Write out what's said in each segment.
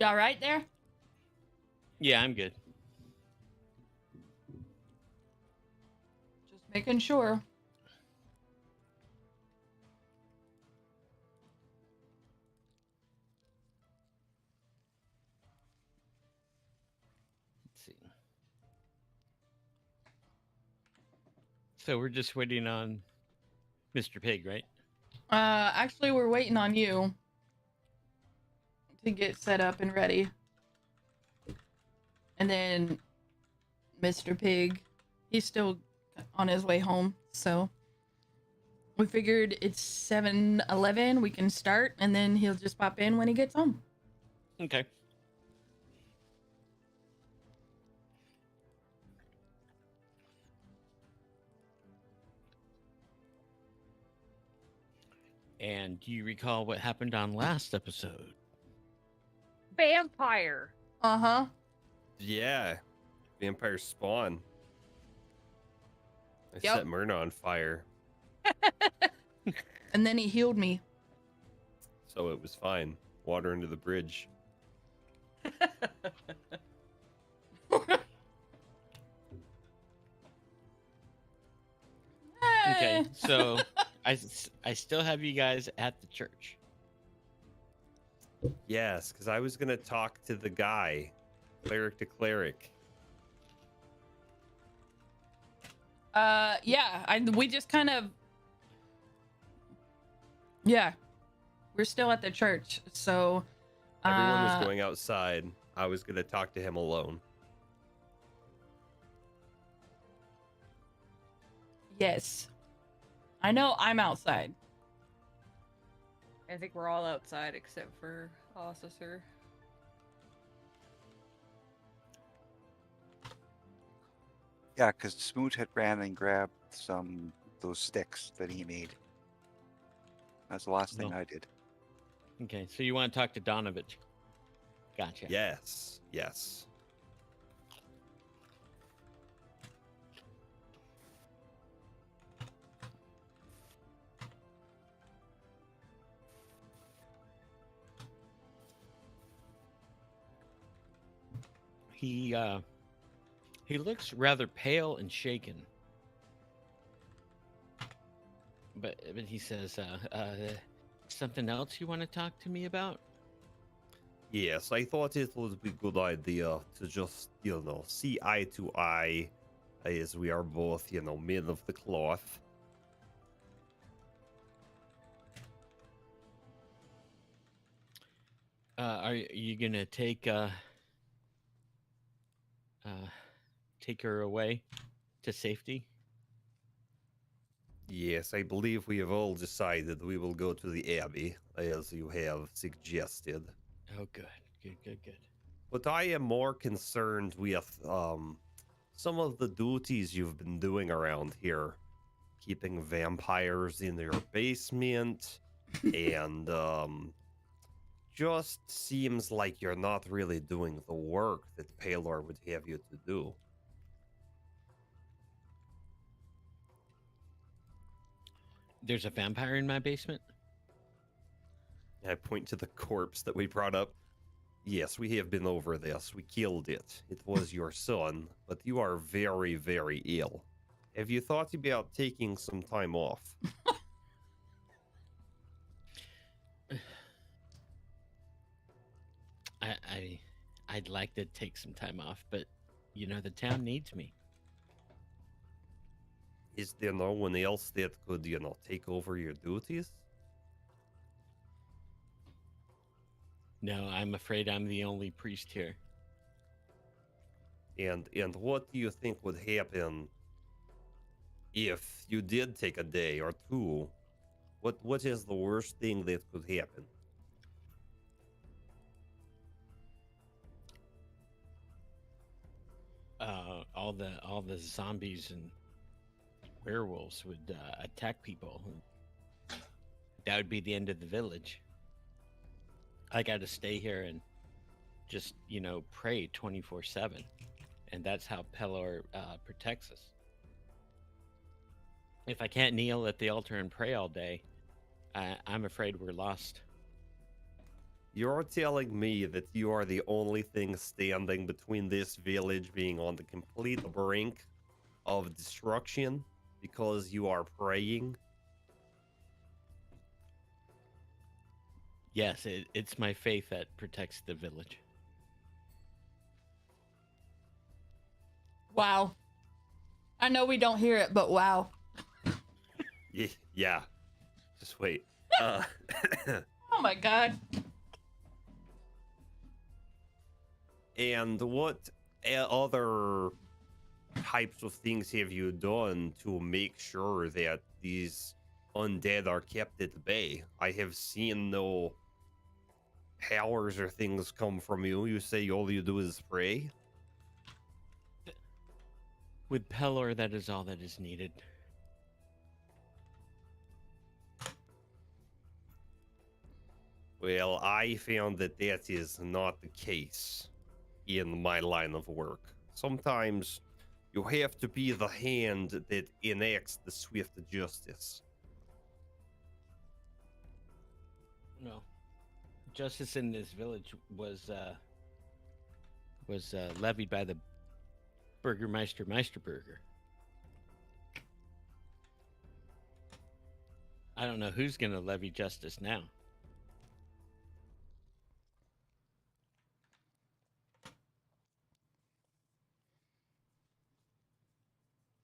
You all right there? Yeah, I'm good. Just making sure. Let's see. So we're just waiting on Mr. Pig, right? Actually, we're waiting on you to get set up and ready. And then Mr. Pig, he's still on his way home, so we figured it's 7:11. We can start, and then he'll just pop in when he gets home. Okay. And do you recall what happened on last episode? Vampire. Uh-huh. Yeah. Vampire spawn. I Yep. set Myrna on fire, And then he healed me. so it was fine. Water under the bridge. Okay, so I still have you guys at the church. Yes, because I was going to talk to the guy, cleric to cleric. Yeah, we just kind of, yeah, we're still at the church, so Everyone was going outside. I was going to talk to him alone. yes, I know I'm outside. I think we're all outside except for Officer. Yeah, because Smoot had ran and grabbed those sticks that he made. That's the last thing No. I did. Okay, so you want to talk to Donovich? Gotcha. Yes, yes. He looks rather pale and shaken. But he says, something else you want to talk to me about? Yes, I thought it would be a good idea to just, see eye to eye, as we are both, men of the cloth. Are you gonna take her away to safety? Yes, I believe we have all decided we will go to the Abbey, as you have suggested. Oh, good. Good. But I am more concerned with some of the duties you've been doing around here. Keeping vampires in your basement, and just seems like you're not really doing the work that Palor would have you to do. There's a vampire in my basement? I point to the corpse that we brought up. Yes, we have been over this. We killed it. It was your son, but you are very, very ill. Have you thought about taking some time off? I'd like to take some time off, but the town needs me. Is there no one else that could, take over your duties? No, I'm afraid I'm the only priest here. And what do you think would happen if you did take a day or two? What is the worst thing that could happen? All the zombies and werewolves would attack people. That would be the end of the village. I got to stay here and just pray 24/7, and that's how Pelor protects us. If I can't kneel at the altar and pray all day, I'm afraid we're lost. You're telling me that you are the only thing standing between this village being on the complete brink of destruction because you are praying? Yes, it's my faith that protects the village. Wow. I know we don't hear it, but wow. Yeah. Just wait. Oh my god. And what other types of things have you done to make sure that these undead are kept at bay? I have seen no powers or things come from you. You say all you do is pray? With Pelor, that is all that is needed. Well, I found that that is not the case in my line of work. Sometimes you have to be the hand that enacts the swift justice. No. Justice in this village was levied by the Burgermeister Meisterburger. I don't know who's going to levy justice now.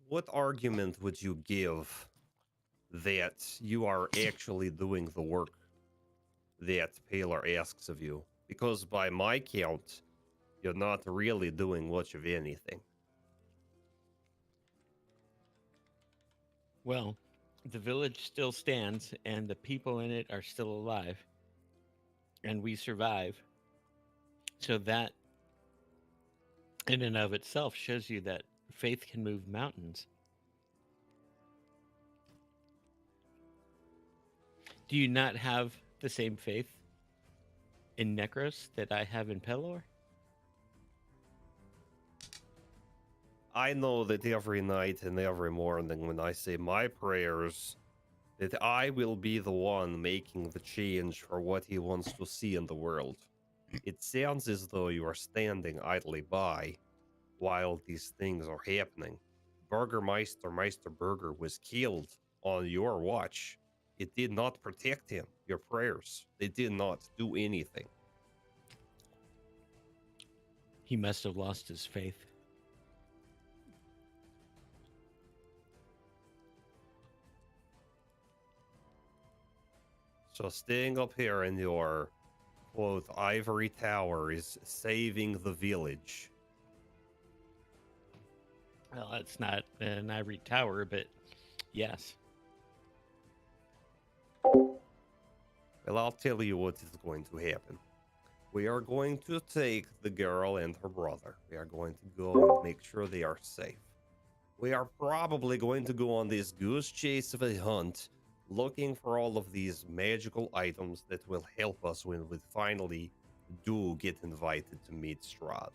What argument would you give that you are actually doing the work that Paler asks of you? Because by my count, you're not really doing much of anything. Well, the village still stands and the people in it are still alive. And we survive. So that in and of itself shows you that faith can move mountains. Do you not have the same faith in Necros that I have in Pelor? I know that every night and every morning when I say my prayers, that I will be the one making the change for what he wants to see in the world. It sounds as though you are standing idly by while these things are happening. Burgermeister Meisterburger was killed on your watch. It did not protect him. Your prayers, they did not do anything. He must have lost his faith. So staying up here in your, quote, ivory tower is saving the village. Well, it's not an ivory tower, but yes. Well, I'll tell you what is going to happen. We are going to take the girl and her brother. We are going to go and make sure they are safe. We are probably going to go on this goose chase of a hunt, looking for all of these magical items that will help us when we finally do get invited to meet Strahd.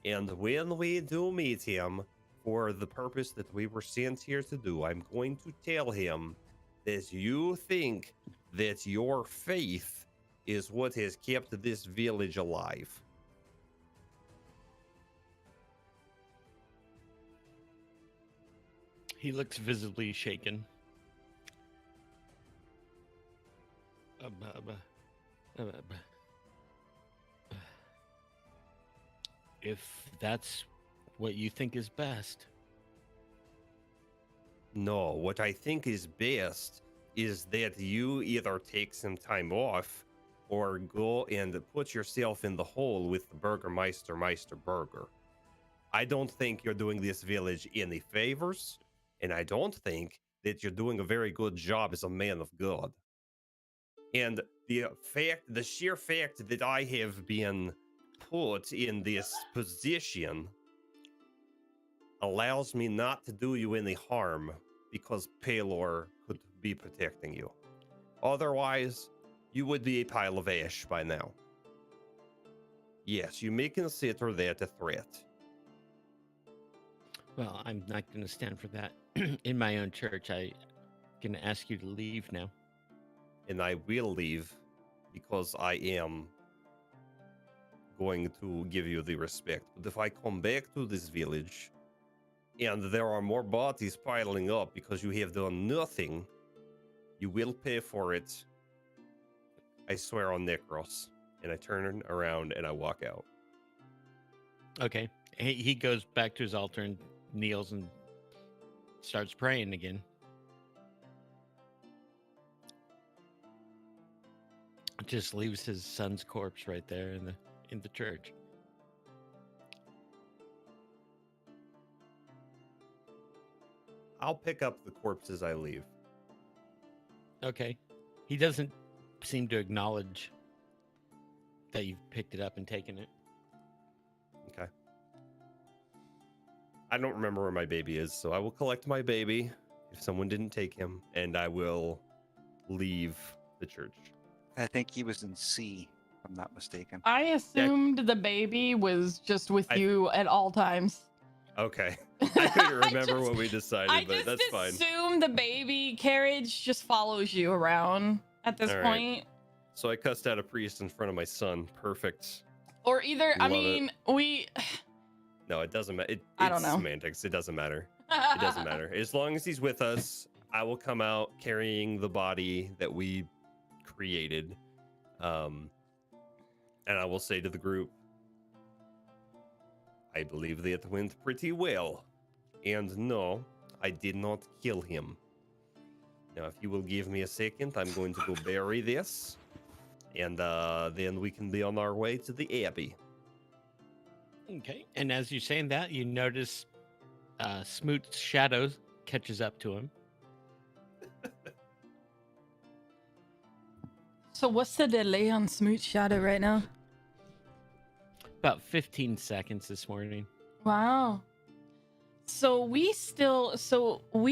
And when we do meet him, for the purpose that we were sent here to do, I'm going to tell him that you think that your faith is what has kept this village alive. He looks visibly shaken. If that's what you think is best. No, what I think is best is that you either take some time off or go and put yourself in the hole with the Burgermeister Meisterburger. I don't think you're doing this village any favors, and I don't think that you're doing a very good job as a man of God. And the sheer fact that I have been put in this position allows me not to do you any harm because Pelor could be protecting you. Otherwise, you would be a pile of ash by now. Yes, you may consider that a threat. Well, I'm not going to stand for that. In my own church, I'm going to ask you to leave now. And I will leave because I am going to give you the respect. But if I come back to this village and there are more bodies piling up because you have done nothing, you will pay for it. I swear on Necros. And I turn around and I walk out. Okay. He goes back to his altar and kneels and starts praying again. Just leaves his son's corpse right there in the church. I'll pick up the corpse as I leave. Okay. He doesn't seem to acknowledge that you've picked it up and taken it. Okay. I don't remember where my baby is, so I will collect my baby if someone didn't take him, and I will leave the church. I think he was in C, if I'm not mistaken. I assumed the baby was just with you at all times. Okay. I couldn't remember just- what we decided, I but just that's fine. assume the baby carriage just follows you around at this All right. point. So I cussed out a priest in front of my son. Perfect. Or either, I Love it. mean, we. No, it doesn't matter. I don't It's know. semantics. It doesn't matter. It doesn't matter. As long as he's with us, I will come out carrying the body that we created. And I will say to the group, I believe that went pretty well. And no, I did not kill him. Now, if you will give me a second, I'm going to go bury this. And then we can be on our way to the Abbey. Okay. And as you're saying that, you notice Smoot's shadow catches up to him. So what's the delay on Smoot Shadow right now? About 15 seconds this morning. Wow. So we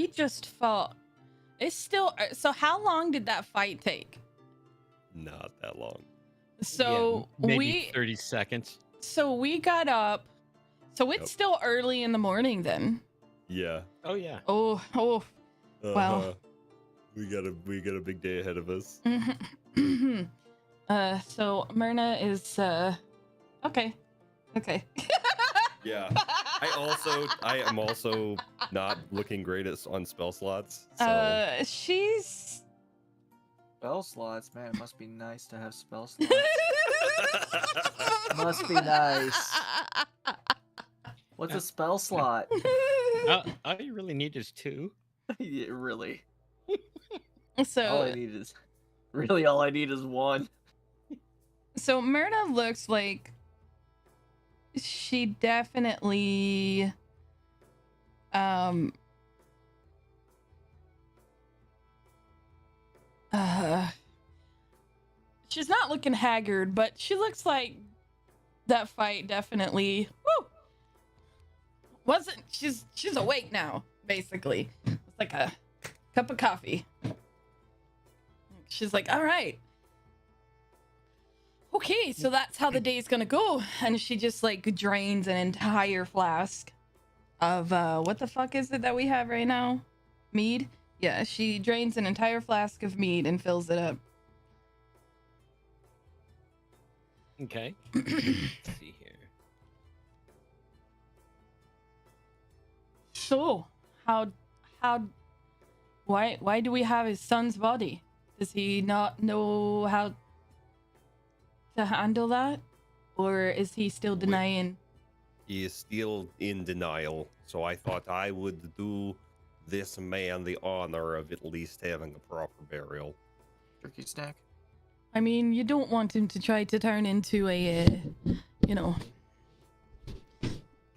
just fought. It's still. So how long did that fight take? Not that long. So Yeah, maybe we 30 seconds. so we got up. So it's Yep. still early in the morning then. Yeah. Oh, yeah. Oh. Wow. We got a big day ahead of us. So Myrna is okay. Yeah. I am also not looking great on spell slots. So She's Spell slots, man. It must be nice to have spell slots. Must be nice. What's a spell slot? All you really need is 2. Yeah, really. So All I need is all I need is 1. So Myrna looks like she definitely she's not looking haggard, but she looks like that fight definitely wasn't she's awake now, basically. It's like a cup of coffee. She's like, all right. Okay, so that's how the day's gonna go. And she just like drains an entire flask of what the fuck is it that we have right now? Mead? Yeah, she drains an entire flask of mead and fills it up. Okay. Let's see here. So, why do we have his son's body? Does he not know how to handle that? Or is he still denying? he is still in denial. So I thought I would do this man the honor of at least having a proper burial. Turkey snack. I mean, you don't want him to try to turn into a,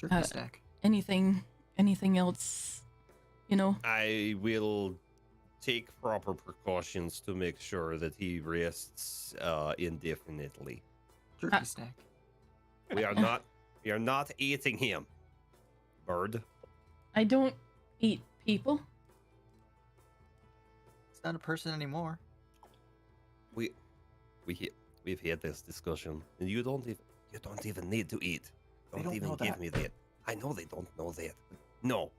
Turkey snack. anything else, I will take proper precautions to make sure that he rests indefinitely. Turkey snack. We are not eating him, bird. I don't eat people. It's not a person anymore. We've had this discussion, and you don't even need to eat. They Don't don't even know give that. me that. I know they don't know that. No.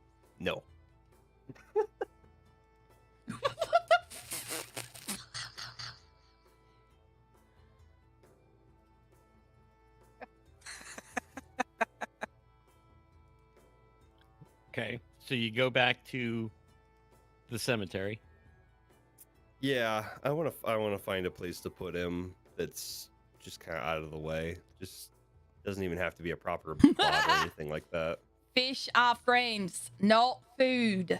Okay, so you go back to the cemetery. Yeah, I want to find a place to put him that's just kind of out of the way. Just doesn't even have to be a proper plot or anything like that. Fish are friends, not food.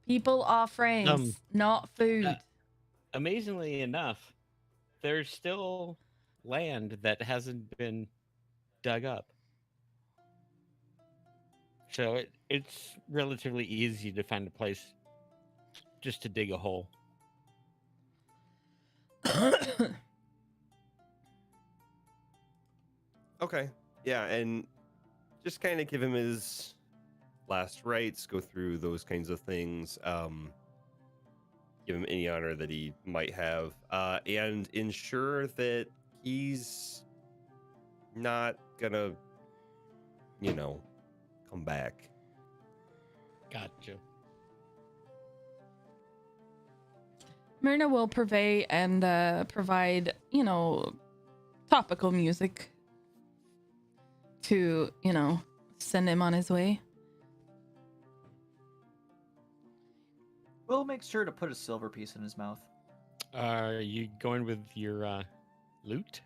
People are friends, not food. Amazingly enough, there's still land that hasn't been dug up. So it's relatively easy to find a place just to dig a hole. Okay. Yeah, and just kind of give him his last rites, go through those kinds of things, give him any honor that he might have, and ensure that he's not gonna, come back. Gotcha. Myrna will purvey and provide, topical music to, send him on his way. We'll make sure to put a silver piece in his mouth. Are you going with your lute?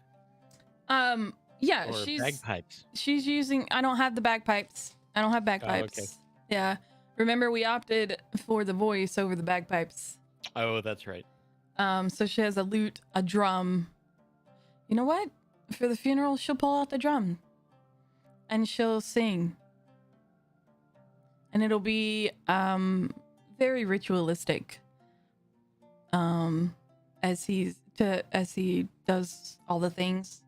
Yeah, Or she's bagpipes? she's using. I don't have the bagpipes. I don't have bagpipes. okay. Yeah, remember we opted for the voice over the bagpipes. Oh, that's right. So she has a lute, a drum. You know what? For the funeral, she'll pull out the drum, and she'll sing, and it'll be very ritualistic. As he does all the things.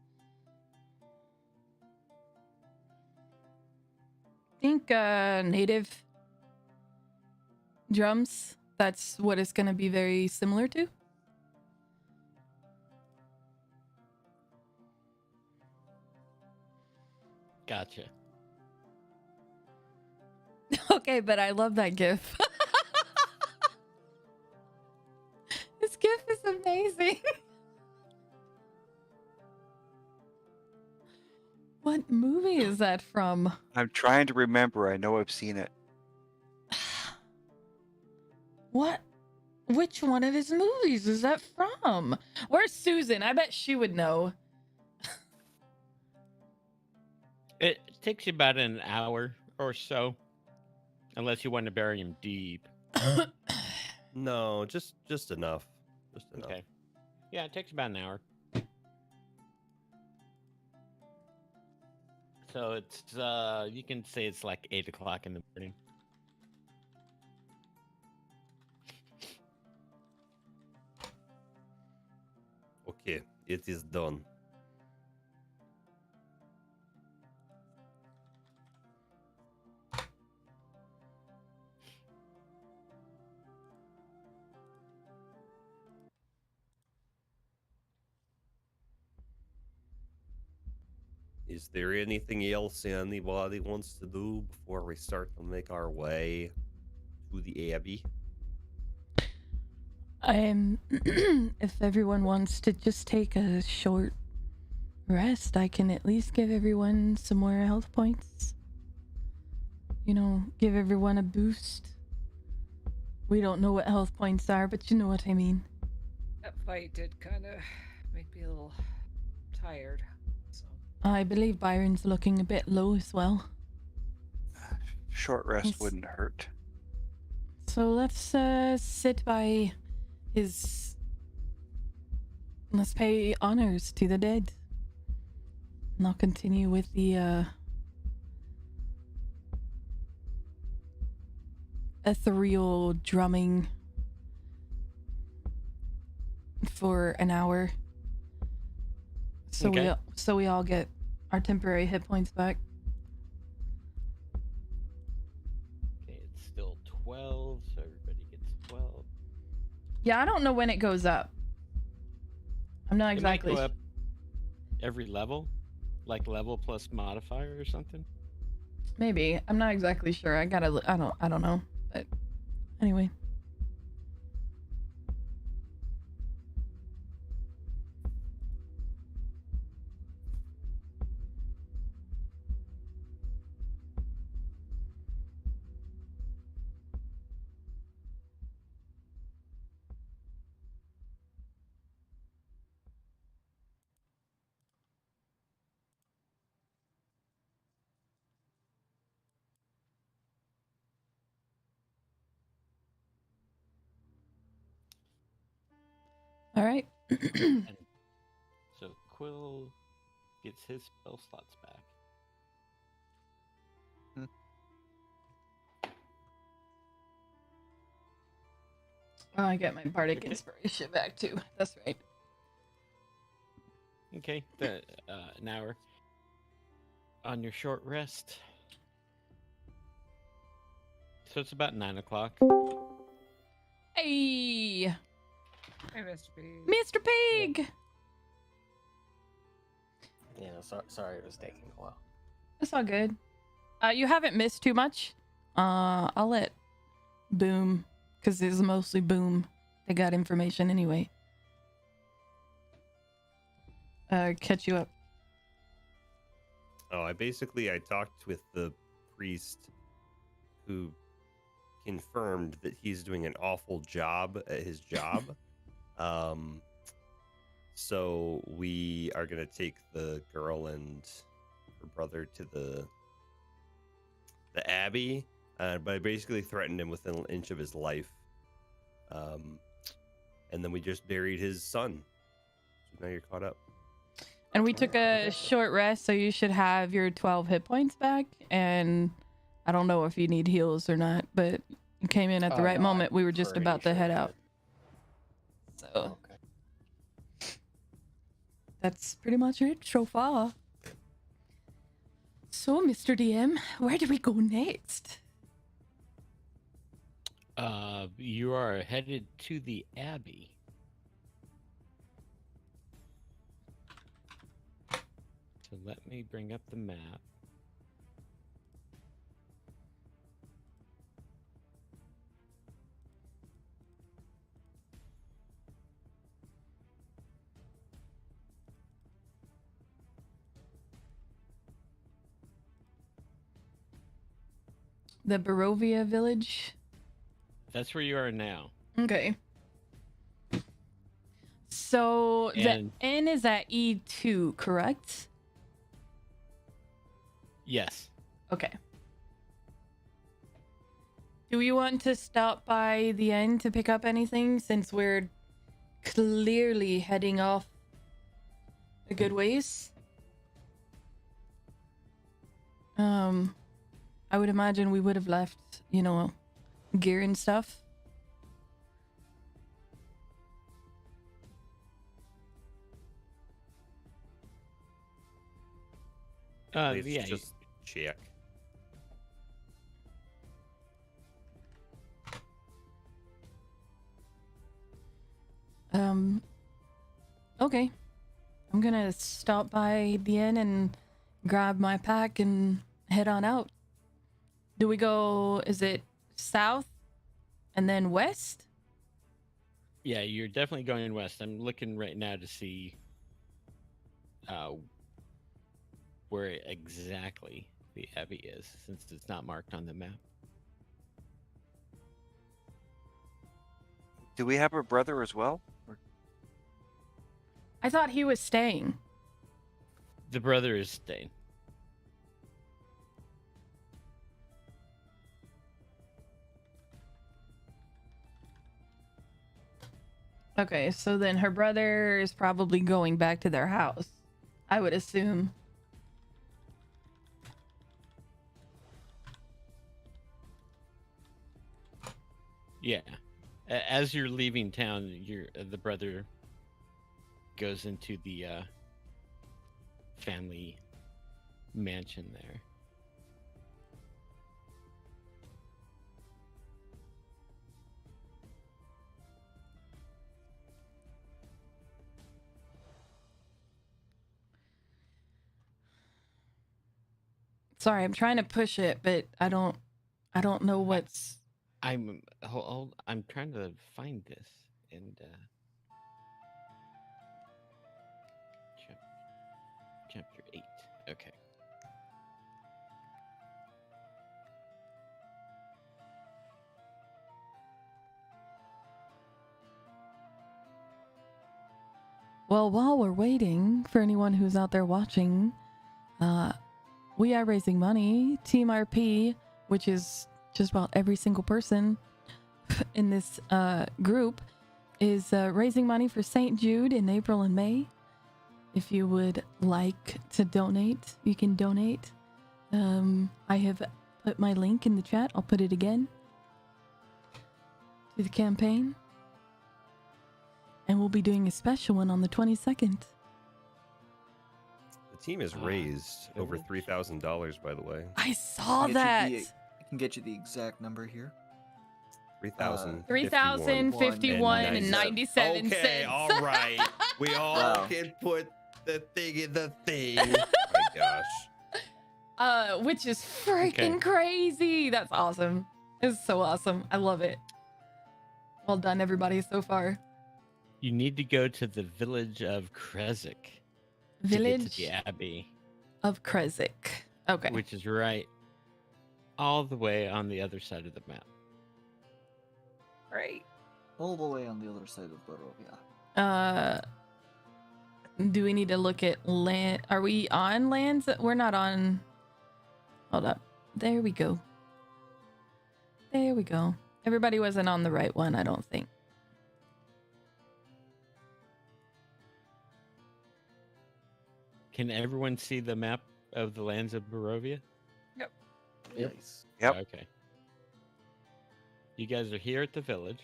Think native drums. That's what it's going to be very similar to. Gotcha. Okay, but I love that gif. This gif is amazing. What movie is that from? I'm trying to remember. I know I've seen it. What? Which one of his movies is that from? Where's Susan? I bet she would know. It takes you about an hour or so, unless you want to bury him deep. No, just enough. Just enough. Okay. Yeah, it takes about an hour. So it's you can say it's like 8 o'clock in the morning. Okay, it is done. Is there anything else anybody wants to do before we start to make our way to the Abbey? If everyone wants to just take a short rest, I can at least give everyone some more health points. Give everyone a boost. We don't know what health points are, but you know what I mean. That fight did kind of make me a little tired. So I believe Byron's looking a bit low as well. Short rest Yes. wouldn't hurt. So let's sit by his. Let's pay honors to the dead. And I'll continue with the ethereal drumming for an hour. So Okay. we all get our temporary hit points back. Okay, it's still 12, so everybody gets 12. Yeah, I don't know when it goes up. I'm not exactly. It might go up every level, like level plus modifier or something. Maybe. I'm not exactly sure. I don't know. But anyway. All right. And so Quill gets his spell slots back. Oh, I get my bardic Okay. inspiration back too. That's right. Okay, an hour on your short rest. So it's about 9 o'clock. Hey, Hey, Mr. B. Mr. Pig. You know, sorry it was taking a while. It's all good. You haven't missed too much. I'll let Boom, because it's mostly Boom. They got information anyway. Catch you up. Oh, I talked with the priest who confirmed that he's doing an awful job at his job. So we are going to take the girl and her brother to the abbey, but I basically threatened him within an inch of his life. And then we just buried his son. So now you're caught up. And we took a short rest, so you should have your 12 hit points back. And I don't know if you need heals or not, but you came in at the right No, moment. I'm We were just pretty about to sure head I out. did. So Okay. that's pretty much it so far. So, Mr. DM, where do we go next? You are headed to the Abbey. So let me bring up the map. The Barovia village. That's where you are now. Okay. So And- the N is at E2, correct? Yes. Okay. Do we want to stop by the end to pick up anything since we're clearly heading off a good ways? I would imagine we would have left, gear and stuff. Let's Yeah. just check. Okay. I'm gonna stop by the inn and grab my pack and head on out. Do we go, is it south and then west? Yeah, you're definitely going west. I'm looking right now to see where exactly the Abbey is, since it's not marked on the map. Do we have a brother as well? Or- I thought he was staying. The brother is staying. Okay, so then her brother is probably going back to their house, I would assume. Yeah. As you're leaving town, the brother goes into the family mansion there. Sorry, I'm trying to push it, but I don't know what's. I'm I'm trying to find this and chapter 8. Okay. Well, while we're waiting for anyone who's out there watching, we are raising money. Team RP, which is just about every single person in this group, is raising money for St. Jude in April and May. If you would like to donate, you can donate. I have put my link in the chat. I'll put it again to the campaign. And we'll be doing a special one on the 22nd. The team has raised over $3,000, by the way. I saw Get you that. the- I can get you the exact number here. 3,000. 3,051 and 97 Okay, cents. all right. We all Wow. can put the thing in the thing. Oh my gosh. Which is freaking crazy. That's awesome. It's so awesome. I love it. Well done, everybody, so far. You need to go to the village of Krezik. To get Village to the Abbey, of Krezik. Okay. which is right all the way on the other side of the map. Right. All the way on the other side of Barovia. Do we need to look at land? Are we on lands? We're not on. Hold up. There we go. There we go. Everybody wasn't on the right one, I don't think. Can everyone see the map of the lands of Barovia? Nice. Yep. Okay. You guys are here at the village.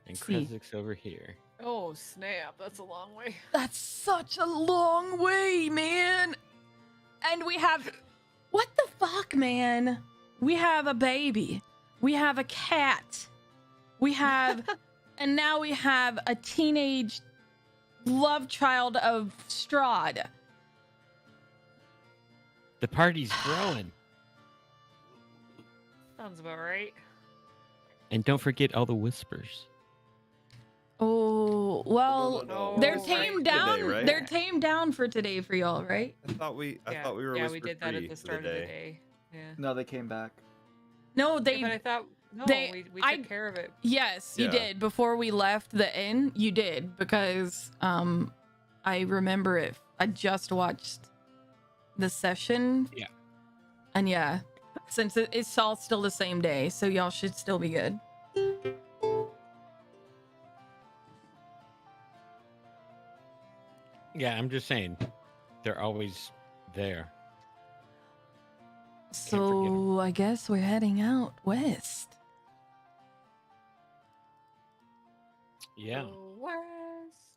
And See. Krezik's over here. Oh, snap. That's a long way. That's such a long way, man. And we have. What the fuck, man? We have a baby. We have a cat. We have. And now we have a teenage love child of Strahd. The party's growing. Sounds about right. And don't forget all the whispers. Oh, well, No, they're right. tamed Today, down. right? They're tamed down for today for y'all, right? I thought we Yeah, were yeah, we whisper did that free at the for start of the day. Yeah. No, they came back. No, Yeah, they. but I thought no, they- we I- took care of it. Yes, you Yeah. did. Before we left the inn, you did because I remember it. I just watched the session. Yeah. And yeah, since it's all still the same day, so y'all should still be good. Yeah, I'm just saying. They're always there. forget 'em. So I guess we're heading out west. Yeah. Go west.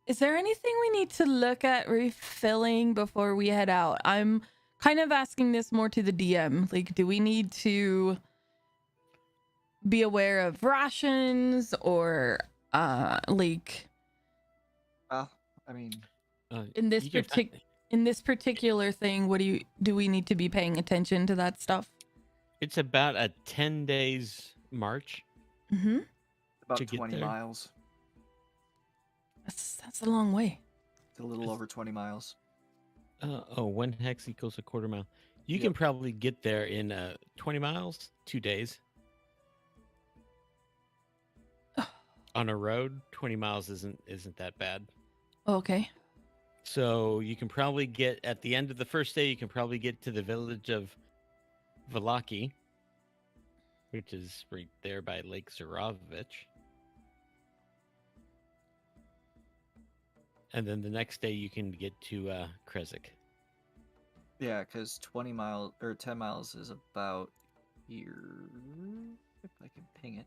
Is there anything we need to look at refilling before we head out? I'm kind of asking this more to the DM. Like, do we need to be aware of rations or like Well, I mean, in this you can fi- in this particular thing, what do we need to be paying attention to that stuff? It's about a 10 days march. Mm-hmm. about To get 20 there. miles. That's a long way. It's a little over 20 miles. One hex equals a quarter mile. You Yep. can probably get there in 20 miles, 2 days. On a road, 20 miles isn't that bad. Okay. So you can probably get at the end of the first day. You can probably get to the village of Valaki, which is right there by Lake Zarovich. And then the next day you can get to Krezik. Yeah, because 20 miles or 10 miles is about here. If I can ping it.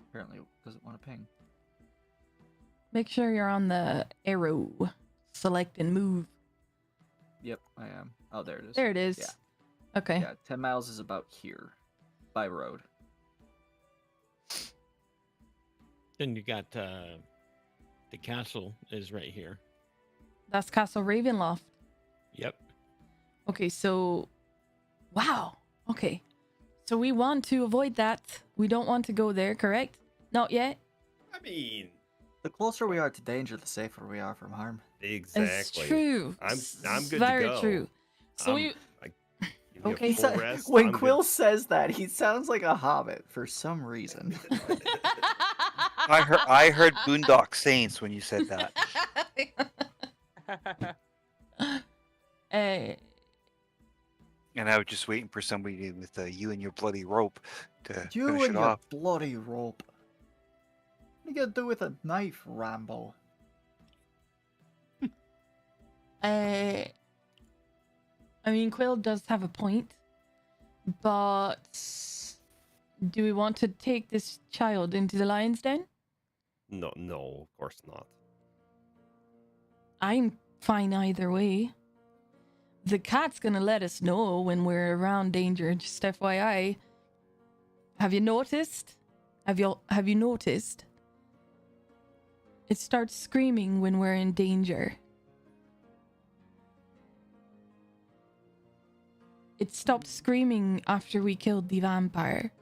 Apparently, it doesn't want to ping. Make sure you're on the arrow. Select and move. Yep, I am. Oh, there it is. There it is. Yeah. Okay. Yeah, 10 miles is about here by road. Then you got the castle is right here. That's Castle Ravenloft. Yep. Okay, so wow. Okay. So we want to avoid that. We don't want to go there, correct? Not yet. I mean, The closer we are to danger, the safer we are from harm. exactly. It's true. I'm It's good to very go. true. So we Give me a Okay. full rest, When I'm good. Quill says that, he sounds like a hobbit for some reason. I heard Boondock Saints when you said that. And I was just waiting for somebody with you and your bloody rope to You finish and it your off. bloody rope. What are you gonna do with a knife, Rambo? I mean, Quill does have a point, but do we want to take this child into the lion's den? No, no, of course not. I'm fine either way. The cat's gonna let us know when we're around danger, just FYI. Have you noticed? Have you noticed? It starts screaming when we're in danger. It stopped screaming after we killed the vampire.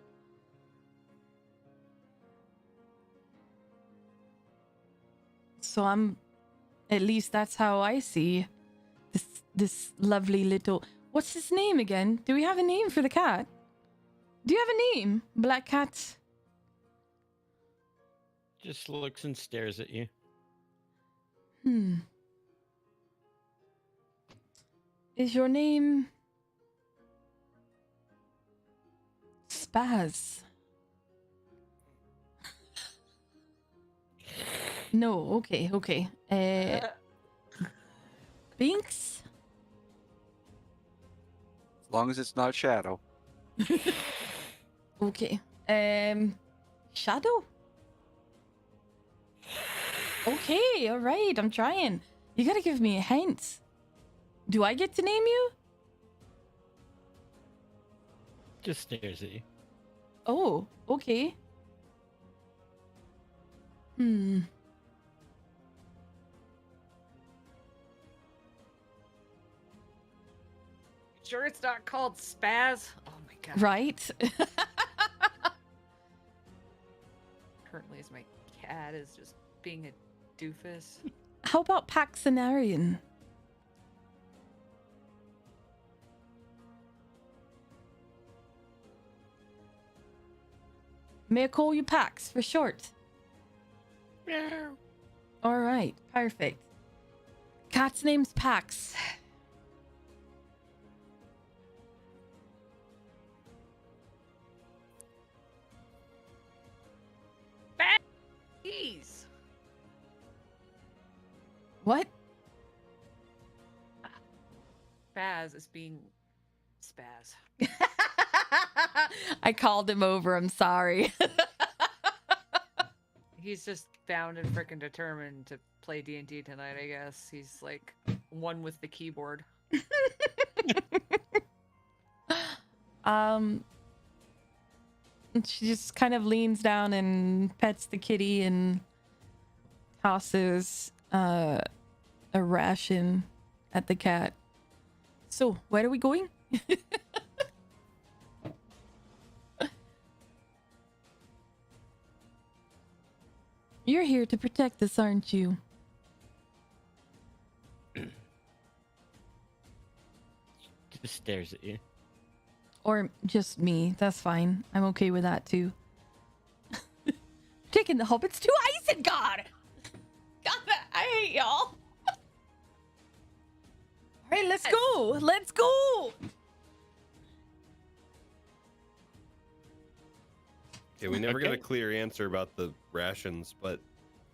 So at least that's how I see this lovely little... What's his name again? Do we have a name for the cat? Do you have a name, Black Cat? Just looks and stares at you. Is your name... Spaz? No, okay. Binks? As long as it's not Shadow. Okay. Shadow? Okay, alright, I'm trying. You gotta give me a hint. Do I get to name you? Just stares at you. Oh, okay. Sure it's not called Spaz? Oh my god. Right? Currently as my cat is just being a doofus. How about Paxenarian? May I call you Pax for short? Meow. Alright, perfect. Cat's name's Pax. Jeez. What? Spaz is being Spaz. I called him over, I'm sorry. He's just bound and frickin' determined to play D&D tonight, I guess. He's like one with the keyboard. She just kind of leans down and pets the kitty and tosses a ration at the cat. So, where are we going? You're here to protect us, aren't you? Just stares at you. Or just me. That's fine. I'm okay with that too. Taking the hobbits to Isengard! God, I hate y'all. Alright, let's go! Let's go! Okay, we never got a Okay. clear answer about the rations, but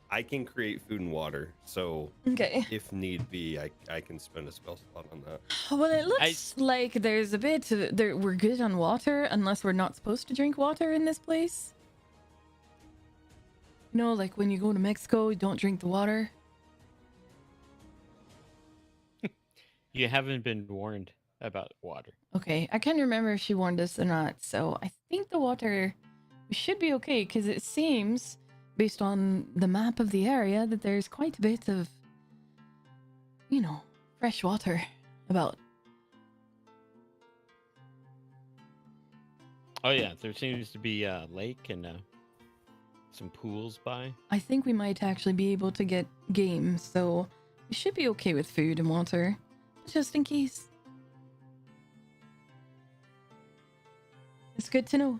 I can create food and water. So Okay. if need be, I can spend a spell slot on that. Well, it looks like there's a bit of, we're good on water, unless we're not supposed to drink water in this place. You know, like when you go to Mexico, you don't drink the water. You haven't been warned about water. Okay, I can't remember if she warned us or not, so I think the water we should be okay, because it seems, based on the map of the area, that there's quite a bit of, you know, fresh water about. Oh yeah, there seems to be a lake and some pools by. I think we might actually be able to get game, so we should be okay with food and water, just in case. It's good to know.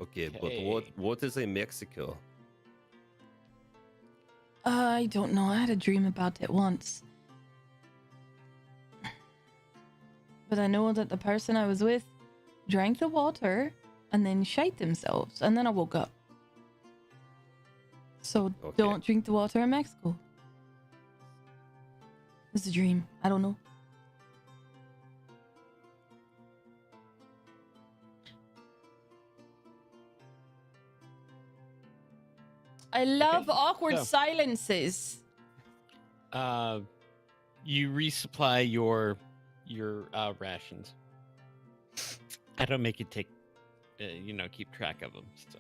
Okay, but Okay. what is a Mexico? I don't know. I had a dream about it once. but I know that the person I was with drank the water and then shite themselves, and then I woke up. So Okay. don't drink the water in Mexico. It's a dream. I don't know. I love Okay, awkward so- silences. You resupply your rations. I don't make you take, keep track of them, so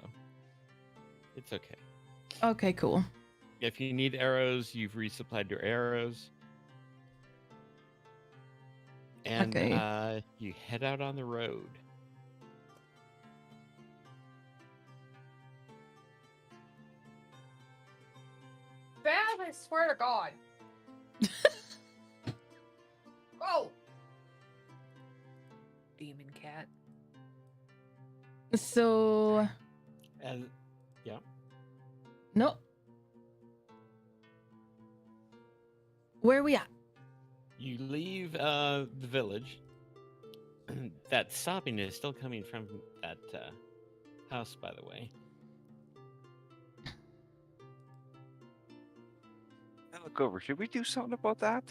it's okay. Okay, cool. If you need arrows, you've resupplied your arrows. And Okay. you head out on the road. Bad, I swear to God. Go! Demon cat. So And yeah, no. Where are we at? you leave the village. That sobbing is still coming from that house, by the way. I look over. Should we do something about that?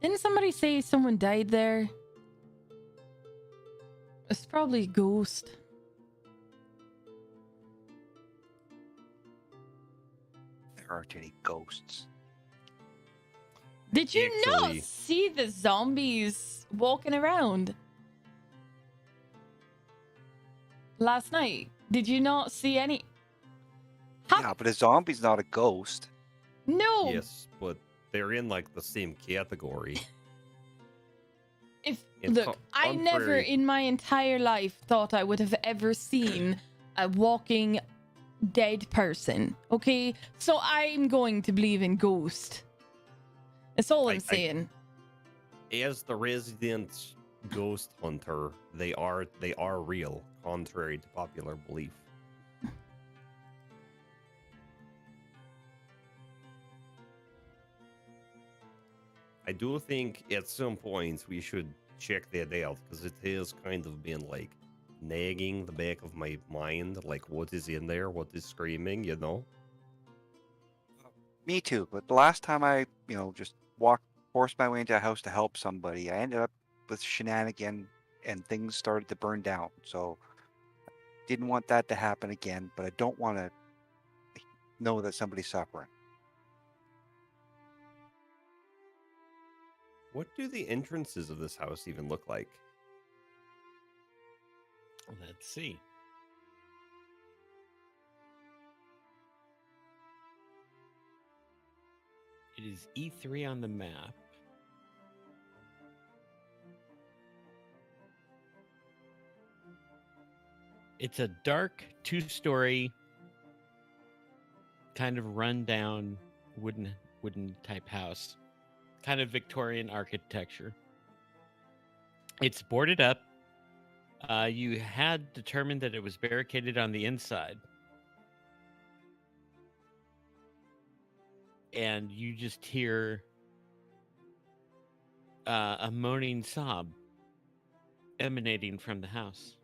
Didn't somebody say someone died there? It's probably a ghost. There aren't any ghosts. Did you not Actually- see the zombies walking around last night? Did you not see any? How? Yeah, but a zombie's not a ghost. No. Yes, but they're in like the same category. If It's look, I never contrary- in my entire life thought I would have ever seen a walking dead person. Okay, so I'm going to believe in ghost. That's all I'm I- saying. As the resident ghost hunter, they are real, contrary to popular belief. I do think at some point we should check that out because it has kind of been like nagging the back of my mind, like what is in there, what is screaming, you know? Me too. But the last time I, just forced my way into a house to help somebody, I ended up with shenanigan and things started to burn down. So didn't want that to happen again, but I don't want to know that somebody's suffering. What do the entrances of this house even look like? Let's see. It is E3 on the map. It's a dark two-story kind of run-down wooden type house. Kind of Victorian architecture. It's boarded up. You had determined that it was barricaded on the inside. And you just hear a moaning sob emanating from the house.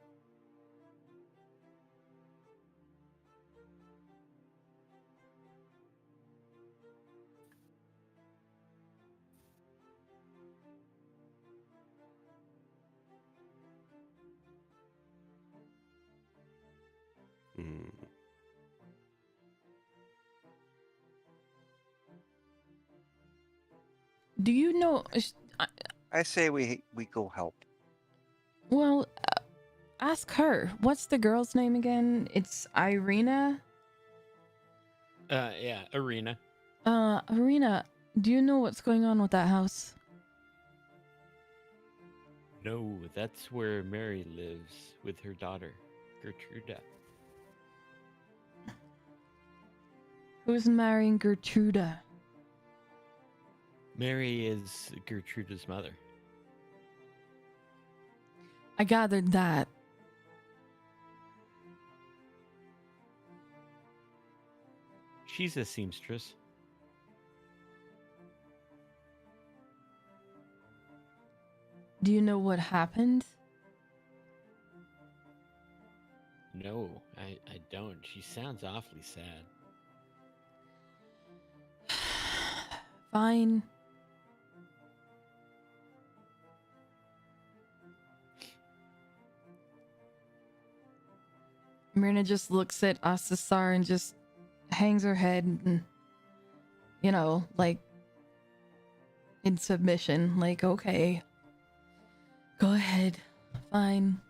Hmm. Do you know? I say we go help. Well, ask her. What's the girl's name again? It's Irina. Yeah, Arena. Irina, do you know what's going on with that house? No, that's where Mary lives with her daughter, Gertruda. Who's marrying Gertruda? Mary is Gertruda's mother. I gathered that. She's a seamstress. Do you know what happened? No, I don't. She sounds awfully sad. Fine. Myrna just looks at Asasar and just hangs her head and, you know, like in submission, like, okay, go ahead, fine.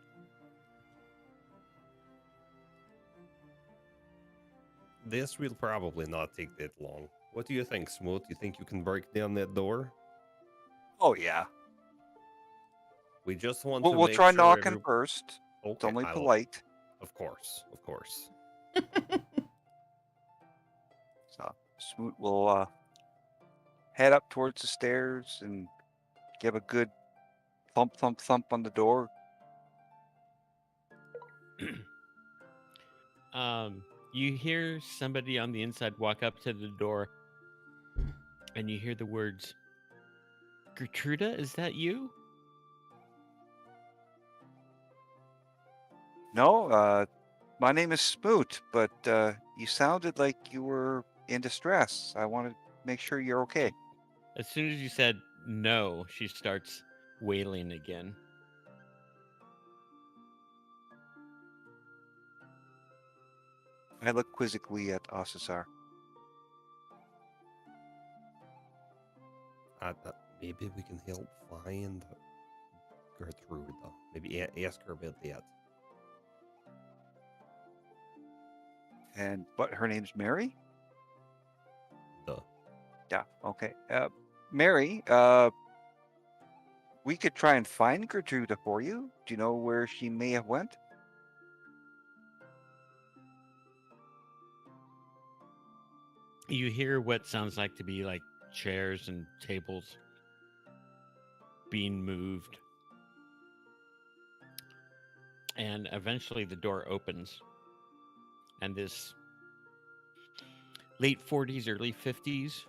This will probably not take that long. What do you think, Smoot? You think you can break down that door? Oh yeah. We just want We'll, to we'll make try sure knocking first. It's Okay, only I'll- polite. Of course, of course. So Smoot will head up towards the stairs and give a good thump, thump, thump on the door. You hear somebody on the inside walk up to the door, and you hear the words, "Gertruda, is that you?" No, my name is Smoot, but you sounded like you were in distress. I want to make sure you're okay. As soon as you said no, she starts wailing again. I look quizzically at Asasar. Maybe we can help find Gertrude. Maybe ask her about that. And but her name's Mary? Duh. Yeah, okay. Mary, we could try and find Gertrude for you. Do you know where she may have went? You hear what sounds like to be like chairs and tables being moved. And eventually the door opens. And this late 40s, early 50s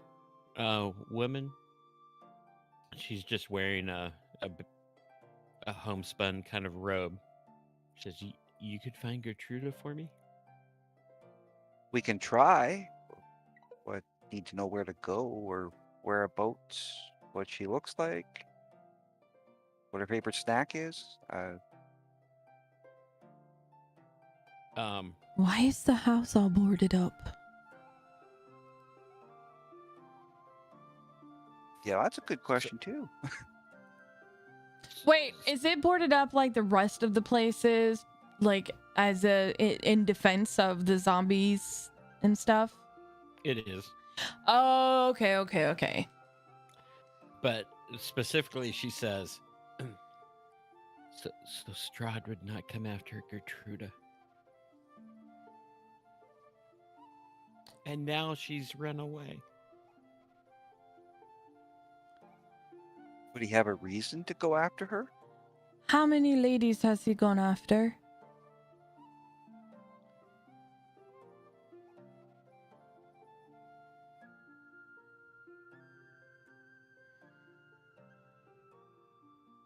woman, she's just wearing a homespun kind of robe. She says, "You could find Gertruda for me?" We can try. But need to know where to go or whereabouts, what she looks like, what her favorite snack is. Why is the house all boarded up? Yeah, that's a good question too. Wait, is it boarded up like the rest of the places, like as in defense of the zombies and stuff? It is. Oh, okay. But specifically, she says, so Strahd would not come after Gertruda. And now she's run away. Would he have a reason to go after her? How many ladies has he gone after?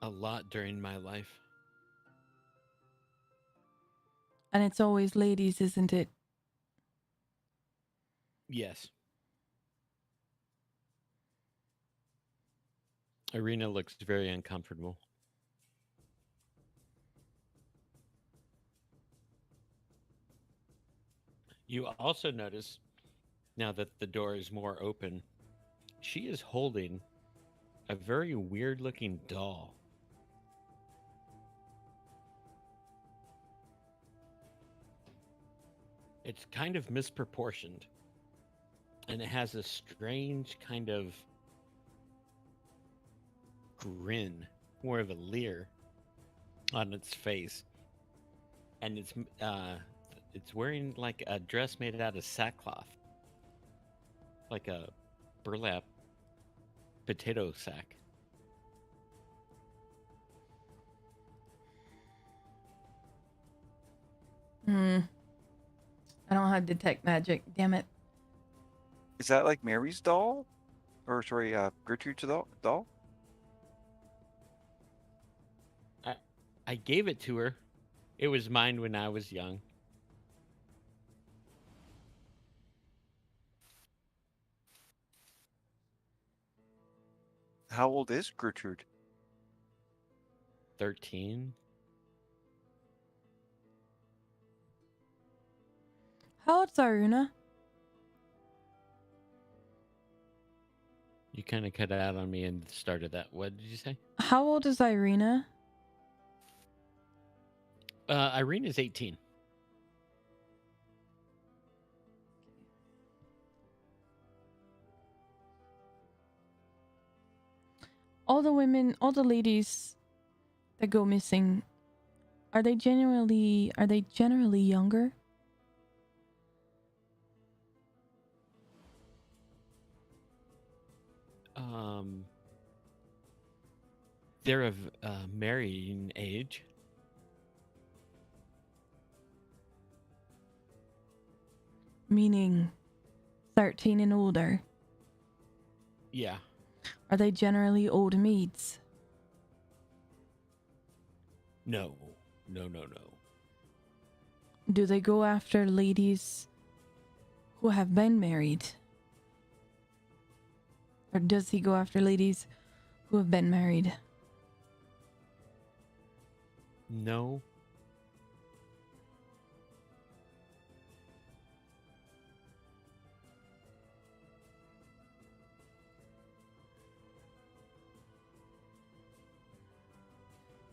A lot during my life. And it's always ladies, isn't it? Yes. Irina looks very uncomfortable. You also notice, now that the door is more open, she is holding a very weird looking doll. It's kind of misproportioned. And it has a strange kind of grin, more of a leer on its face. And it's wearing like a dress made out of sackcloth. Like a burlap potato sack. I don't have detect magic, damn it. Is that like Mary's doll? Or sorry, Gertrude's doll? I gave it to her. It was mine when I was young. How old is Gertrude? 13. How old's Aruna? You kind of cut out on me and started that. What did you say? How old is Irina? Irene is 18. All the women, all the ladies that go missing, are they generally younger? They're of marrying age. Meaning 13 and older. Yeah. Are they generally old maids? No. Do they go after ladies who have been married? Or does he go after ladies who have been married? No.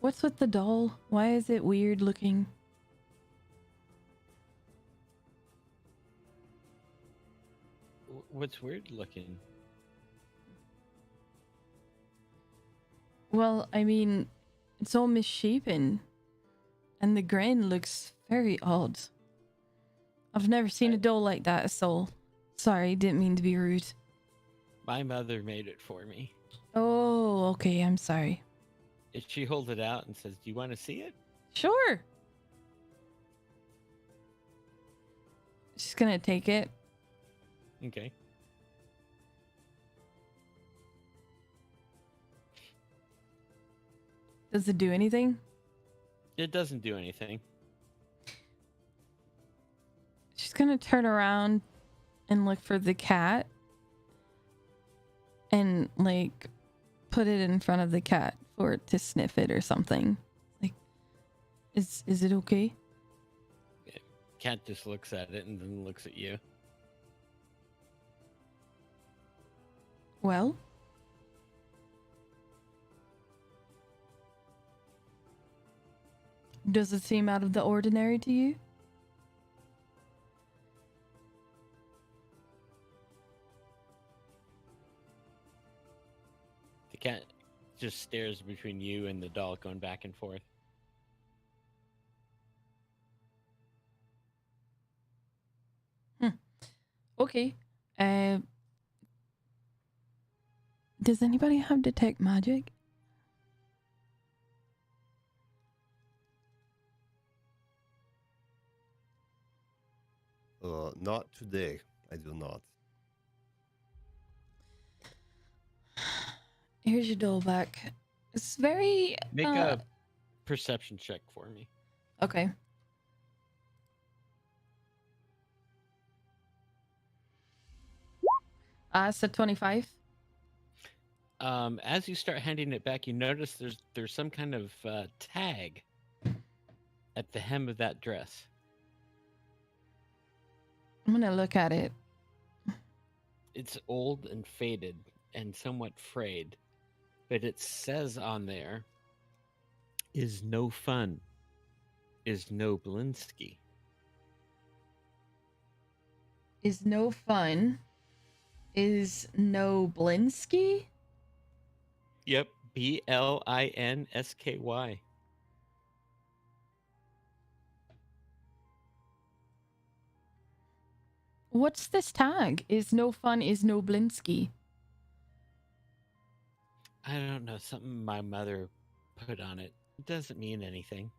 What's with the doll? Why is it weird looking? What's weird looking? Well, I mean, it's all misshapen. And the grain looks very odd. I've never seen a doll like that, so sorry, didn't mean to be rude. My mother made it for me. Oh, okay, I'm sorry. If she holds it out and says, "Do you want to see it?" Sure. She's gonna take it. Okay. Does it do anything? It doesn't do anything. She's gonna turn around and look for the cat and like put it in front of the cat for it to sniff it or something. Like, is it okay? Cat just looks at it and then looks at you. Well, does it seem out of the ordinary to you? The cat just stares between you and the doll, going back and forth. Okay. Does anybody have detect magic? Not today. I do not. Here's your doll back. It's very Make a perception check for me. okay. It's a 25. As you start handing it back, you notice there's some kind of tag at the hem of that dress. I'm gonna look at it. It's old and faded and somewhat frayed, but it says on there, "Is no fun, is no Blinsky." Is no fun. Is no Blinsky? Yep, Blinsky. What's this tag? Is no fun, is no Blinsky. I don't know, something my mother put on it. It doesn't mean anything.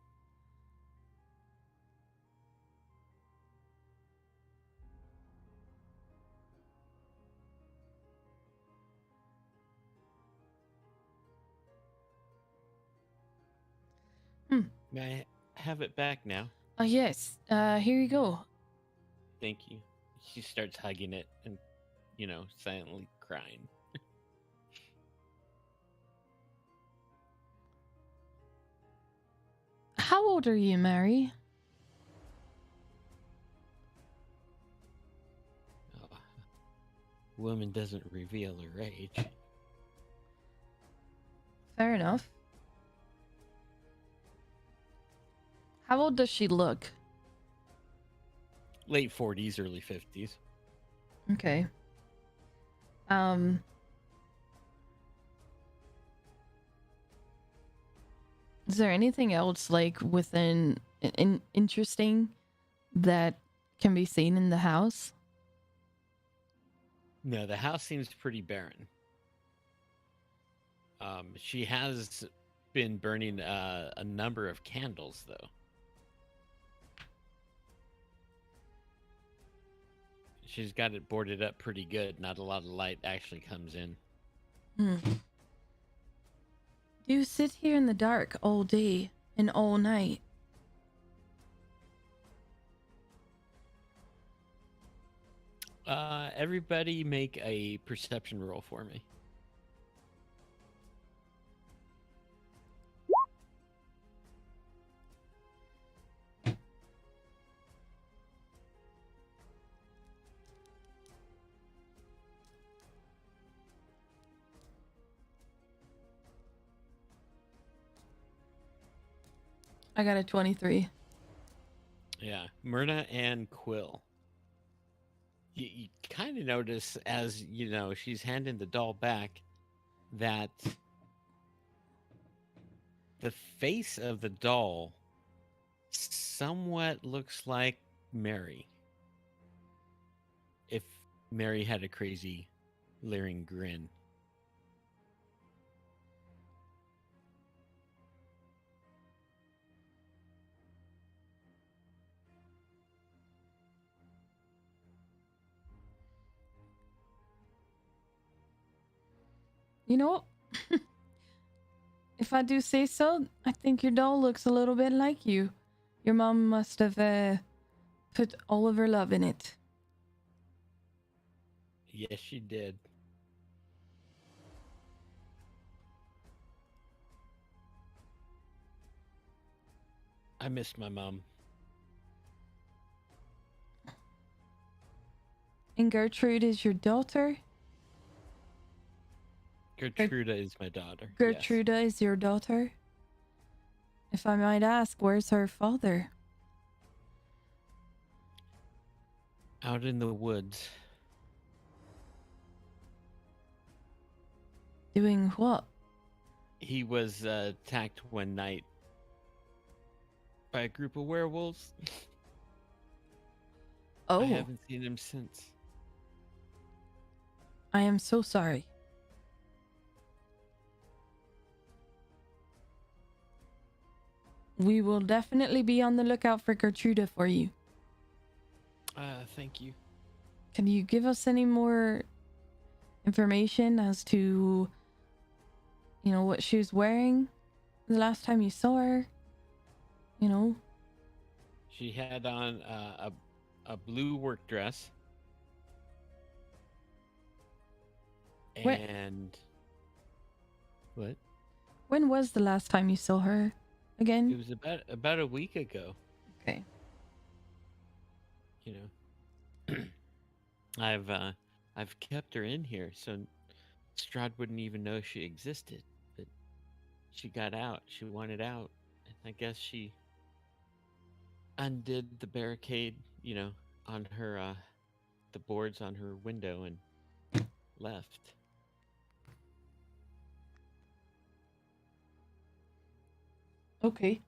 May I have it back now? Oh, yes. Here you go. Thank you. She starts hugging it and, silently crying. How old are you, Mary? Oh, woman doesn't reveal her age. Fair enough. How old does she look? Late 40s, early 50s. Okay. Is there anything else like within interesting that can be seen in the house? No, the house seems pretty barren. She has been burning a number of candles, though. She's got it boarded up pretty good. Not a lot of light actually comes in. Hmm. Do you sit here in the dark all day and all night? Everybody make a perception roll for me. I got a 23. Yeah, Myrna and Quill. You kind of notice as, she's handing the doll back that the face of the doll somewhat looks like Mary. If Mary had a crazy, leering grin. You know, if I do say so, I think your doll looks a little bit like you. Your mom must have put all of her love in it. Yes, she did. I missed my mom. And Gertrude is your daughter? Gertruda is my daughter. Gertruda is your daughter? If I might ask, where's her father? Out in the woods. Doing what? He was attacked one night by a group of werewolves. Oh, I haven't seen him since. I am so sorry. We will definitely be on the lookout for Gertruda for you. Thank you. Can you give us any more information as to, what she was wearing the last time you saw her? She had on a blue work dress. What? And what? When was the last time you saw her It again? was about a week ago. Okay. I've kept her in here so Strahd wouldn't even know she existed. But she got out. She wanted out. And I guess she undid the barricade, on her the boards on her window and left. Okay.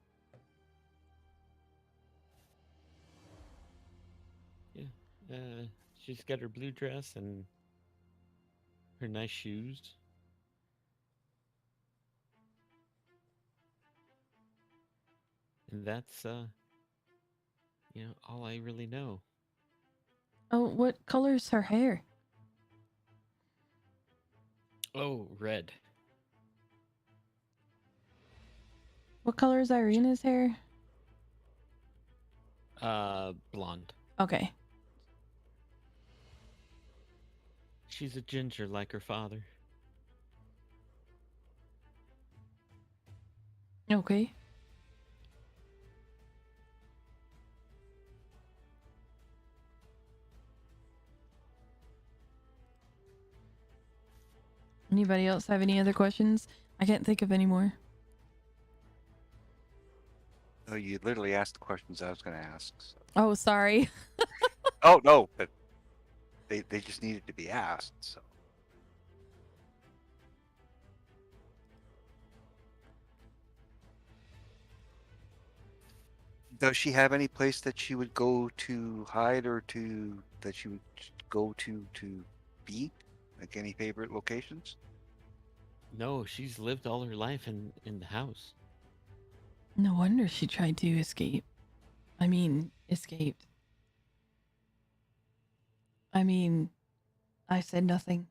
Yeah. She's got her blue dress and her nice shoes. And that's all I really know. Oh, what color's her hair? Oh, red. What color is Irina's hair? Blonde. Okay. She's a ginger like her father. Okay. Anybody else have any other questions? I can't think of any more. No, you literally asked the questions I was going to ask. So. Oh, sorry. Oh no, but they just needed to be asked. So. Does she have any place that she would go to hide, or that she would go to be? Like any favorite locations? No, she's lived all her life in the house. No wonder she tried to escape. I mean, escaped. I mean, I said nothing.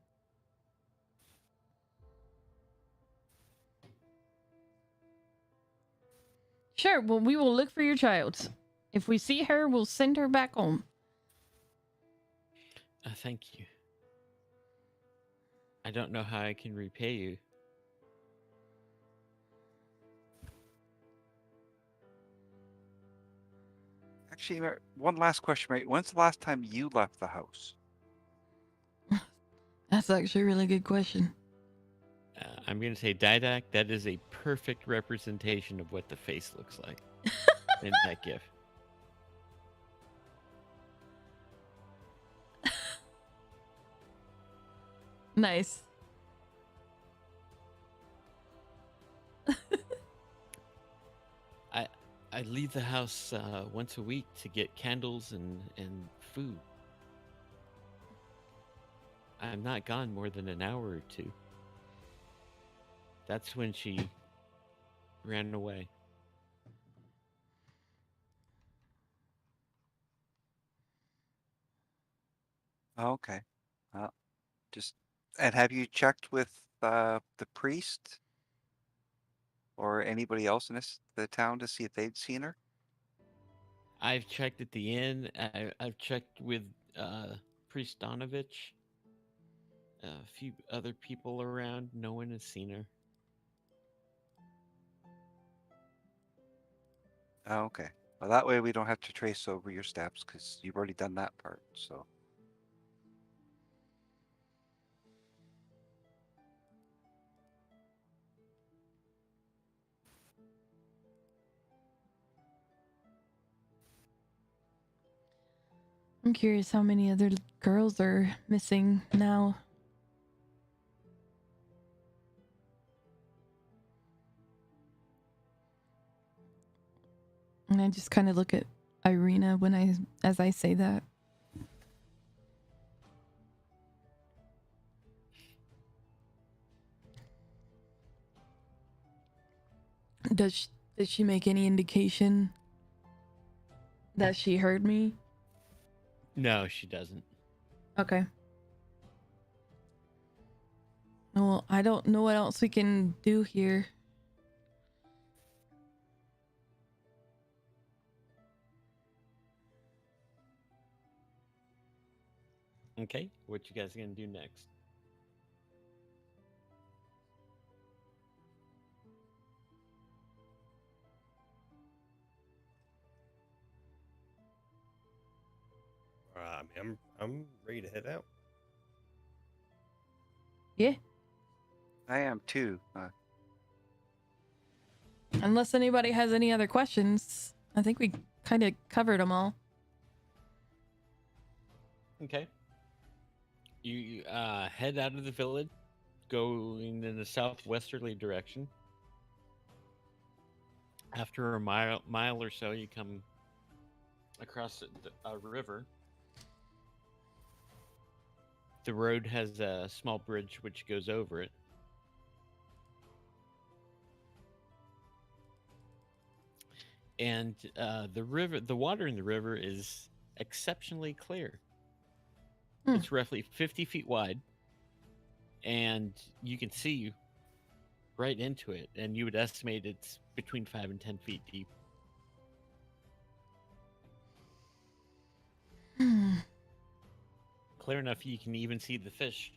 Sure, well, we will look for your child. If we see her, we'll send her back home. Thank you. I don't know how I can repay you. Actually, one last question, right? When's the last time you left the house? That's actually a really good question. I'm going to say, Didac, that is a perfect representation of what the face looks like in that gif. Nice. I leave the house once a week to get candles and food. I'm not gone more than an hour or two. That's when she ran away. Okay. And have you checked with the priest or anybody else in the town to see if they'd seen her? I've checked at the inn. I've checked with Priest Donovich. A few other people around. No one has seen her. Oh, okay. Well, that way we don't have to trace over your steps because you've already done that part. So. I'm curious how many other girls are missing now. And I just kind of look at Irina as I say that. Does she make any indication that she heard me? No, she doesn't. Okay. Well, I don't know what else we can do here. Okay, what you guys gonna do next? I'm ready to head out. Yeah. I am too. Unless anybody has any other questions, I think we kind of covered them all. Okay. You head out of the village, going in the southwesterly direction. After a mile or so, you come across a river. The road has a small bridge which goes over it. And the water in the river is exceptionally clear. It's roughly 50 feet wide, and you can see right into it, and you would estimate it's between 5 and 10 feet deep. Clear enough you can even see the fish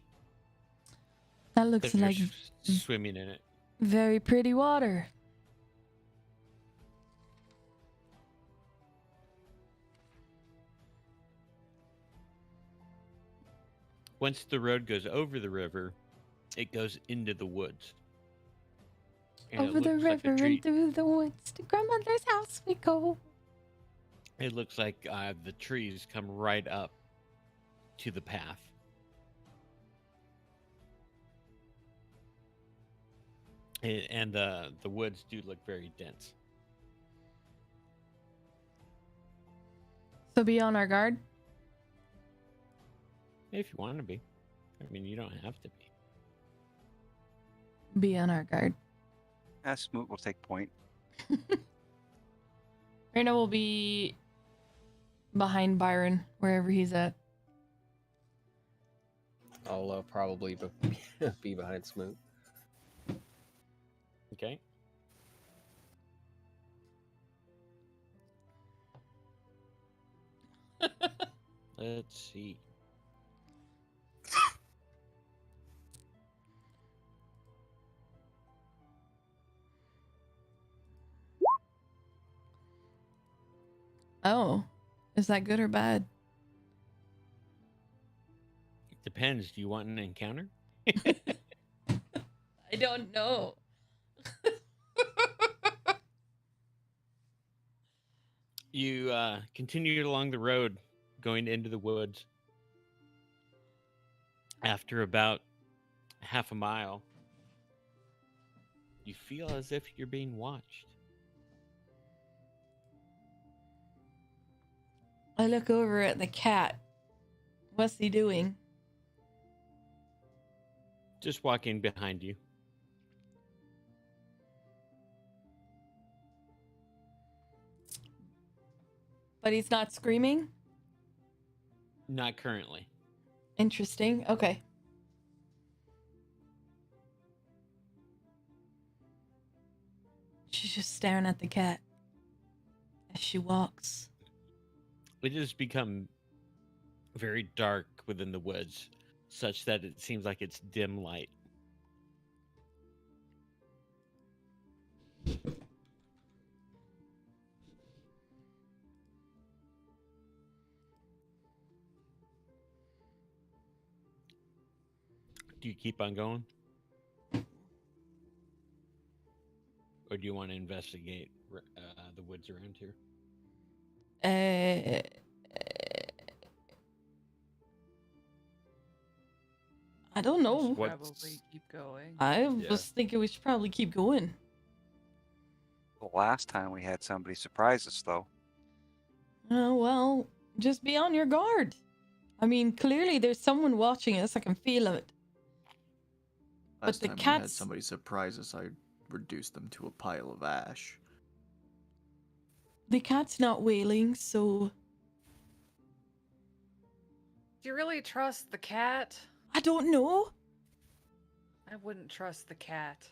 That looks that are like swimming in it. very pretty water. Once the road goes over the river, it goes into the woods. And it Over the looks like a river tree- and through the woods to grandmother's house we go. It looks like the trees come right up to the path. And the woods do look very dense. So be on our guard. If you want to be. I mean, you don't have to be. Be on our guard. Smoot will take point. Myrna will be behind Byron, wherever he's at. I'll probably be behind Smoot. Okay. Let's see. Oh, is that good or bad? Depends. Do you want an encounter? I don't know. You continue along the road, going into the woods. After about half a mile, you feel as if you're being watched. I look over at the cat. What's he doing? Just walking behind you. But he's not screaming? Not currently. Interesting. Okay. She's just staring at the cat as she walks. It has become very dark within the woods, such that it seems like it's dim light. Do you keep on going? Or do you want to investigate the woods around here? I don't know. Should What's- probably keep going. I Yeah. was thinking we should probably keep going. The last time we had somebody surprise us, though. Oh, well, just be on your guard. I mean, clearly there's someone watching us. I can feel it. Last the time we had cats- somebody surprise us, I reduced them to a pile of ash. The cat's not wailing, so Do you really trust the cat? I don't know. I wouldn't trust the cat.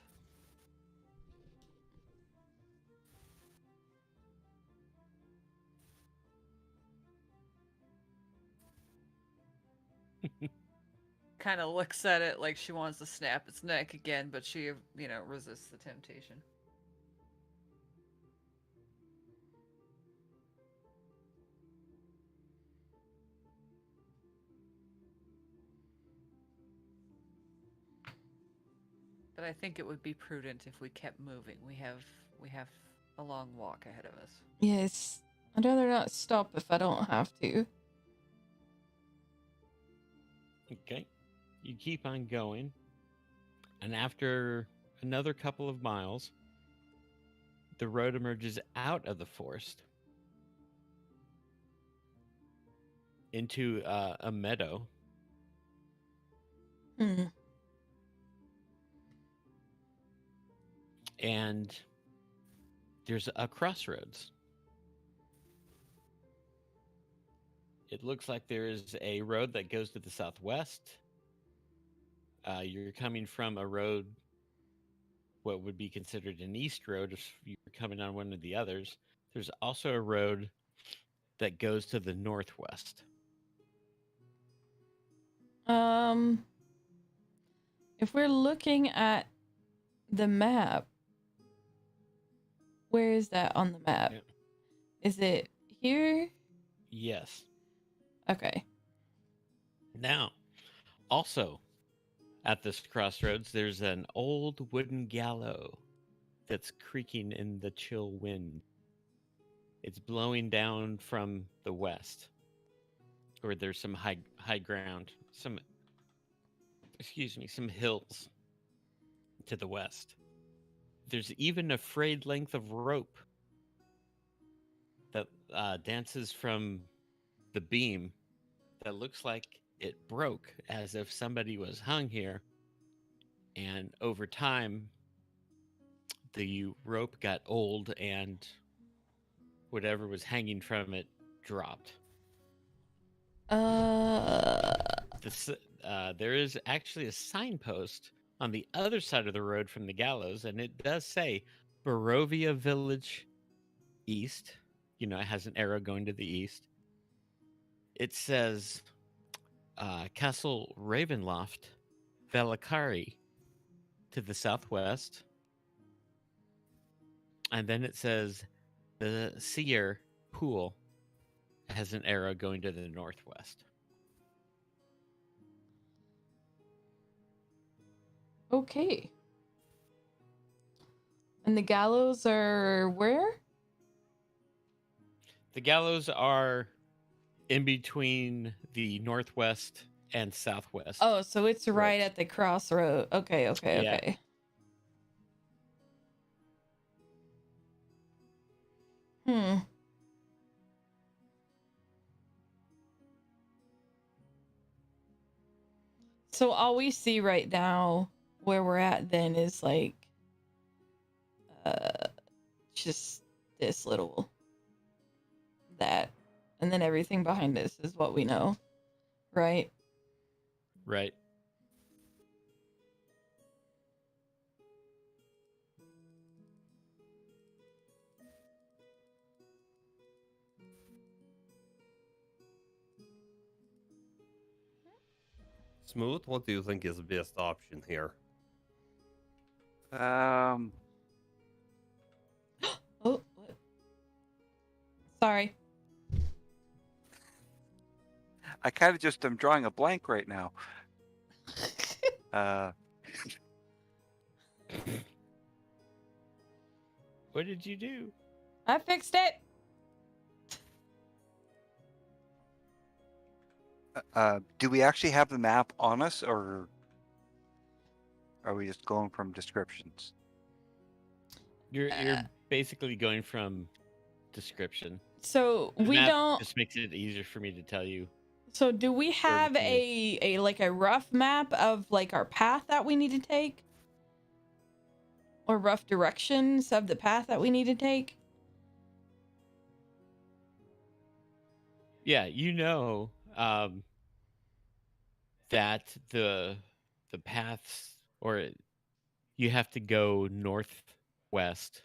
Kind of looks at it like she wants to snap its neck again, but she, resists the temptation. But I think it would be prudent if we kept moving. We have a long walk ahead of us. Yes. I'd rather not stop if I don't have to. Okay. You keep on going. And after another couple of miles, the road emerges out of the forest into a meadow. Hmm. And there's a crossroads. It looks like there is a road that goes to the southwest. You're coming from a road what would be considered an east road if you were coming on one of the others. There's also a road that goes to the northwest. If we're looking at the map, where is that on the map? Yeah. Is it here? Yes. Okay. Now, also at this crossroads, there's an old wooden gallows that's creaking in the chill wind. It's blowing down from the west, or there's some high ground, some hills to the west. There's even a frayed length of rope that dances from the beam that looks like it broke, as if somebody was hung here, and over time the rope got old and whatever was hanging from it dropped. There is actually a signpost on the other side of the road from the gallows, and it does say Barovia Village East. You know, it has an arrow going to the east. It says Castle Ravenloft, Valakari to the southwest. And then it says the Seer Pool has an arrow going to the northwest. Okay. And the gallows are where? The gallows are in between the northwest and southwest. Oh, so it's right Right. at the crossroad. Okay. Yeah. Okay. So all we see right now where we're at then is like just this little that, and then everything behind us is what we know, right? Right. Smoot, what do you think is the best option here? Oh, what? Sorry. I kind of just am drawing a blank right now. What did you do? I fixed it. Do we actually have the map on us, or are we just going from descriptions? You're basically going from description. So The we map don't. just makes it easier for me to tell you. So do we have a like a rough map of like our path that we need to take? Or rough directions of the path that we need to take? Yeah, you know that the paths, or you have to go northwest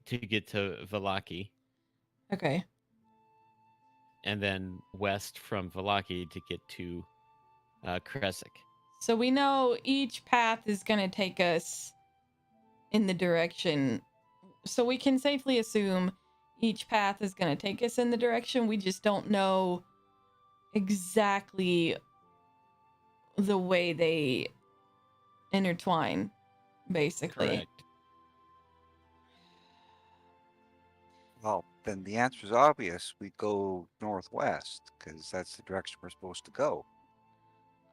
to get to Valaki, Okay. and then west from Valaki to get to Kresik. So we know each path is going to take us in the direction. So we can safely assume each path is going to take us in the direction. We just don't know exactly the way they intertwine, basically. Correct. Well, then the answer is obvious. We go northwest because that's the direction we're supposed to go.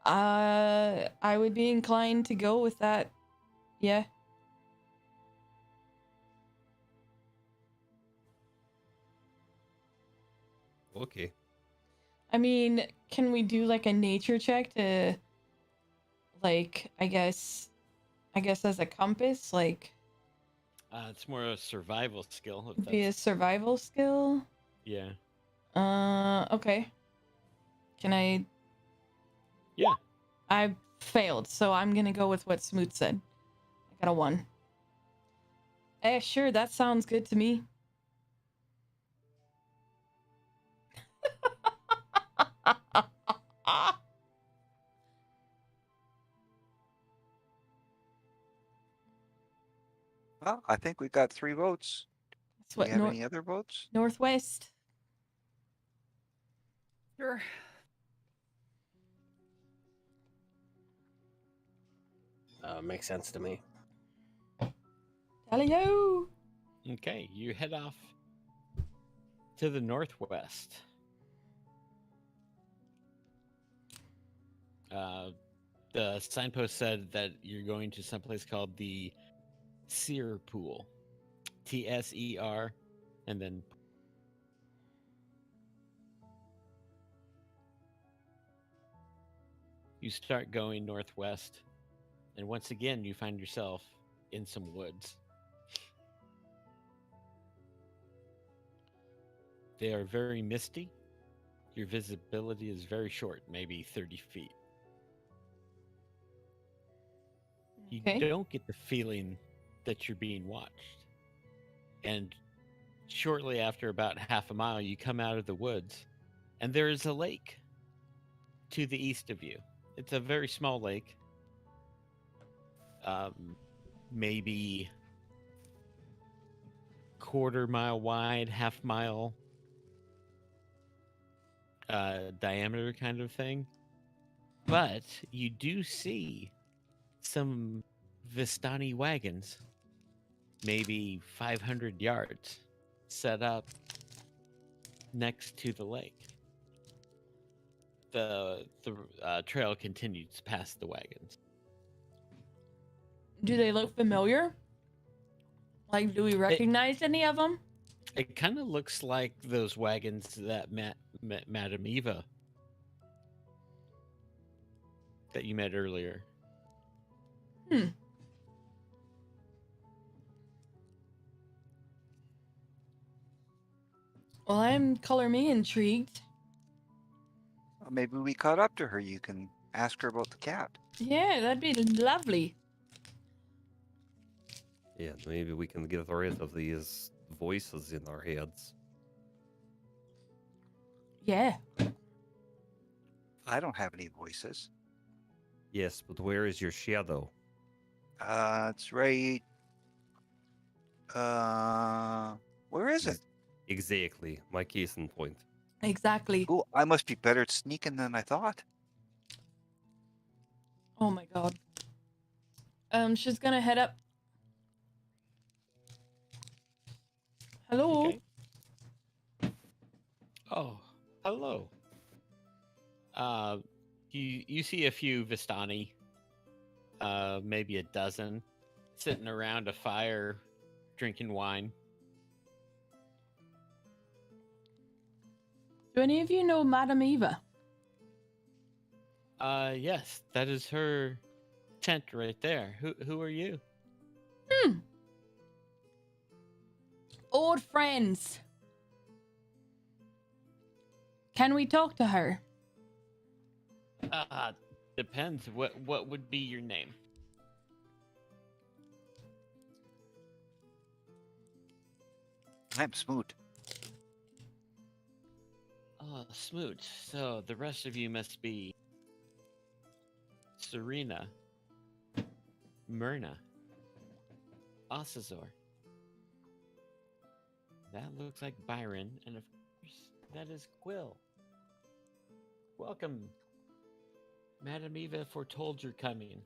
I would be inclined to go with that. Yeah. Okay. I mean, can we do like a nature check to, like, I guess as a compass, like, It's more a survival skill. If be a that's, survival skill? yeah. Okay. Can I? Yeah. I Failed. So I'm gonna go with what Smoot said. I got a 1. Sure, that sounds good to me. Well, I think we've got 3 votes. That's Do we what have any other votes? Northwest. Sure. Makes sense to me. Tally-ho! Okay, you head off to the northwest. The signpost said that you're going to someplace called the Seer Pool. Tser, and then you start going northwest, and once again you find yourself in some woods. They are very misty. Your visibility is very short, maybe 30 feet. You Okay. don't get the feeling that you're being watched. And shortly after about half a mile, you come out of the woods, and there is a lake to the east of you. It's a very small lake, maybe quarter-mile wide, half-mile diameter kind of thing. But you do see some Vistani wagons, maybe 500 yards, set up next to the lake. The trail continues past the wagons. Do they look familiar? Like, do we recognize any of them? It kind of looks like those wagons that Madame Eva that you met earlier. Well, I'm color me intrigued. Well, maybe we caught up to her. You can ask her about the cat. Yeah, that'd be lovely. Yeah, maybe we can get rid of these voices in our heads. Yeah. I don't have any voices. Yes, but where is your shadow? It's right. Where is it? Exactly, my case in point. Exactly. Oh, I must be better at sneaking than I thought. Oh my god. She's gonna head up. Hello. Okay. Oh, hello. You see a few Vistani, maybe a dozen, sitting around a fire, drinking wine. Do any of you know Madame Eva? Yes, that is her tent right there. Who are you? Old friends. Can we talk to her? Depends. What would be your name? I'm Smoot. Smoot. So the rest of you must be Serena, Myrna, Ossazor. That looks like Byron, and of course, that is Quill. Welcome. Madame Eva foretold your coming.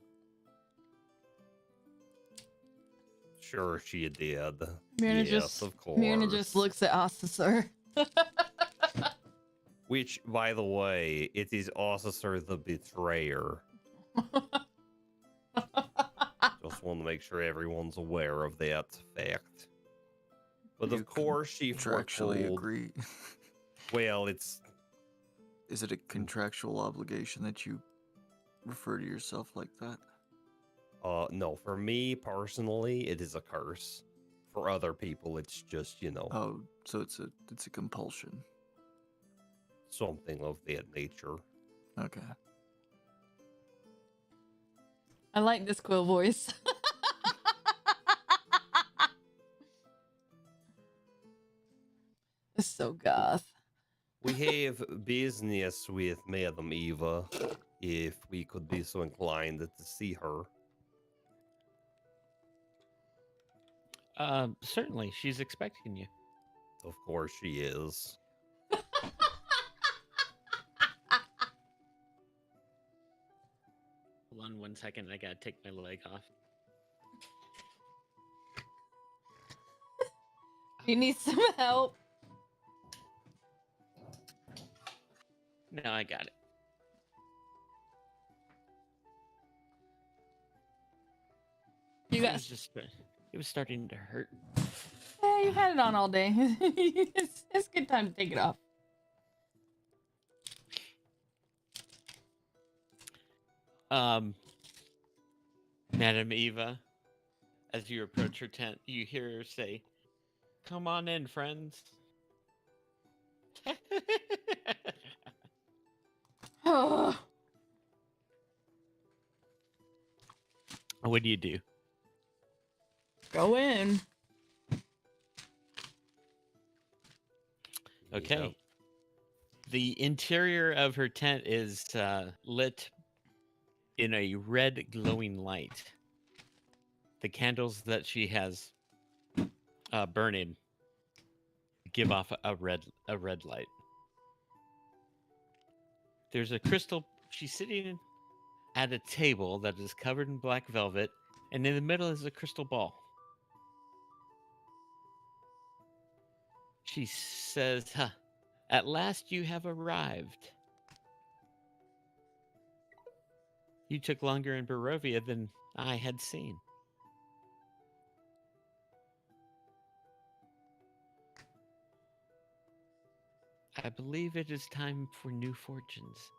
Sure, she did. Myrna Yes, of course. Myrna just looks at Officer. Which, by the way, it is Officer the Betrayer. Just want to make sure everyone's aware of that fact. But You of course, she contractually foretold. agree. Well, it's Is it a contractual obligation that you refer to yourself like that? no. For me personally, it is a curse. For other people, it's just Oh, so it's a compulsion. something of that nature. Okay. I like this quill voice. It's so goth. We have business with Madam Eva, if we could be so inclined to see her. Certainly, she's expecting you. Of course she is. Hold on 1 second. I gotta take my leg off. You need some help. No, I got it. You It got. was just. It was starting to hurt. Yeah, you had it on all day. it's a good time to take it off. Madam Eva, as you approach her tent, you hear her say, "Come on in, friends." What do you do? Go in. Okay. The interior of her tent is lit in a red glowing light. The candles that she has burning give off a red light. There's a crystal. She's sitting at a table that is covered in black velvet, and in the middle is a crystal ball. She says, "Huh, at last you have arrived. You took longer in Barovia than I had seen. I believe it is time for new fortunes."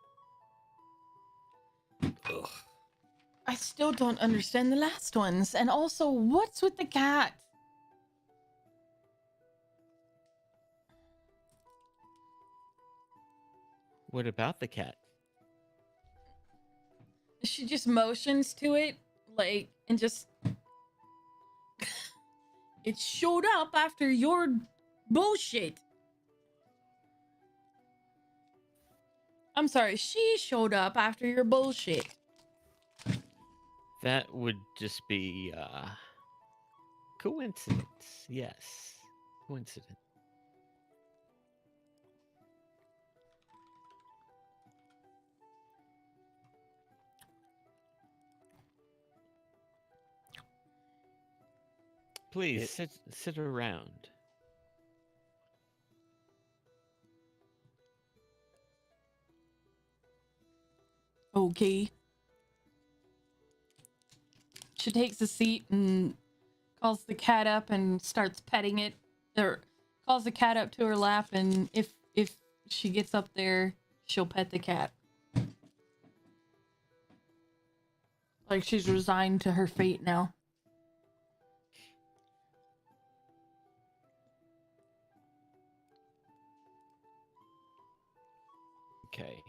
Ugh. I still don't understand the last ones. And also, what's with the cat? What about the cat? She just motions to it, like, and just. It showed up after your bullshit. I'm sorry, she showed up after your bullshit. That would just be coincidence. Yes, coincidence. Please sit around. Okay. She takes a seat and calls the cat up and starts petting it. Or calls the cat up to her lap, and if she gets up there, she'll pet the cat. Like she's resigned to her fate now. Okay.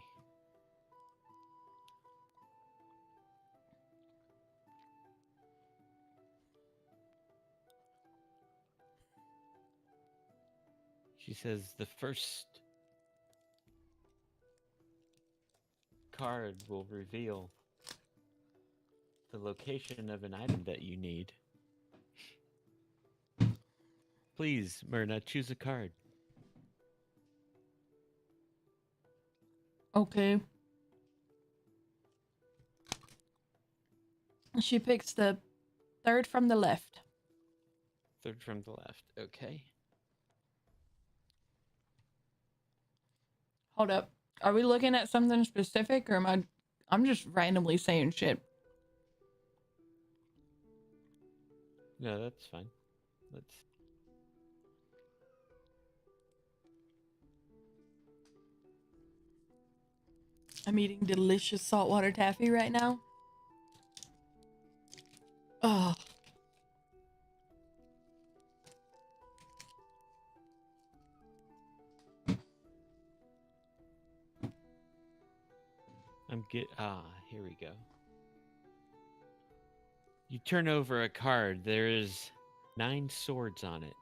She says the first card will reveal the location of an item that you need. Please, Myrna, choose a card. Okay. She picks the third from the left. Third from the left. Okay. Hold up. Are we looking at something specific, or I'm just randomly saying shit? No, that's fine. Let's. I'm eating delicious saltwater taffy right now. Oh. Here we go. You turn over a card. There's 9 swords on it.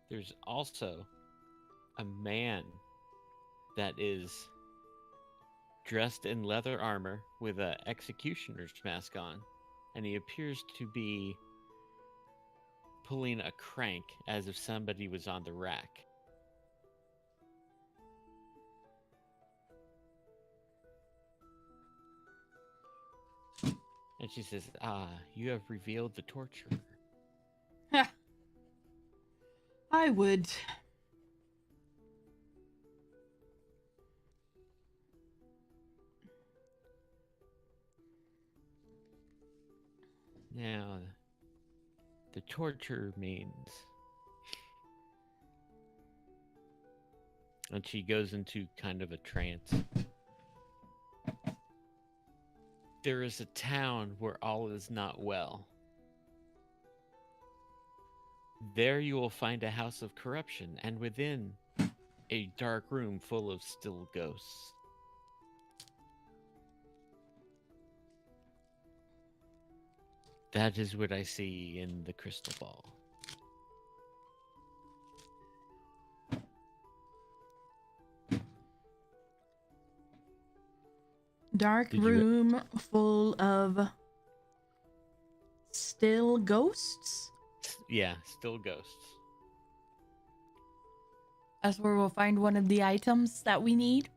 There's also a man that is dressed in leather armor with an executioner's mask on, and he appears to be pulling a crank as if somebody was on the rack. And she says, you have revealed the torturer. I would. Now, the torture means... And she goes into kind of a trance. There is a town where all is not well. There you will find a house of corruption, and within, a dark room full of still ghosts. That is what I see in the crystal ball. Dark Did you- room full of still ghosts? Yeah, still ghosts. That's where we'll find one of the items that we need.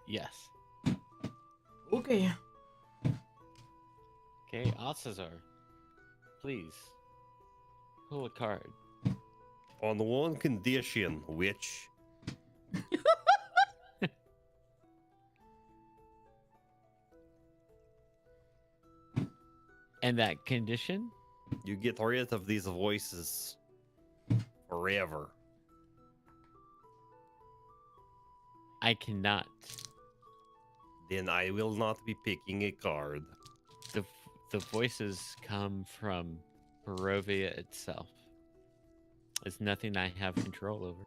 Yes. Okay. Okay, Alcazar, please pull a card. On one condition, which And that condition? you get rid of these voices forever. I cannot. Then I will not be picking a card. The voices come from Barovia itself. It's nothing I have control over.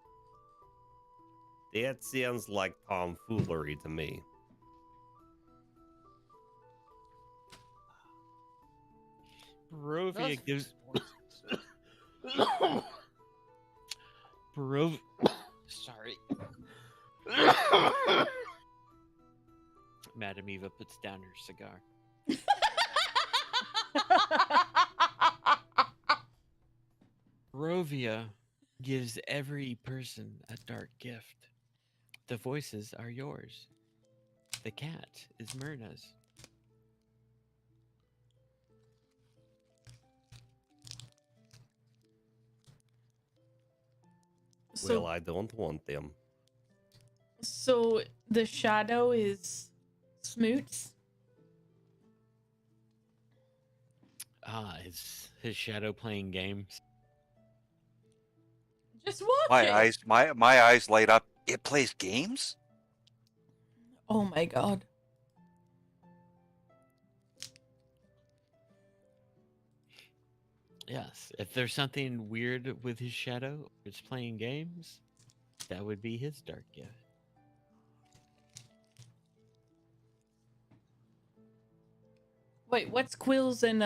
That sounds like tomfoolery to me. Barovia gives... Sorry. Madam Eva puts down her cigar. Barovia gives every person a dark gift. The voices are yours. The cat is Myrna's. So, Well, I don't want them. so the shadow is Smoot's. His shadow playing games. Just watch My it. eyes, my eyes light up. It plays games? Oh my god. Yes, if there's something weird with his shadow, it's playing games, that would be his dark gift. Wait, what's Quill's and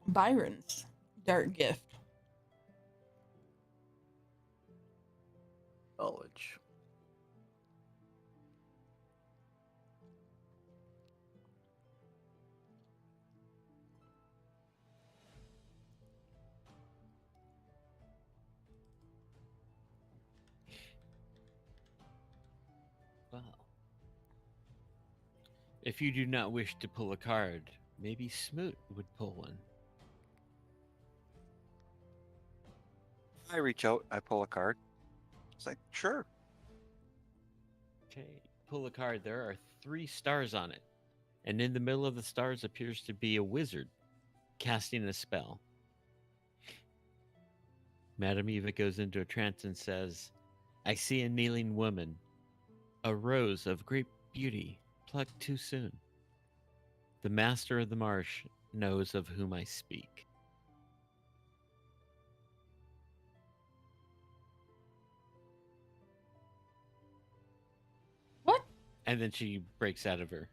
Byron's dark gift? Knowledge. Well, if you do not wish to pull a card, maybe Smoot would pull one. I reach out, I pull a card. It's like, sure. Okay, pull a card. There are 3 stars on it, and in the middle of the stars appears to be a wizard casting a spell. Madam Eva goes into a trance and says, I see a kneeling woman, a rose of great beauty, plucked too soon. The master of the marsh knows of whom I speak. And then she breaks out of her.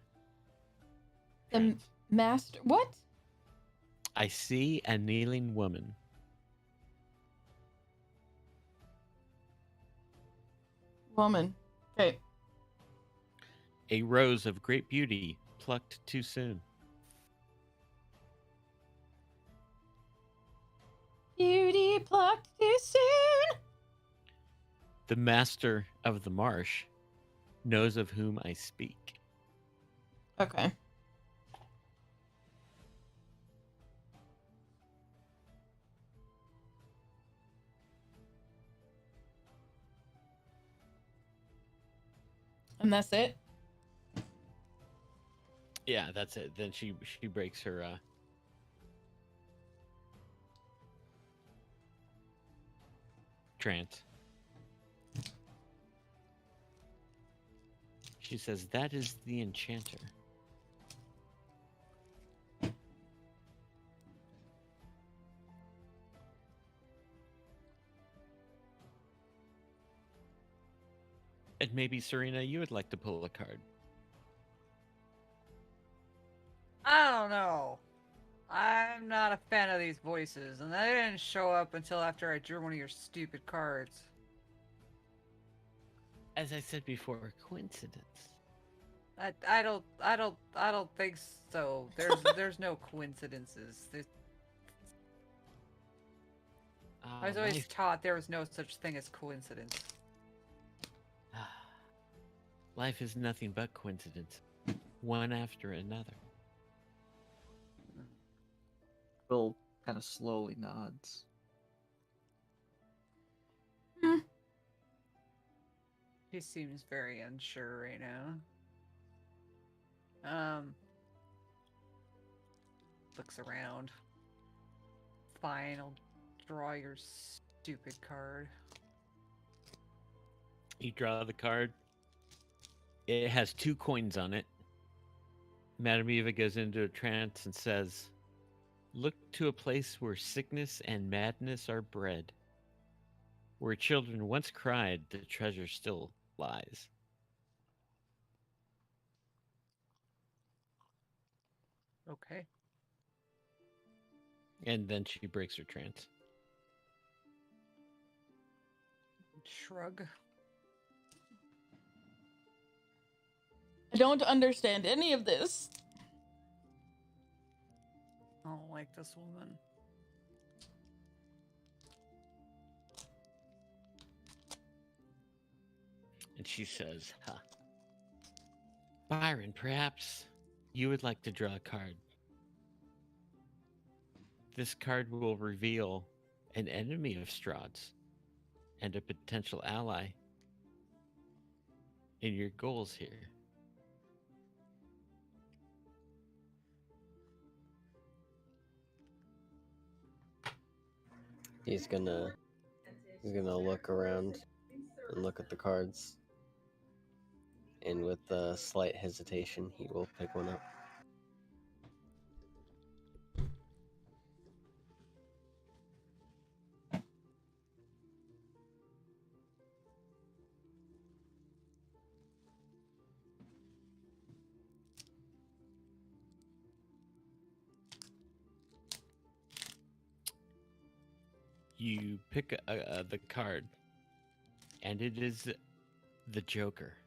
The trance. master. What? I see a kneeling woman. Woman. Okay. A rose of great beauty plucked too soon. Beauty plucked too soon. The master of the marsh knows of whom I speak. Okay. And that's it? Yeah, that's it. Then she breaks her trance. She says, "That is the enchanter." And maybe, Serena, you would like to pull a card. I don't know. I'm not a fan of these voices, and they didn't show up until after I drew one of your stupid cards. As I said before, coincidence. I don't think so. There's no coincidences. I was always taught there was no such thing as coincidence. Life is nothing but coincidence, one after another. Will kind of slowly nods. He seems very unsure right now. Looks around. Fine, I'll draw your stupid card. You draw the card. It has 2 coins on it. Madame Eva goes into a trance and says, "Look to a place where sickness and madness are bred. Where children once cried, the treasure still lies." Okay. And then she breaks her trance. Shrug. I don't understand any of this. I don't like this woman. And she says, "Byron, perhaps you would like to draw a card. This card will reveal an enemy of Strahd's and a potential ally in your goals here." He's gonna look around and look at the cards. And with a slight hesitation, he will pick one up. You pick the card, and it is the Joker.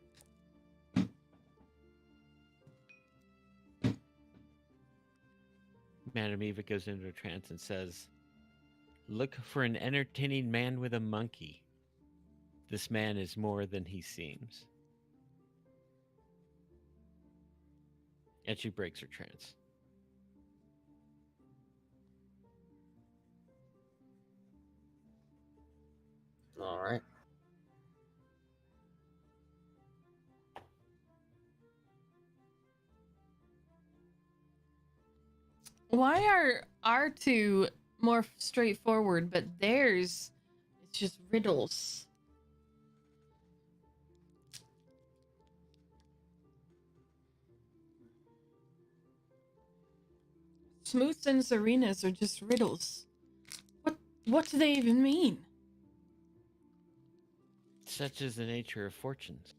Madame Eva goes into a trance and says, "Look for an entertaining man with a monkey. This man is more than he seems." And she breaks her trance. All right. Why are our two more straightforward, but theirs it's just riddles? Smoots and Serena's are just riddles. What do they even mean? Such is the nature of fortunes.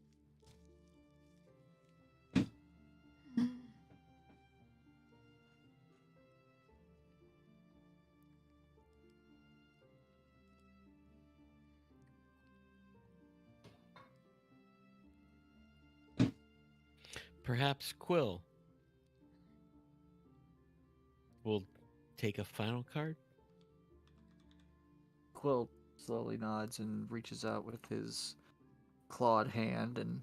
Perhaps Quill will take a final card. Quill slowly nods and reaches out with his clawed hand and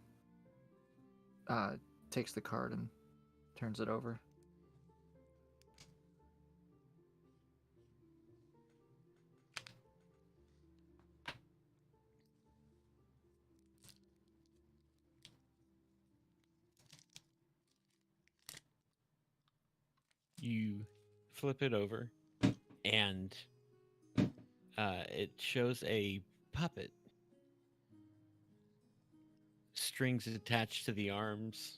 takes the card and turns it over. You flip it over, and it shows a puppet. Strings attached to the arms.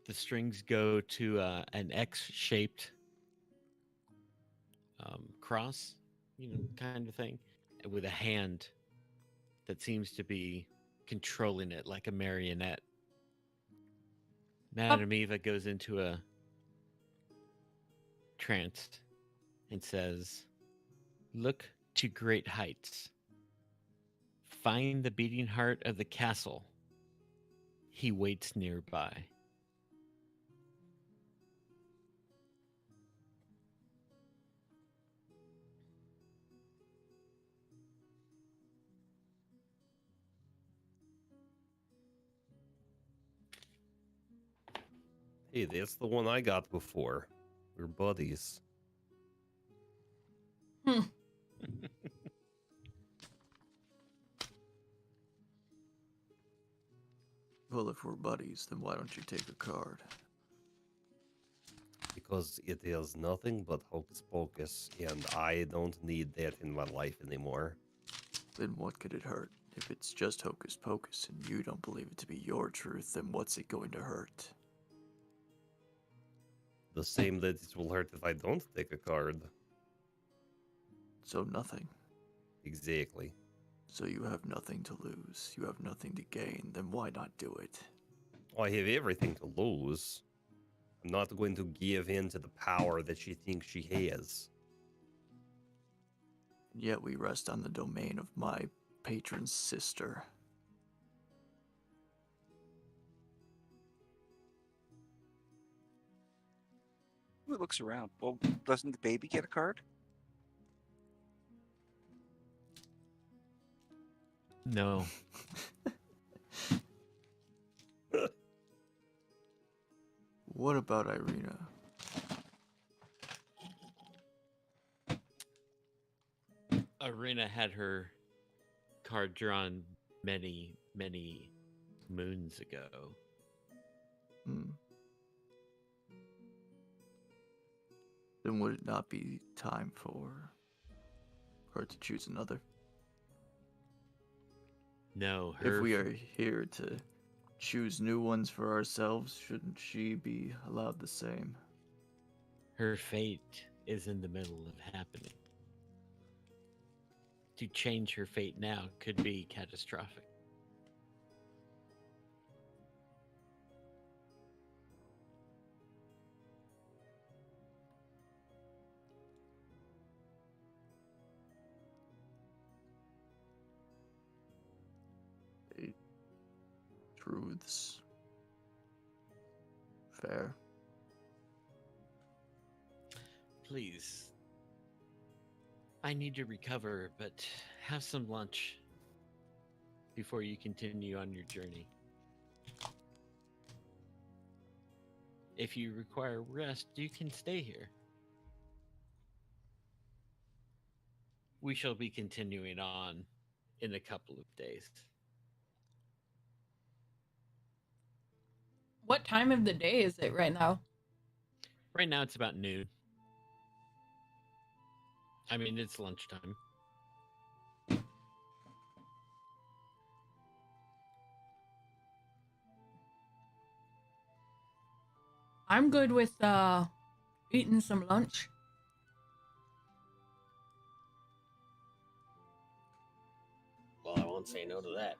The strings go to an X-shaped cross, kind of thing, with a hand that seems to be controlling it like a marionette. Madame Eva goes into a trance and says, "Look to great heights. Find the beating heart of the castle. He waits nearby." Hey, that's the one I got before. We're buddies. Well, if we're buddies, then why don't you take a card? Because it is nothing but hocus pocus, and I don't need that in my life anymore. Then what could it hurt? If it's just hocus pocus and you don't believe it to be your truth, then what's it going to hurt? The same that it will hurt if I don't take a card. So nothing. Exactly. So you have nothing to lose. You have nothing to gain. Then why not do it? I have everything to lose. I'm not going to give in to the power that she thinks she has. Yet we rest on the domain of my patron's sister. Who looks around? Well, doesn't the baby get a card? No. What about Irina? Irina had her card drawn many, many moons ago. Then would it not be time for her to choose another? No, If we are here to choose new ones for ourselves, shouldn't she be allowed the same? her fate is in the middle of happening. To change her fate now could be catastrophic. Truths. Fair. Please. I need to recover, but have some lunch before you continue on your journey. If you require rest, you can stay here. We shall be continuing on in a couple of days. What time of the day is it right now? Right now it's about noon. I mean, it's lunchtime. I'm good with eating some lunch. Well, I won't say no to that.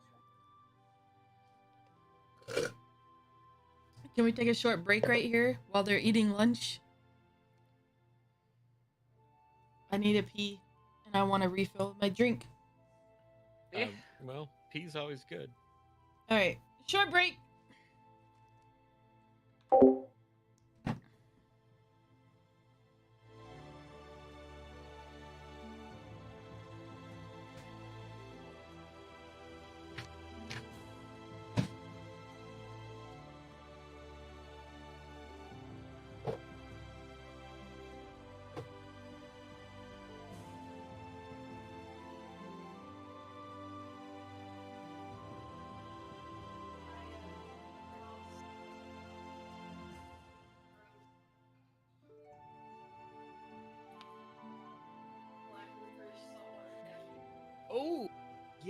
Can we take a short break right here while they're eating lunch? I need a pee and I want to refill my drink. Yeah. Well, pea's always good. All right, short break.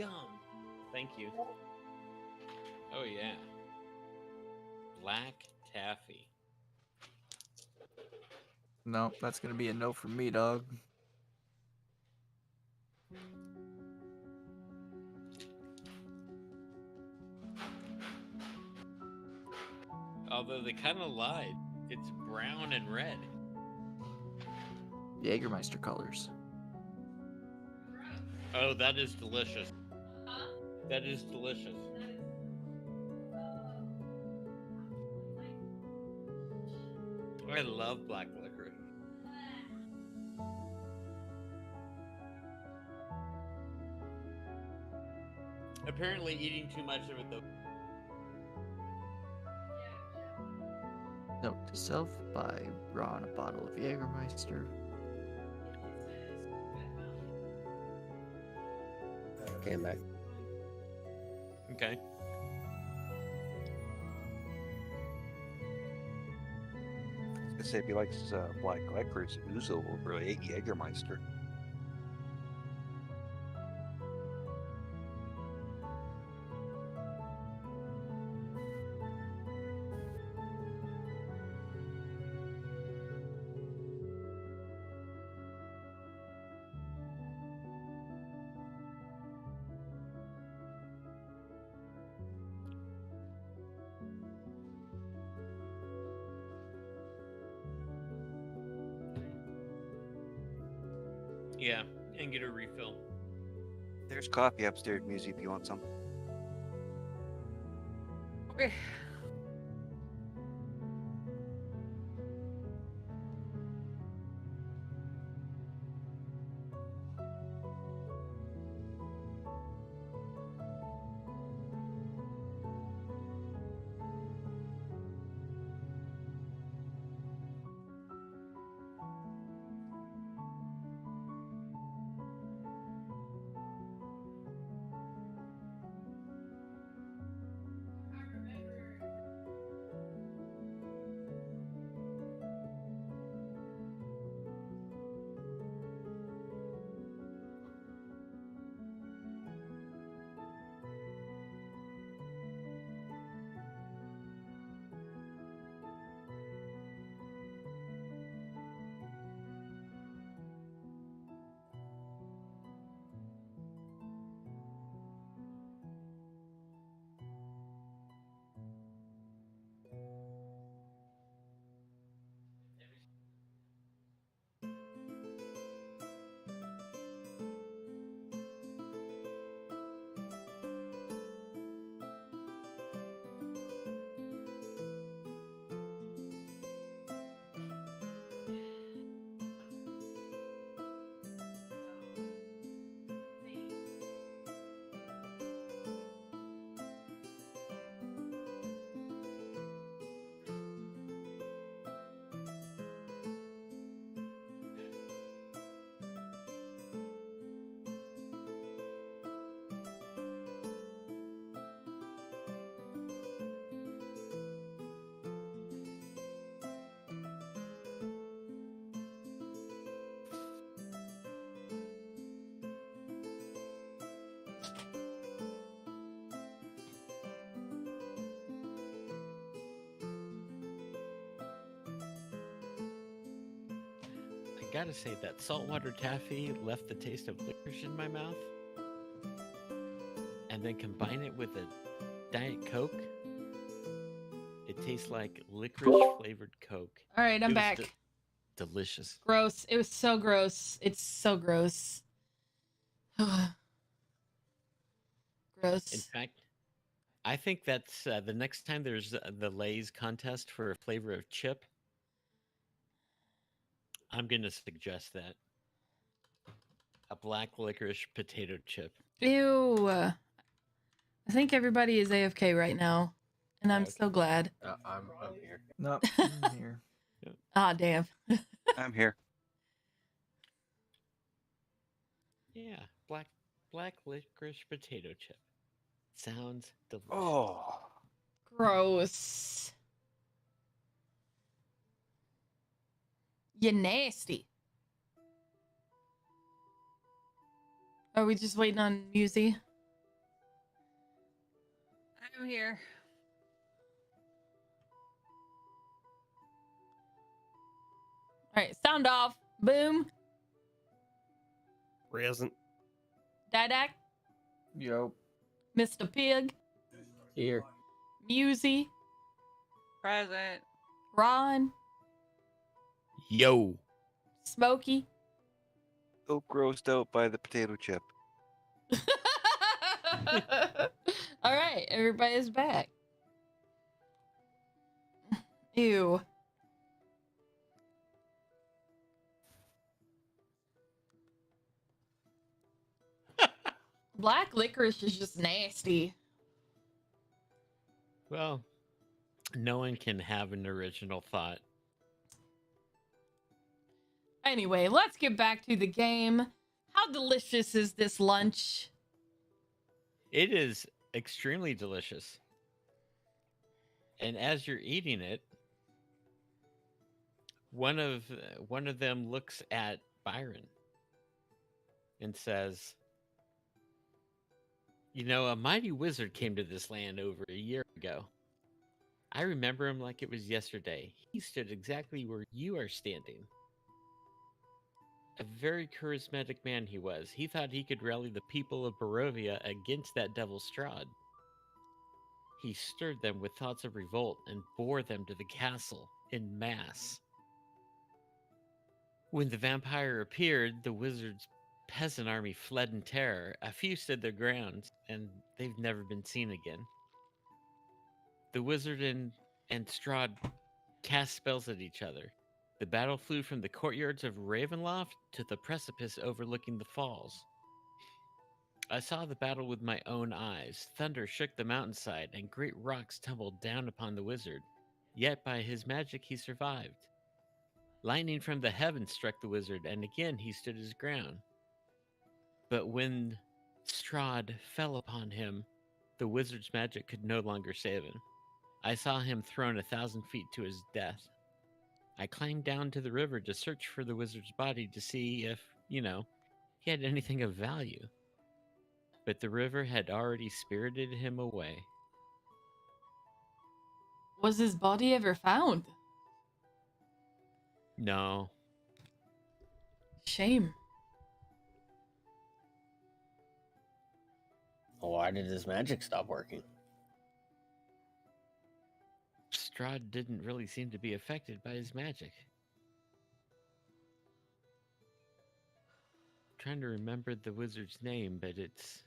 yum. Thank you. Oh yeah. Black taffy. No, that's gonna be a no from me, dog. Although they kind of lied. It's brown and red. Jägermeister colors. Oh, that is delicious. That is delicious. I love black licorice. Apparently eating too much of it though. Note to self: buy raw and a bottle of Jägermeister. Okay, I'm back. Okay. I was gonna say if he likes black licorice, Uzo over Jägermeister. Yeah, and get a refill. There's coffee upstairs, Musi, if you want some. Okay. I gotta say that saltwater taffy left the taste of licorice in my mouth. And then combine it with a Diet Coke. It tastes like licorice flavored Coke. All right, I'm It was back. Delicious. Gross. It was so gross. It's so gross. Gross. In fact, I think that's the next time there's the Lay's contest for a flavor of chip, I'm going to suggest that. A black licorice potato chip. Ew. I think everybody is AFK right now, and I'm Okay. so glad. I'm here. Nope, I'm here. Ah, damn. I'm here. Yeah, black licorice potato chip. Sounds delicious. Oh, Gross. You nasty. Are we just waiting on Musi? I'm here. All right, sound off. Boom. Present. Didac. Yo. Mr. Pig. Here. Musy. Present. Ron. Yo. Smokey. So grossed out by the potato chip. All right, everybody's back. Ew. Black licorice is just nasty. Well, no one can have an original thought. Anyway, let's get back to the game. How delicious is this lunch? It is extremely delicious. And as you're eating it, one of them looks at Byron and says, "You know, a mighty wizard came to this land over a year ago. I remember him like it was yesterday. He stood exactly where you are standing. A very charismatic man he was. He thought he could rally the people of Barovia against that devil Strahd. He stirred them with thoughts of revolt and bore them to the castle en masse. When the vampire appeared, the wizard's peasant army fled in terror. A few stood their ground, and they've never been seen again. The wizard and Strahd cast spells at each other. The battle flew from the courtyards of Ravenloft to the precipice overlooking the falls. I saw the battle with my own eyes. Thunder shook the mountainside, and great rocks tumbled down upon the wizard. Yet by his magic he survived. Lightning from the heavens struck the wizard, and again he stood his ground. But when Strahd fell upon him, the wizard's magic could no longer save him. I saw him thrown 1,000 feet to his death. I climbed down to the river to search for the wizard's body to see if, he had anything of value. But the river had already spirited him away." Was his body ever found? No. Shame. Why did his magic stop working? Strahd didn't really seem to be affected by his magic. I'm trying to remember the wizard's name, but it's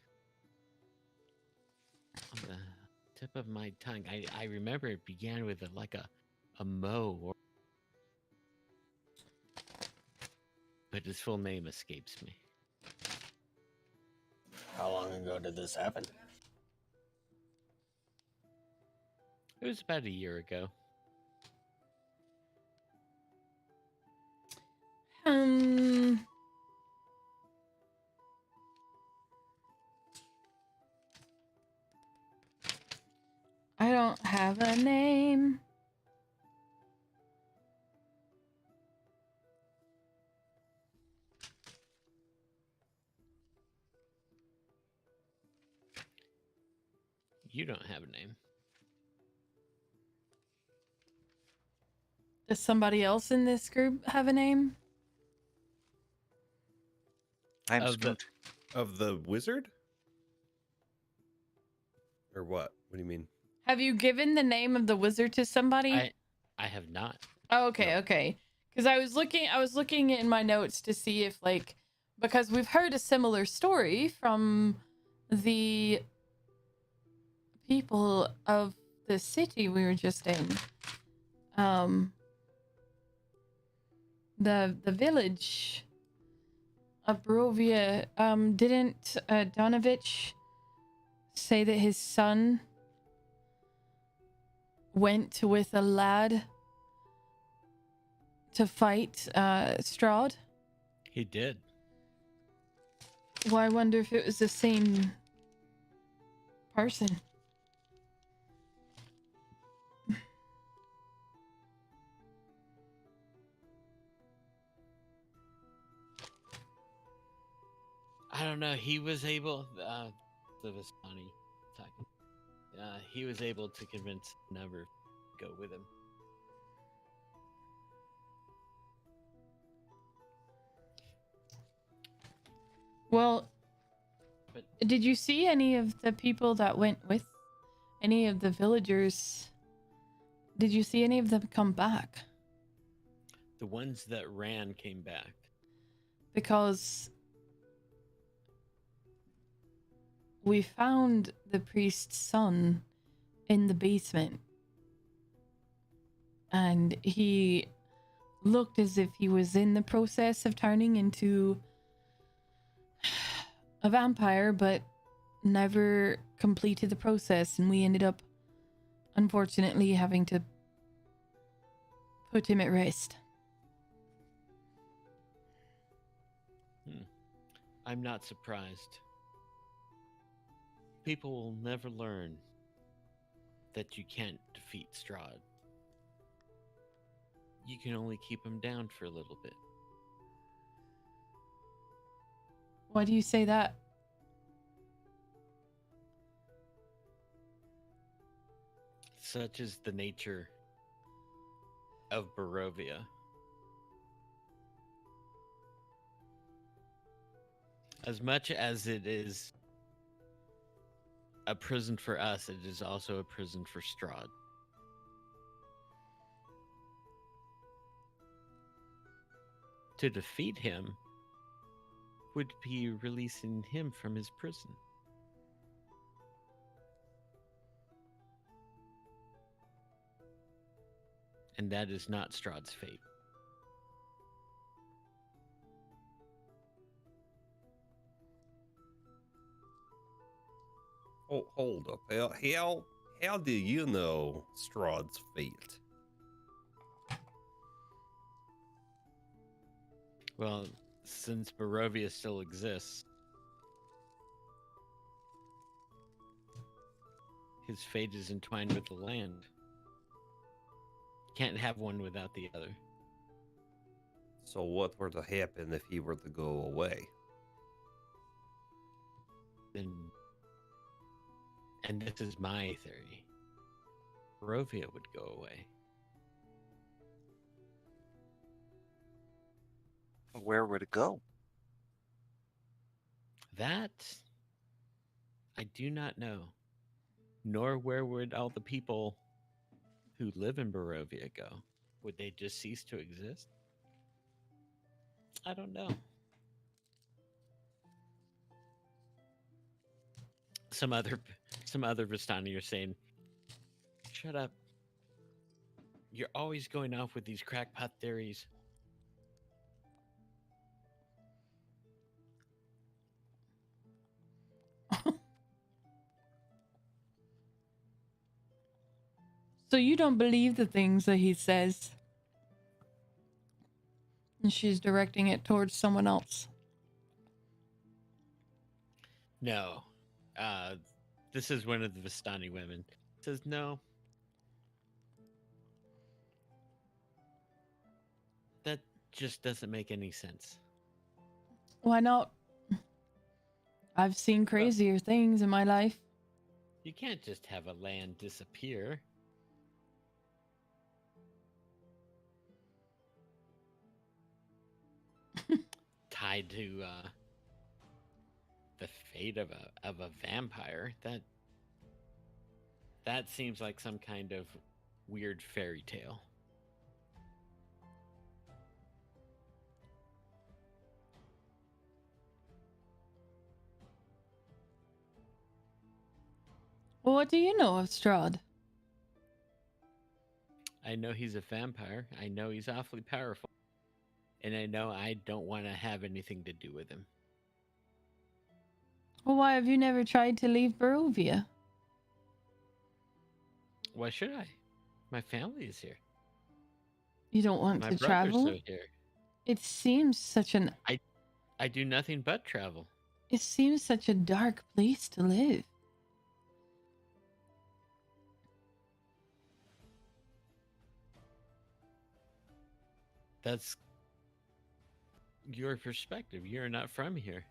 on the tip of my tongue. I remember it began with a Mo, but his full name escapes me. How long ago did this happen? It was about a year ago. I don't have a name. You don't have a name. Does somebody else in this group have a name? I'm Of the- Smoot. Of the wizard? Or what? What do you mean? Have you given the name of the wizard to somebody? I have not. Oh, okay, No. okay. Because I was looking in my notes to see if because we've heard a similar story from the people of the city we were just in. The village of Barovia. Didn't Donovich say that his son went with a lad to fight Strahd? He did. Well, I wonder if it was the same person. I don't know. He was able. The Vistani talking. he was able to convince a number to go with him. Well, But did you see any of the people that went with any of the villagers? Did you see any of them come back? the ones that ran came back. Because we found the priest's son in the basement. And he looked as if he was in the process of turning into a vampire, but never completed the process. And we ended up, unfortunately, having to put him at rest. I'm not surprised. People will never learn that you can't defeat Strahd. You can only keep him down for a little bit. Why do you say that? Such is the nature of Barovia. As much as it is a prison for us, it is also a prison for Strahd. To defeat him would be releasing him from his prison. And that is not Strahd's fate. Oh, hold up. How do you know Strahd's fate? Well, since Barovia still exists, his fate is entwined with the land. Can't have one without the other. So what were to happen if he were to go away? Then, and this is my theory, Barovia would go away. Where would it go? That I do not know. Nor where would all the people who live in Barovia go? Would they just cease to exist? I don't know. Some other Vistani are saying, "Shut up. You're always going off with these crackpot theories." So you don't believe the things that he says? And she's directing it towards someone else. No. This is one of the Vistani women. Says no. That just doesn't make any sense. Why not? I've seen crazier things in my life. You can't just have a land disappear. Tied to the fate of a vampire. That seems like some kind of weird fairy tale. Well, what do you know of Strahd? I know he's a vampire. I know he's awfully powerful. And I know I don't want to have anything to do with him. Well, why have you never tried to leave Barovia? Why should I? My family is here. You don't want My to brothers travel? are here. It seems such an... I do nothing but travel. It seems such a dark place to live. That's your perspective. You're not from here.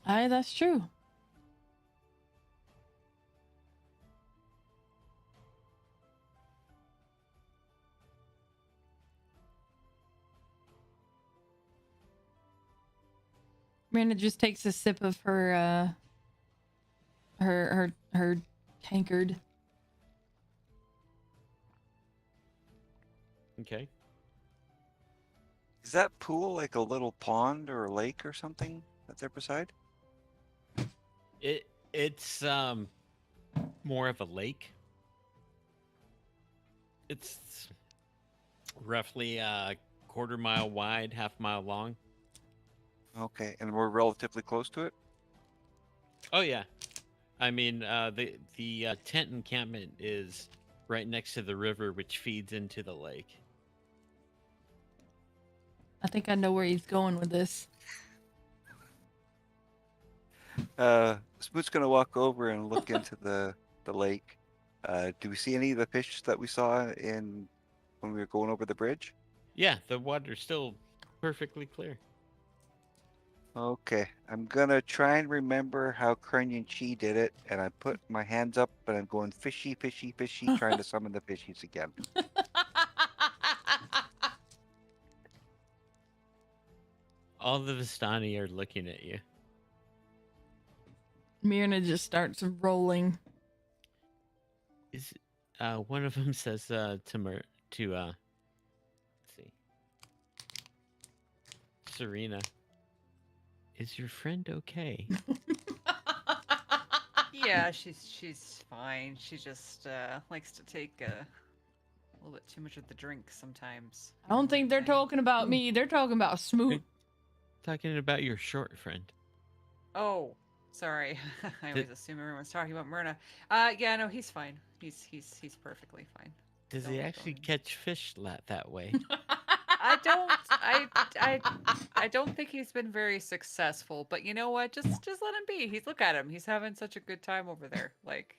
Aye, that's true. Myrna just takes a sip of her her tankard. Okay. Is that pool like a little pond or a lake or something that they're beside? It's more of a lake. It's roughly a quarter mile wide, half mile long. Okay, and we're relatively close to it? Oh yeah, I mean the tent encampment is right next to the river, which feeds into the lake. I think I know where he's going with this. Smoot's gonna walk over and look into the lake. Do we see any of the fish that we saw in when we were going over the bridge? Yeah, the water's still perfectly clear. Okay, I'm gonna try and remember how Cranian Chi did it, and I put my hands up and I'm going fishy, fishy, fishy, trying to summon the fishies again. All the Vistani are looking at you. Myrna just starts rolling. Is one of them says to let's see, Serena, is your friend okay? Yeah, she's fine. She just likes to take a little bit too much of the drink sometimes. I don't think they're talking about Ooh. me. They're talking about Smoot. Talking about your short friend. Oh, sorry. I always assume everyone's talking about Myrna. Yeah, no, he's fine. He's perfectly fine. Does he actually catch fish that way? I don't think he's been very successful, but you know what? Just let him be. Look at him. He's having such a good time over there. Like,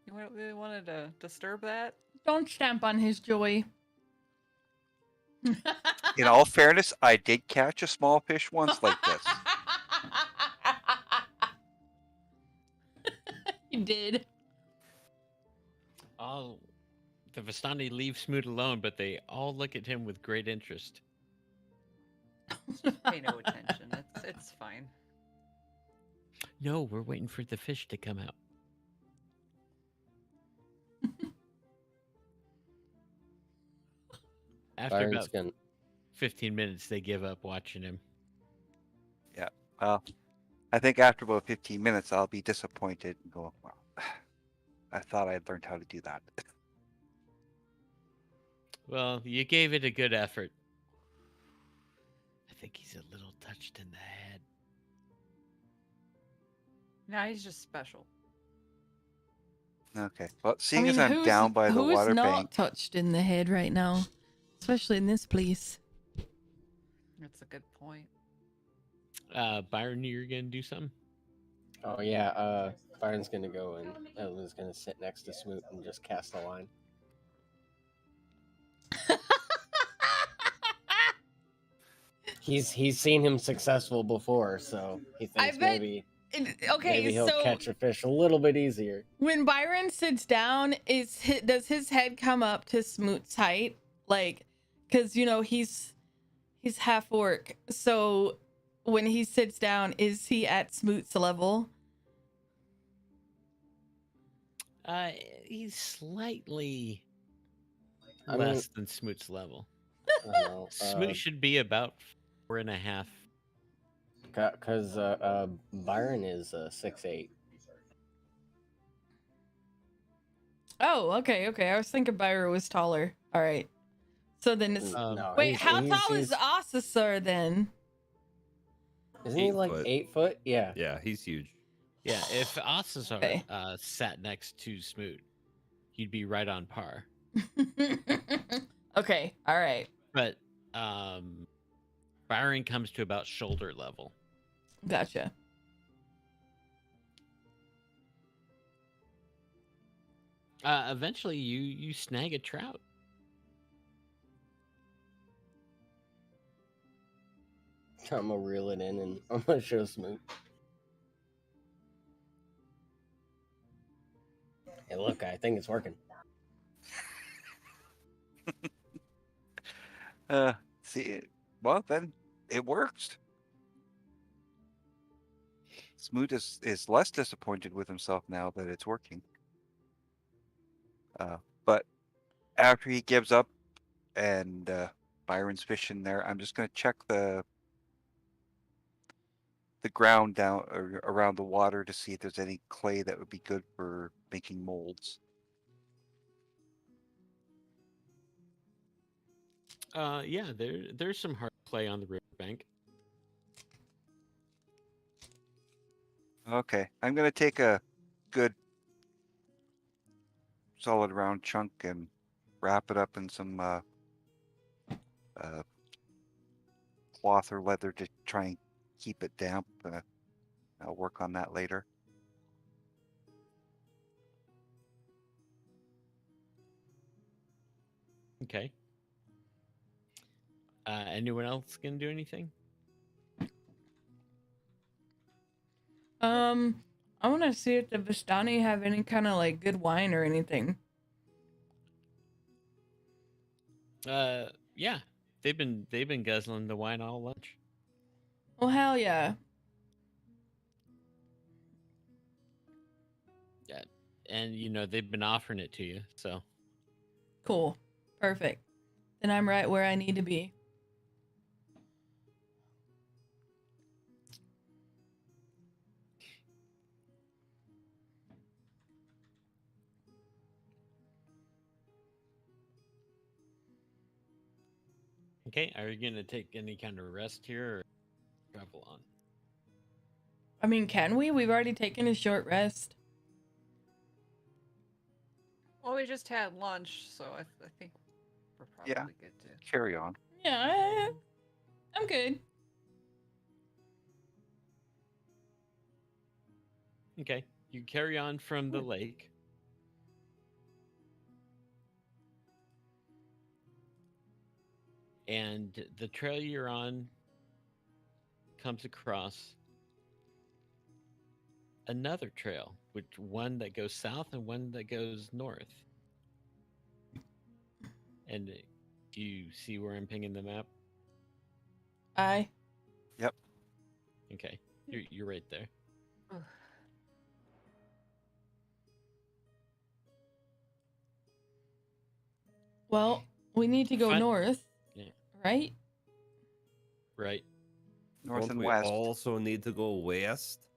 you really wanted to disturb that? Don't stamp on his joy. In all fairness, I did catch a small fish once like this. You did. All the Vistani leave Smoot alone, but they all look at him with great interest. Pay no attention. It's fine. No, we're waiting for the fish to come out. After Byron's about gonna 15 minutes, they give up watching him. Yeah. Well, I think after about 15 minutes, I'll be disappointed and go, well, I thought I had learned how to do that. Well, you gave it a good effort. I think he's a little touched in the head. No, he's just special. Okay. Well, seeing as I'm down by the who's water not bank, touched in the head right now, especially in this place? That's a good point. Byron, you're gonna do something? Oh yeah, Byron's gonna go and Evelyn's gonna sit next to Smoot and just cast a line. He's seen him successful before, so he thinks maybe he'll catch a fish a little bit easier. When Byron sits down, does his head come up to Smoot's height? Like, because he's half orc, so when he sits down, is he at Smoot's level? He's slightly I less than Smoot's level. I don't know, Smoot should be about 4.5. Because Byron is 6'8". Oh, okay. I was thinking Byron was taller. All right. So then it's No, wait, how tall is Osisar then? Isn't he like 8 foot. 8 foot? Yeah. Yeah, he's huge. Yeah, if Osisar Okay. sat next to Smoot, he'd be right on par. Okay. All right. But Byron comes to about shoulder level. Gotcha. Eventually, you snag a trout. I'm gonna reel it in and I'm gonna show Smoot. Hey, look, I think it's working. See, well then it works. Smoot is less disappointed with himself now that it's working. But after he gives up and Byron's fishing there, I'm just gonna check the ground down or around the water to see if there's any clay that would be good for making molds. Yeah, there's some hard clay on the riverbank. Okay, I'm gonna take a good solid round chunk and wrap it up in some cloth or leather to try and keep it damp. I'll work on that later. Okay. Anyone else gonna do anything? I want to see if the Vistani have any kind of like good wine or anything. Yeah, they've been guzzling the wine all lunch. Well, hell yeah. Yeah, and they've been offering it to you, so. Cool. Perfect. Then I'm right where I need to be. Okay, are you gonna take any kind of rest here or travel on? I mean, can we? We've already taken a short rest. Well, we just had lunch, so I think we're probably Yeah. good to. Carry on. Yeah, I'm good. Okay, you carry on from the lake. And the trail you're on comes across another trail, one that goes south and one that goes north. And do you see where I'm pinging the map? Aye. Yep. Okay, you're right there. Well, we need to go Fun- north. Yeah. Right? Right. North Don't and we west. also need to go west?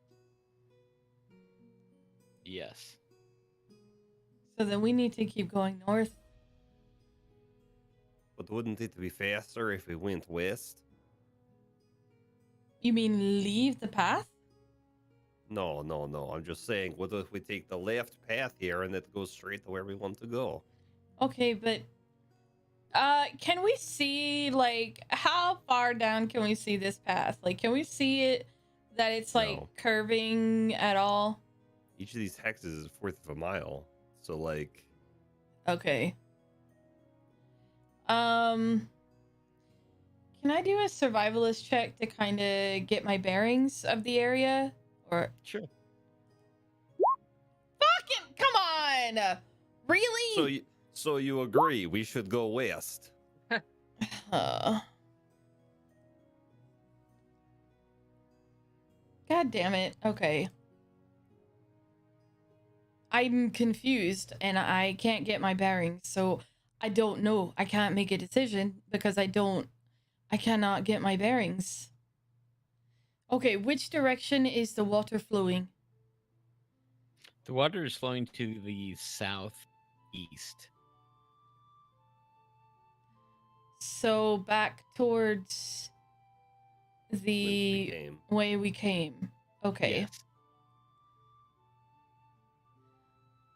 Yes. So then we need to keep going north. But wouldn't it be faster if we went west? You mean leave the path? No, no, no. I'm just saying, what if we take the left path here and it goes straight to where we want to go? Okay, but can we see like how far down can we see this path? Like can we see it that it's like No. curving at all? Each of these hexes is a fourth of a mile. So, like, Okay. Can I do a survivalist check to kind of get my bearings of the area? Or Sure. fucking come on! Really? so you agree we should go west? God damn it. Okay. I'm confused and I can't get my bearings, so I don't know. I can't make a decision because I cannot get my bearings. Okay, which direction is the water flowing? The water is flowing to the southeast. So back towards the Game. way we came. Okay. Yes.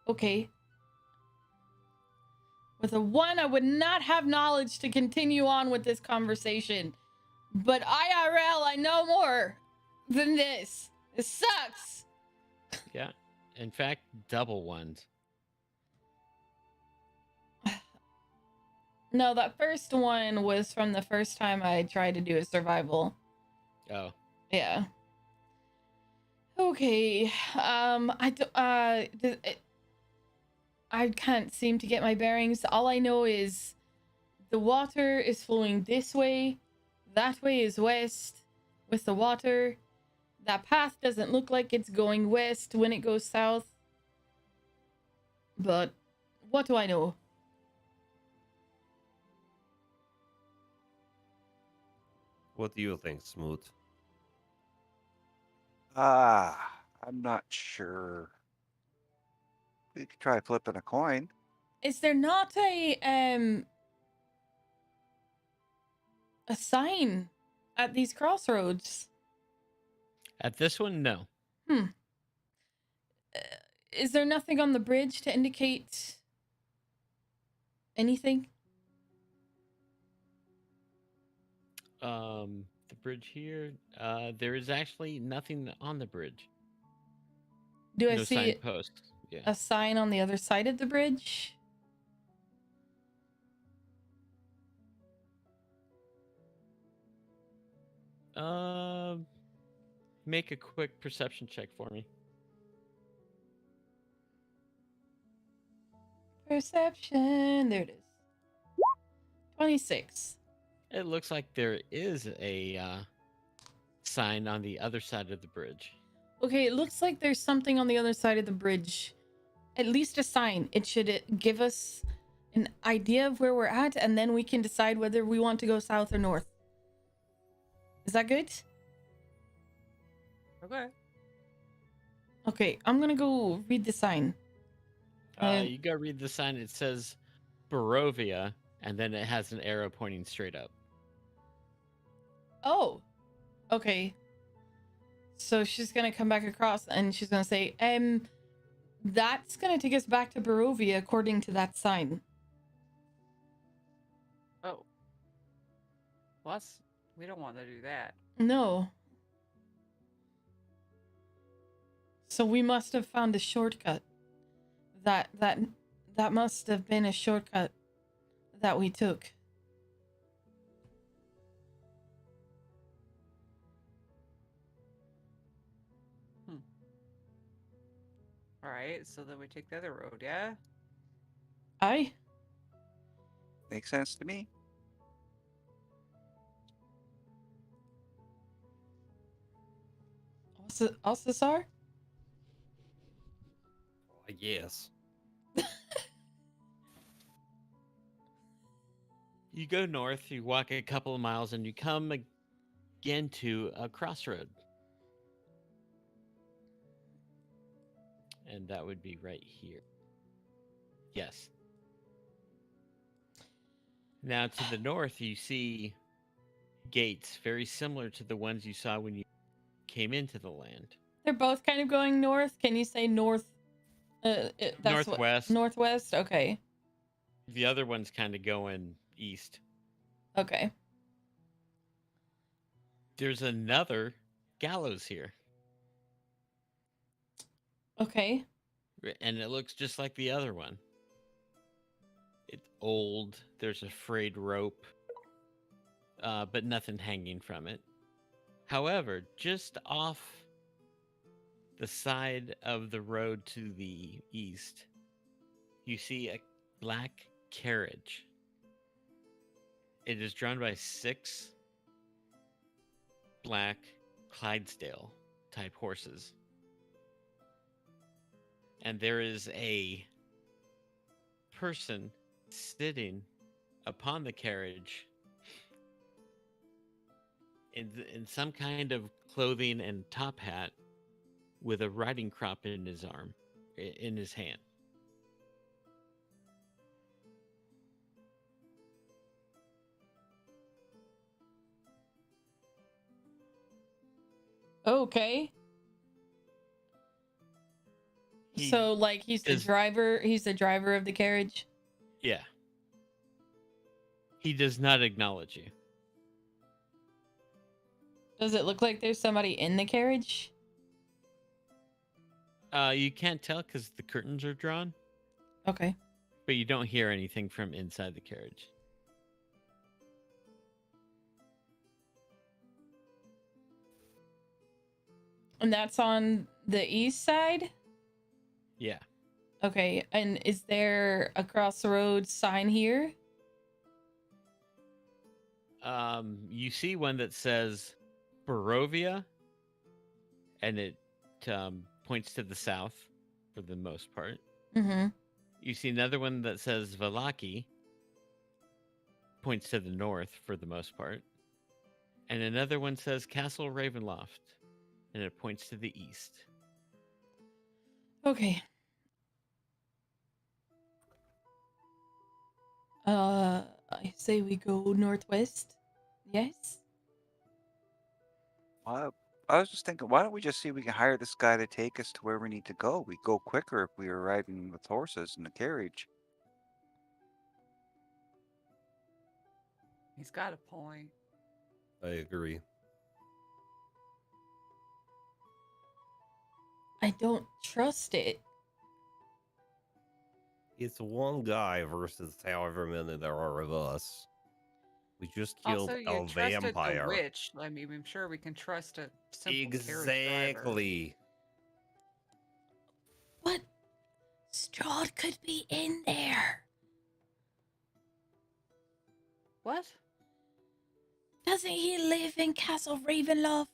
Okay. With a 1, I would not have knowledge to continue on with this conversation. But IRL, I know more than this. It sucks. Yeah. In fact, double ones. No, that first one was from the first time I tried to do a survival. Oh. Yeah. Okay. I can't seem to get my bearings. All I know is the water is flowing this way. That way is west with the water. That path doesn't look like it's going west when it goes south. But what do I know? What do you think, Smoot? I'm not sure. We could try flipping a coin. Is there not a sign at these crossroads? At this one, no. Is there nothing on the bridge to indicate anything? The bridge here. There is actually nothing on the bridge. Do I No see signpost. Yeah. a sign on the other side of the bridge? Make a quick perception check for me. Perception. There it is. 26. It looks like there is a sign on the other side of the bridge. Okay, it looks like there's something on the other side of the bridge. At least a sign. It should give us an idea of where we're at, and then we can decide whether we want to go south or north. Is that good? Okay. Okay, I'm gonna go read the sign. You go read the sign. It says Barovia, and then it has an arrow pointing straight up. Oh, okay. So she's gonna come back across and she's gonna say, that's gonna take us back to Barovia according to that sign. Oh. Well, we don't want to do that. No. So we must have found a shortcut. That must have been a shortcut that we took. All right, so then we take the other road, yeah? Aye. Makes sense to me. Alcazar? I guess. You go north, you walk a couple of miles, and you come again to a crossroad. And that would be right here. Yes. Now to the north, you see gates very similar to the ones you saw when you came into the land. They're both kind of going north. Can you say north? That's Northwest. Northwest? Okay. The other one's kind of going east. Okay. There's another gallows here. Okay. And it looks just like the other one. It's old. There's a frayed rope, but nothing hanging from it. However, just off the side of the road to the east, you see a black carriage. It is drawn by 6 black Clydesdale type horses. And there is a person sitting upon the carriage in some kind of clothing and top hat with a riding crop in his arm, in his hand. Okay. So like he's the driver of the carriage? Yeah. He does not acknowledge you. Does it look like there's somebody in the carriage? You can't tell because the curtains are drawn, Okay. but you don't hear anything from inside the carriage. And that's on the east side? Yeah. Okay, and is there a crossroads sign here? You see one that says Barovia, and it points to the south for the most part. Mm-hmm. You see another one that says Valaki, points to the north for the most part. And another one says Castle Ravenloft, and it points to the east. Okay. I say we go northwest. Yes? I was just thinking, why don't we just see if we can hire this guy to take us to where we need to go? We go quicker if we were riding with horses in a carriage. He's got a point. I agree. I don't trust it. It's one guy versus however many there are of us. We just killed Also, you a trusted vampire. the witch. I mean, I'm sure we can trust a simple carriage driver. Exactly. But Strahd could be in there. What? Doesn't he live in Castle Ravenloft?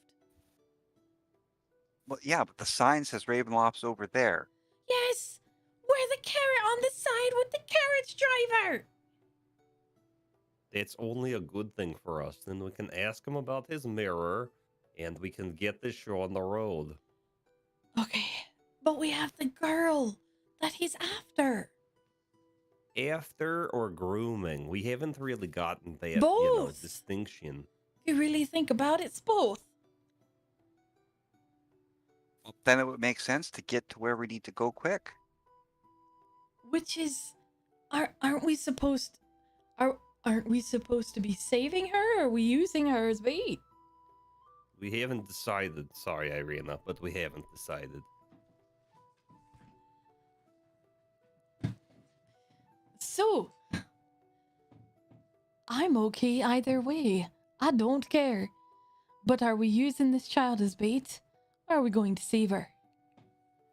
Well, yeah, but the sign says Ravenloft's over there. Yes! We're the carrot on the side with the carriage driver! It's only a good thing for us. Then we can ask him about his mirror, and we can get this show on the road. Okay, but we have the girl that he's after. After or grooming? We haven't really gotten that, Both. distinction. You really think about it, it's both. Well, then it would make sense to get to where we need to go quick. Which is, aren't we supposed to be saving her? Or are we using her as bait? We haven't decided. Sorry, Irina, but we haven't decided. So, I'm okay either way. I don't care. But are we using this child as bait? Or are we going to save her?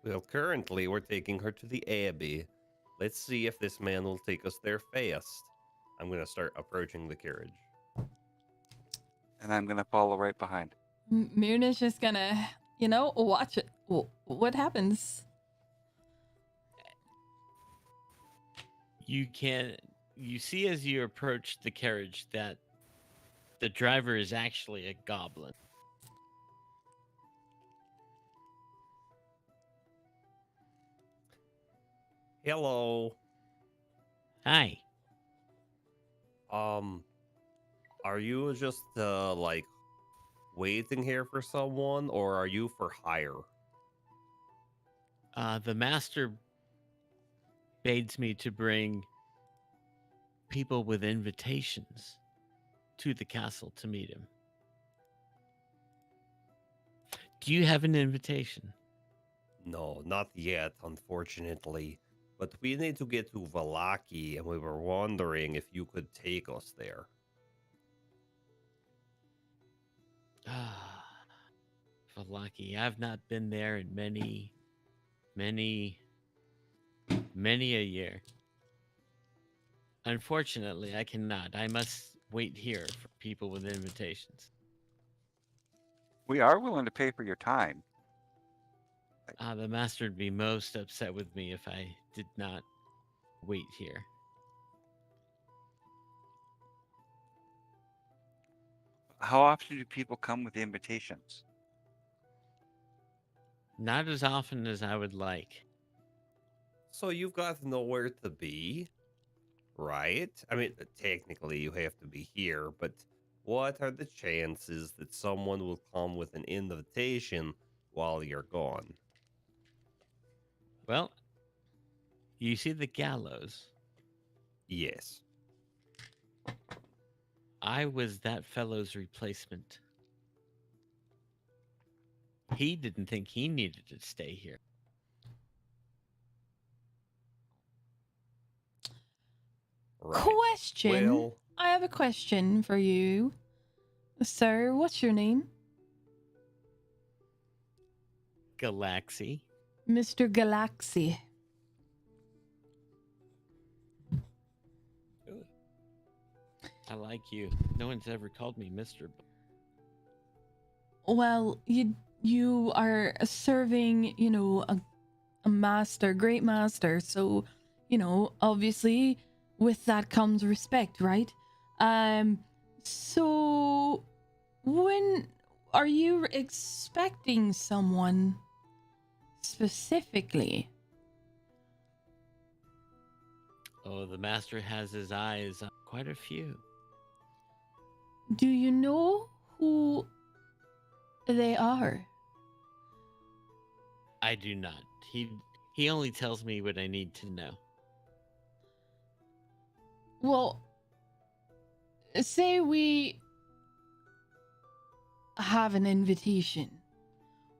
Well, currently we're taking her to the Abbey. Let's see if this man will take us there fast. I'm gonna start approaching the carriage. And I'm going to follow right behind. Myrna's just gonna, watch it. What happens? You see as you approach the carriage that the driver is actually a goblin. Hello. Hi. Are you just waiting here for someone, or are you for hire? The master bades me to bring people with invitations to the castle to meet him. Do you have an invitation? No, not yet, unfortunately. But we need to get to Valaki, and we were wondering if you could take us there. Valaki, I've not been there in many a year. Unfortunately, I cannot. I must wait here for people with invitations. We are willing to pay for your time. The master would be most upset with me if I did not wait here. How often do people come with invitations? Not as often as I would like. So you've got nowhere to be, right? I mean, technically you have to be here, but what are the chances that someone will come with an invitation while you're gone? Well, you see the gallows. Yes. I was that fellow's replacement. He didn't think he needed to stay here. Right. Question. Well, I have a question for you. Sir, what's your name? Galaxy. Mr. Galaxy. I like you. No one's ever called me Mister. Well, you are serving, a master, great master. So, obviously with that comes respect, right? So when are you expecting someone specifically? Oh, the master has his eyes on quite a few. Do you know who they are? I do not. He only tells me what I need to know. Well, say we have an invitation.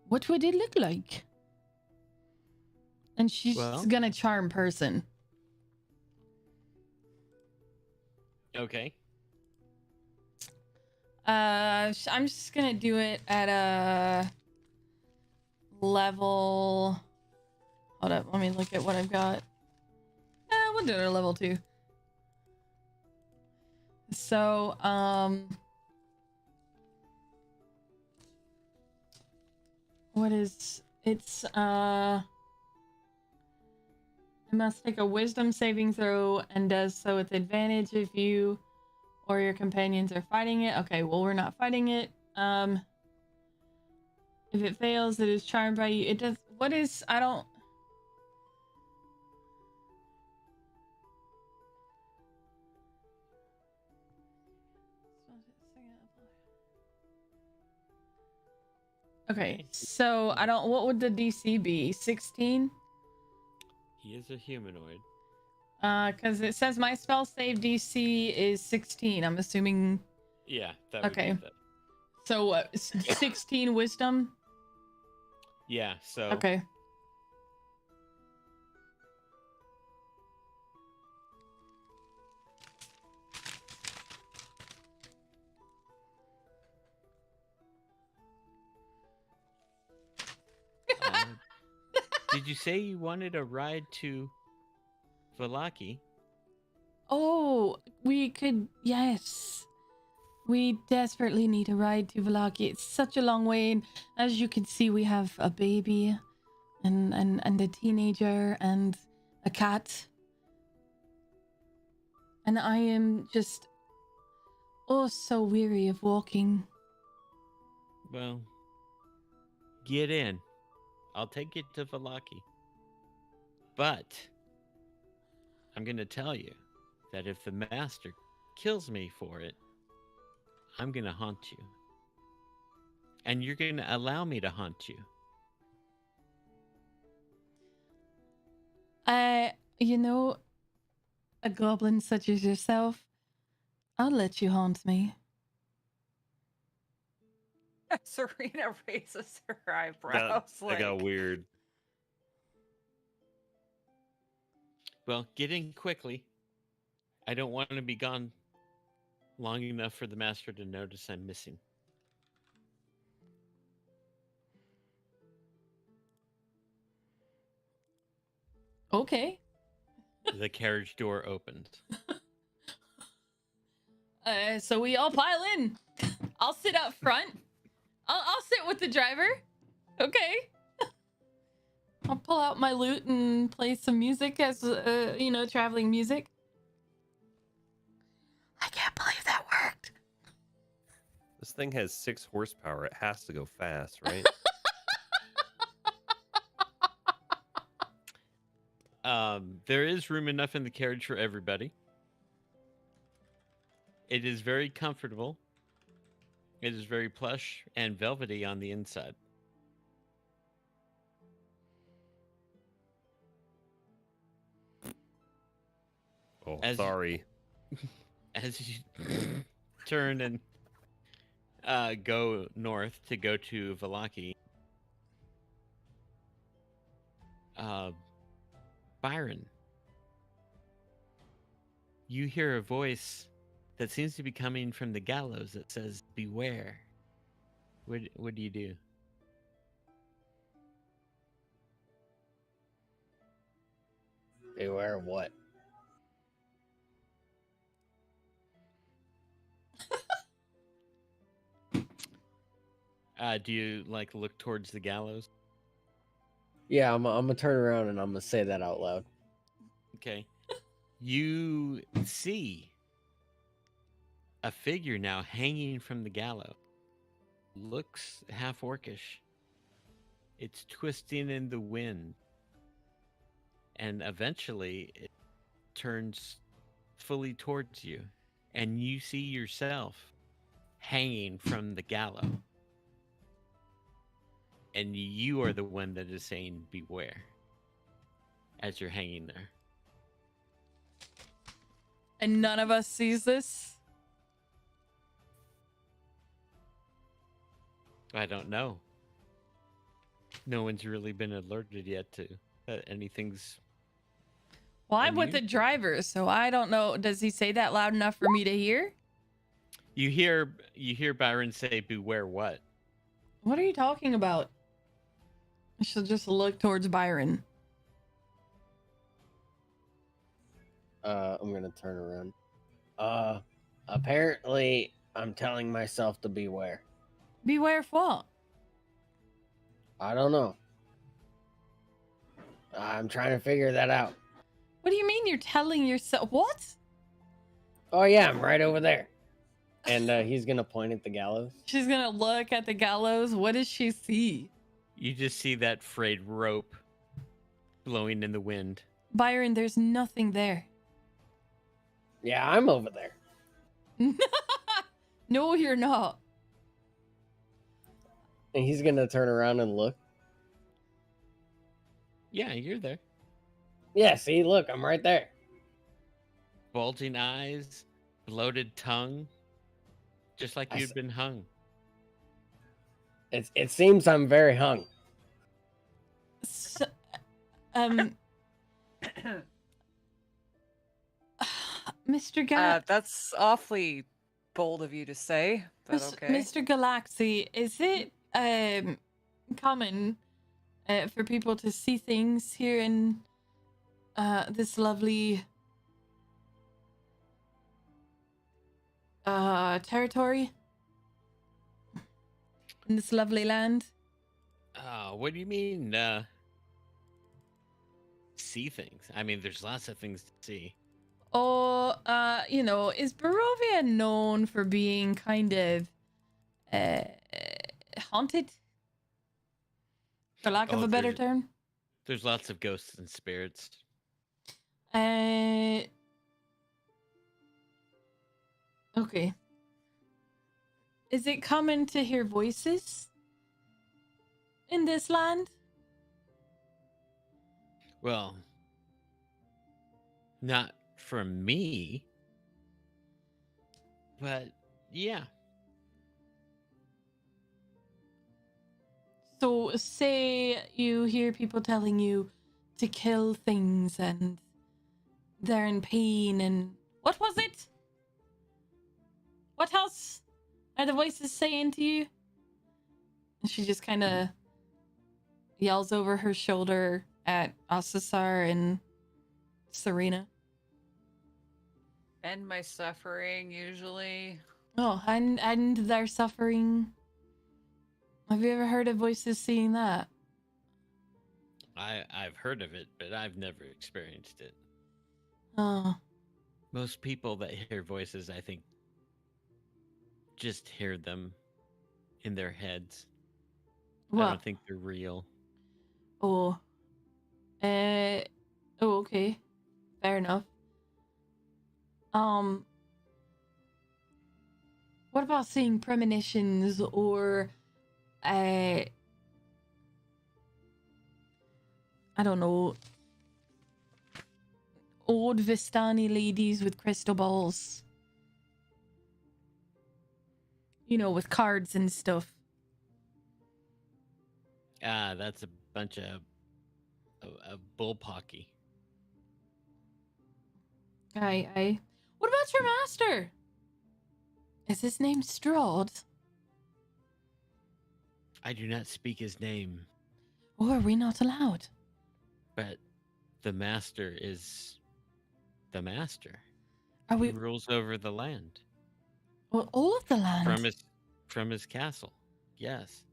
What would it look like? And she's Well- gonna charm person. Okay. I'm just gonna do it at a level. Hold up, let me look at what I've got. We'll do it at a level 2. So, what is it's I must take a wisdom saving throw and does so with advantage if you or your companions are fighting it. Okay, well, we're not fighting it. If it fails, it is charmed by you. It does. What is? I don't. Okay, so I don't. What would the DC be? 16? He is a humanoid. Because it says my spell save DC is 16. I'm assuming. Yeah, that would Okay. be that. So what? 16 wisdom. Yeah, so Okay. did you say you wanted a ride to Valaki? Oh, we could. Yes. We desperately need a ride to Valaki. It's such a long way, and as you can see, we have a baby, and a teenager, and a cat. And I am just so weary of walking. Well, get in. I'll take you to Valaki. But I'm going to tell you that if the master kills me for it, I'm going to haunt you. And you're going to allow me to haunt you. A goblin such as yourself, I'll let you haunt me. Serena raises her eyebrows. That got weird. Well, get in quickly. I don't want to be gone long enough for the master to notice I'm missing. Okay. The carriage door opens. So we all pile in. I'll sit up front. I'll sit with the driver. Okay. I'll pull out my lute and play some music as traveling music. I can't believe that worked. This thing has 6 horsepower. It has to go fast, right? There is room enough in the carriage for everybody. It is very comfortable. It is very plush and velvety on the inside. Oh, As- sorry. As you turn and go north to go to Valaki, Byron, you hear a voice that seems to be coming from the gallows that says, "Beware." What do you do? Beware of what? Do you like look towards the gallows? Yeah, I'm gonna turn around and I'm gonna say that out loud. Okay. You see a figure now hanging from the gallows. Looks half orcish. It's twisting in the wind. And eventually it turns fully towards you. And you see yourself hanging from the gallows. And you are the one that is saying beware as you're hanging there. And none of us sees this? I don't know. No one's really been alerted yet to that anything's. Well, I'm with the unusual. driver, so I don't know. Does he say that loud enough for me to hear? You hear Byron say beware what? What are you talking about? I should just look towards Byron. I'm gonna turn around. Apparently I'm telling myself to beware. Beware of what? I don't know. I'm trying to figure that out. What do you mean you're telling yourself? What? Oh yeah, I'm right over there. And he's gonna point at the gallows. She's gonna look at the gallows. What does she see? You just see that frayed rope blowing in the wind. Byron, there's nothing there. Yeah, I'm over there. No, you're not. And he's gonna turn around and look. Yeah, you're there. Yeah, see, look, I'm right there. Bulging eyes, bloated tongue, just like I you'd s- been hung. It seems I'm very hung. So, um, Mr. That's awfully bold of you to say, but okay. Mr. Galaxy, is it common for people to see things here in this lovely territory? In this lovely land? What do you mean, see things? I mean, there's lots of things to see. Or, is Barovia known for being kind of haunted? For lack of Oh, a better there's- term? There's lots of ghosts and spirits. Okay. Is it common to hear voices in this land? Well, not from me, but yeah. So, say you hear people telling you to kill things and they're in pain and... What was it? What else are the voices saying to you? And she just kind of yells over her shoulder at Asasar and Serena. End my suffering, usually. Oh, and their suffering. Have you ever heard of voices seeing that? I've heard of it, but I've never experienced it. Oh, Most people that hear voices, I think, just hear them in their heads. I well, don't think they're real. oh, oh, okay, fair enough. What about seeing premonitions or, I don't know, old Vistani ladies with crystal balls? You know, with cards and stuff. That's a bunch of bullpocky. Aye. What about your master? Is his name Strahd? I do not speak his name, Or are we not allowed? but the master is the master. Are He we rules over the land well, all of the land? from his castle. Yes.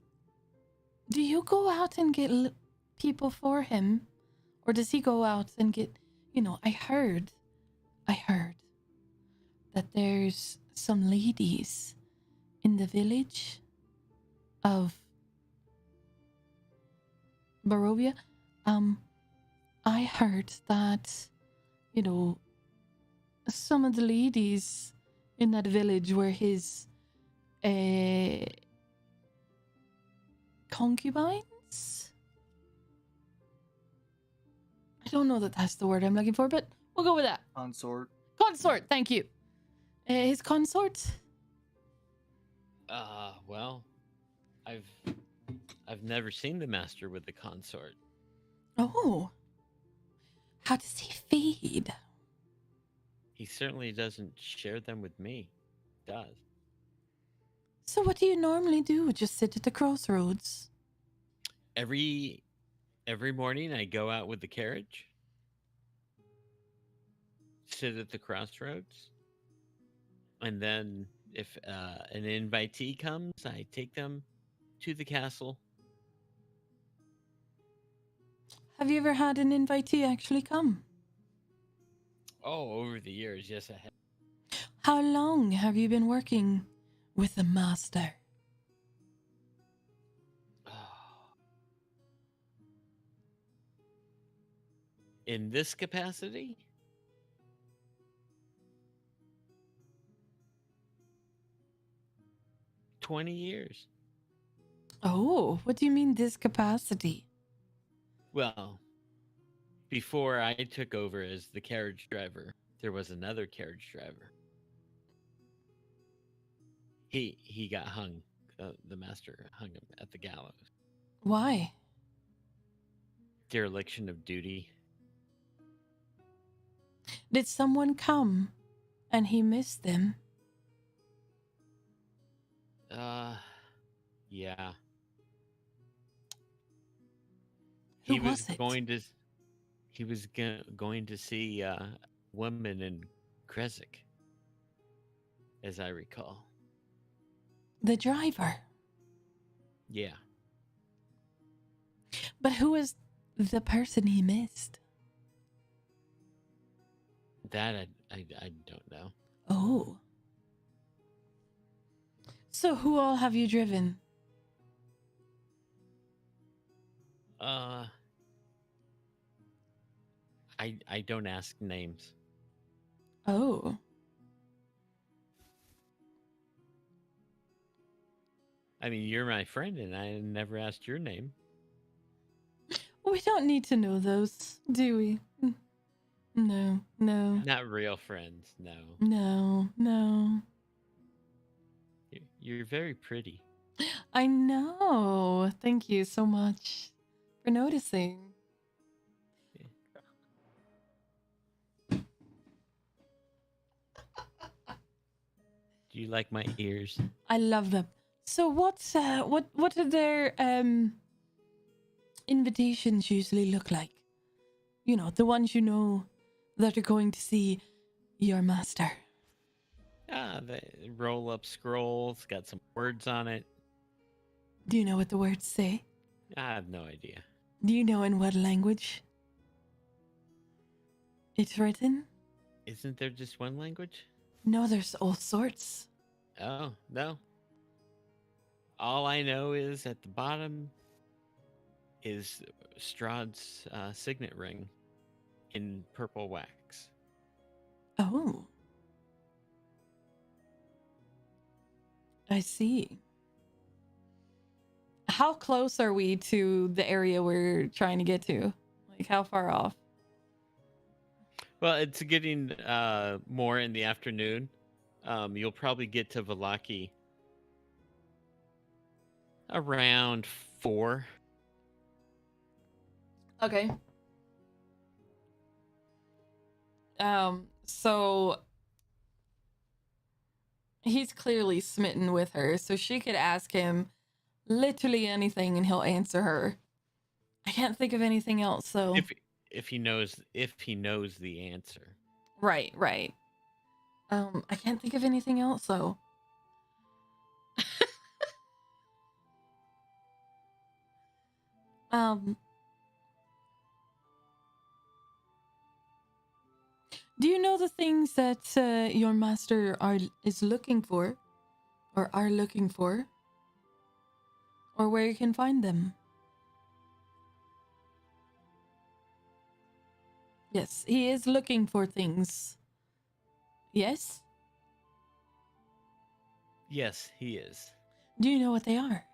Do you go out and get people for him? Or does he go out and get, I heard that there's some ladies in the village of Barovia. I heard that, some of the ladies in that village were his concubines? I don't know that that's the word I'm looking for, but we'll go with that. Consort. Consort, thank you. His consort? Well, I've never seen the master with a consort. Oh. How does he feed? He certainly doesn't share them with me. He does. So what do you normally do? Just sit at the crossroads? Every morning I go out with the carriage, sit at the crossroads, and then if an invitee comes, I take them to the castle. Have you ever had an invitee actually come? Oh, over the years, yes, I have. How long have you been working with the master? In this capacity? "20 years. Oh, what do you mean this capacity? Well, before I took over as the carriage driver, there was another carriage driver. He got hung. The master hung him at the gallows. Why? Dereliction of duty. Did someone come and he missed them? Yeah. Who He was was it? going to. He was going to see women in Kresik, as I recall. The driver. Yeah. But who was the person he missed? That I don't know. Oh. So who all have you driven? I don't ask names. Oh. I mean, you're my friend, and I never asked your name. We don't need to know those, do we? No. Not real friends, no. No. You're very pretty. I know. Thank you so much for noticing. Do you like my ears? I love them. So what are their invitations usually look like? The ones that are going to see your master. The roll-up scroll. It's got some words on it. Do you know what the words say? I have no idea. Do you know in what language it's written? Isn't there just one language? No, there's all sorts. Oh, no. All I know is at the bottom is Strahd's signet ring in purple wax. Oh. I see. How close are we to the area we're trying to get to? Like, how far off? Well, it's getting more in the afternoon. You'll probably get to Valaki around 4. Okay. So he's clearly smitten with her, so she could ask him literally anything and he'll answer her. I can't think of anything else, so if he knows the answer. Right. I can't think of anything else though. Do you know the things that your master is looking for, or are looking for, or where you can find them? Yes, he is looking for things. Yes? Yes, he is. Do you know what they are?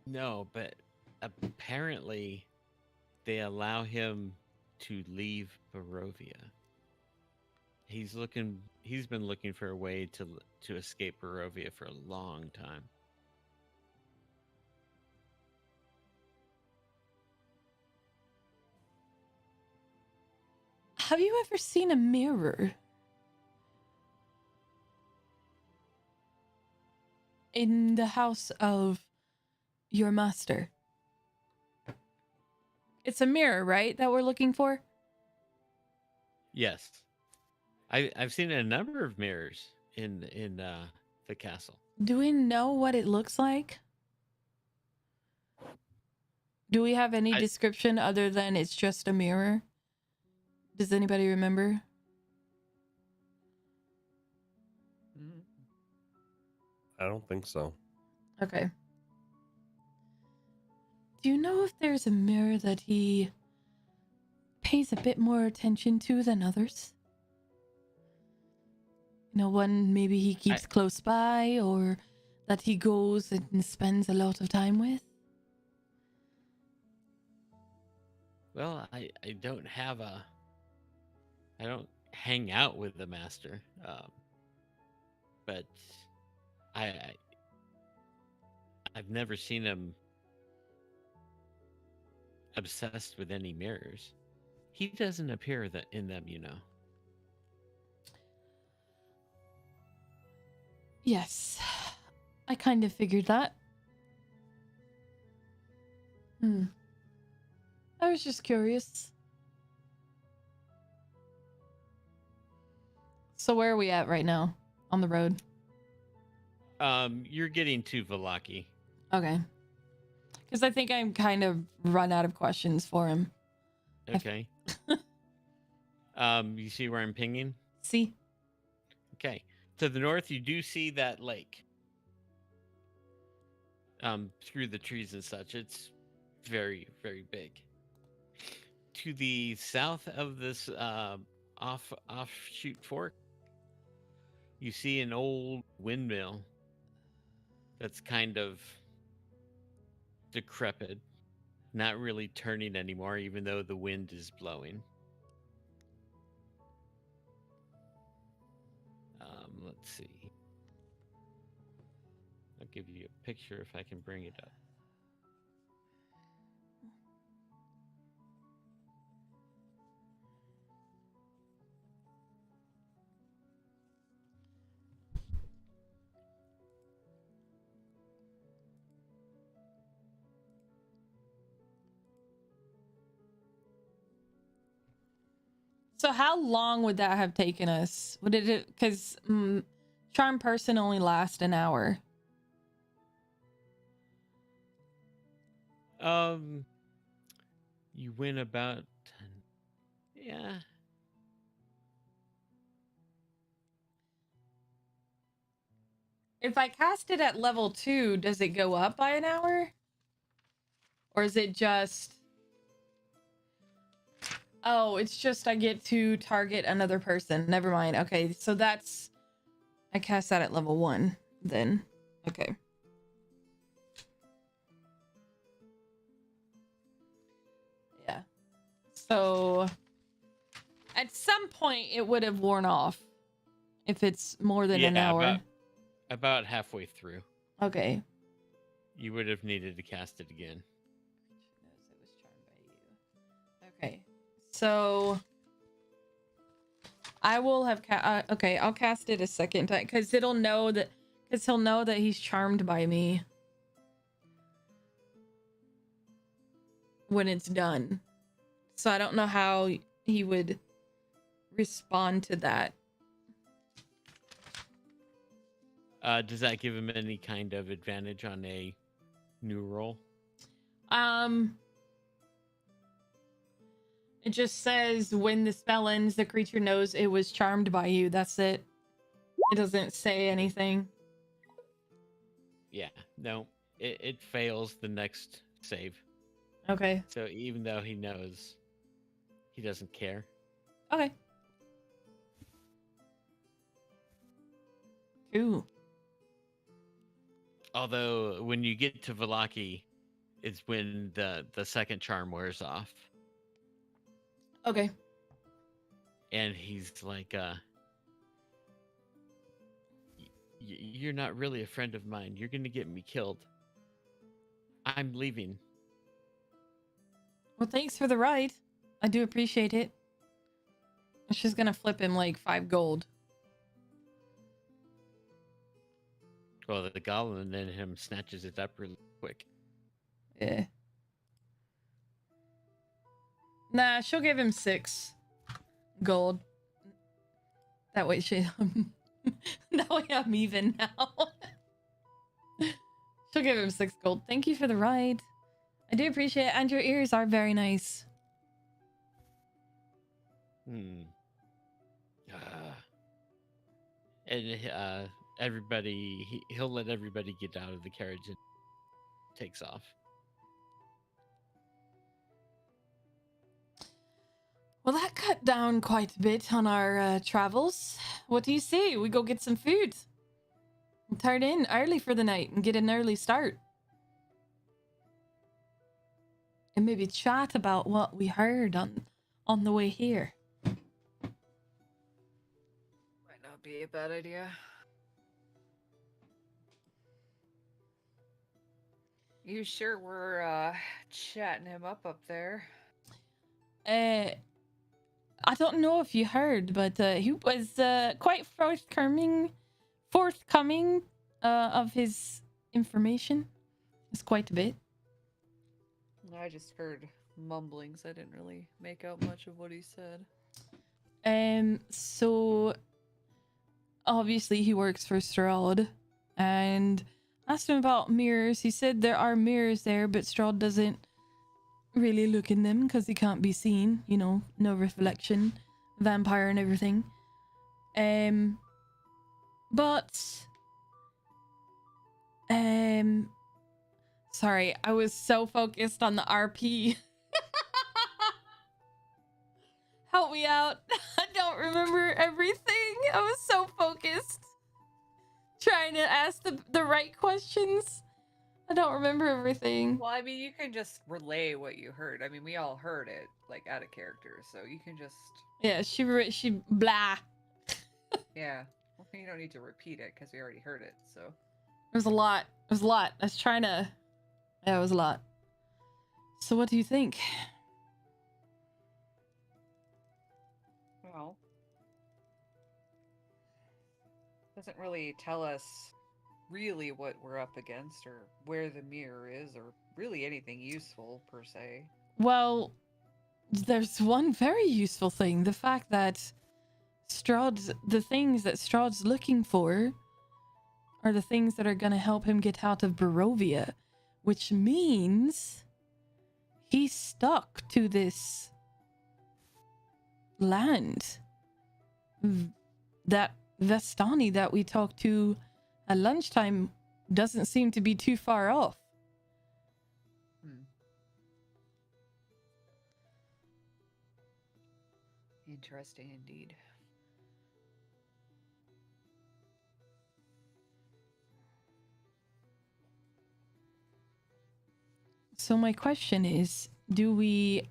No, but apparently they allow him to leave Barovia. He's been looking for a way to escape Barovia for a long time. Have you ever seen a mirror in the house of your master? It's a mirror, right, that we're looking for? Yes. I've seen a number of mirrors in the castle. Do we know what it looks like? Do we have any description other than it's just a mirror? Does anybody remember? I don't think so. Okay. Do you know if there's a mirror that he pays a bit more attention to than others? You know, one maybe he keeps close by, or that he goes and spends a lot of time with? Well, I don't have I don't hang out with the master, but I've never seen him obsessed with any mirrors. He doesn't appear in them, you know. Yes, I kind of figured that. I was just curious. So where are we at right now? On the road? You're getting to Valaki. Okay. Because I think I'm kind of run out of questions for him. Okay. You see where I'm pinging? See? Okay. To the north, you do see that lake. Through the trees and such. It's very, very big. To the south of this offshoot fork, you see an old windmill that's kind of decrepit, not really turning anymore, even though the wind is blowing. Let's see. I'll give you a picture if I can bring it up. So how long would that have taken us? Would it, because charm person only lasts an hour. You win about 10. Yeah. If I cast it at level 2, does it go up by an hour? Or is it just... Oh, it's just I get to target another person. Never mind. Okay, so that's... I cast that at level 1, then. Okay. Yeah. So... At some point, it would have worn off. If it's more than an hour. About halfway through. Okay. You would have needed to cast it again. Okay. So I will have okay, I'll cast it a second time because he'll know that he's charmed by me when it's done. So I don't know how he would respond to that. Does that give him any kind of advantage on a new roll? It just says when the spell ends, the creature knows it was charmed by you. That's it. It doesn't say anything. Yeah, no, it fails the next save. Okay. So even though he knows, he doesn't care. Okay. Ooh. Although when you get to Velaki, it's when the second charm wears off, Okay. and he's like, "You're not really a friend of mine. You're gonna get me killed. I'm leaving." Well, thanks for the ride. I do appreciate it. She's gonna flip him like 5 gold. Well, the goblin in him snatches it up really quick. Yeah. Nah, she'll give him 6 gold. That way she that way I'm even now. She'll give him 6 gold. Thank you for the ride. I do appreciate it, and your ears are very nice. And everybody, he'll let everybody get out of the carriage and takes off. Well, that cut down quite a bit on our travels. What do you say? We go get some food. And turn in early for the night and get an early start. And maybe chat about what we heard on the way here. Might not be a bad idea. You sure we're chatting him up there? I don't know if you heard, but he was quite forthcoming of his information. It's quite a bit. I just heard mumblings. I didn't really make out much of what he said. So obviously he works for Strahd, and asked him about mirrors. He said there are mirrors there, but Strahd doesn't really look in them because he can't be seen. You know, no reflection, vampire and everything. Sorry, I was so focused on the RP. Help me out. I don't remember everything. I was so focused trying to ask the right questions. I don't remember everything. Well, I mean, you can just relay what you heard. I mean, we all heard it, like, out of character, so you can just... Yeah, she blah. Yeah. Well, you don't need to repeat it, because we already heard it, so... It was a lot. It was a lot. I was trying to... Yeah, it was a lot. So what do you think? Well... Doesn't really tell us really what we're up against, or where the mirror is, or really anything useful, per se. Well, there's one very useful thing. The fact that the things that Strahd's looking for are the things that are going to help him get out of Barovia, which means he's stuck to this land. That Vestani that we talked to at lunchtime doesn't seem to be too far off. Interesting indeed. So my question is, do we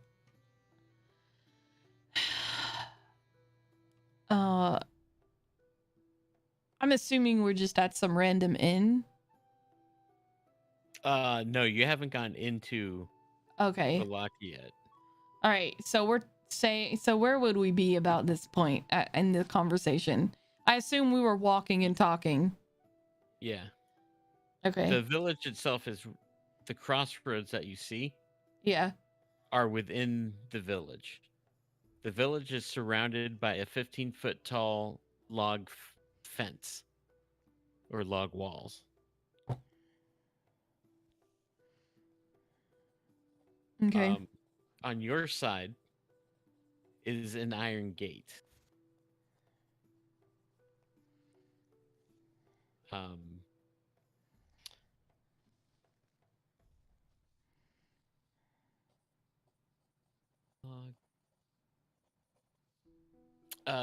I'm assuming we're just at some random inn. No, you haven't gone into Okay. Velaki yet. All right. So we're saying, so where would we be about this point in the conversation? I assume we were walking and talking. Yeah. Okay. The village itself is the crossroads that you see Yeah. are within the village. The village is surrounded by a 15-foot tall log fence or log walls. Okay. On your side is an iron gate.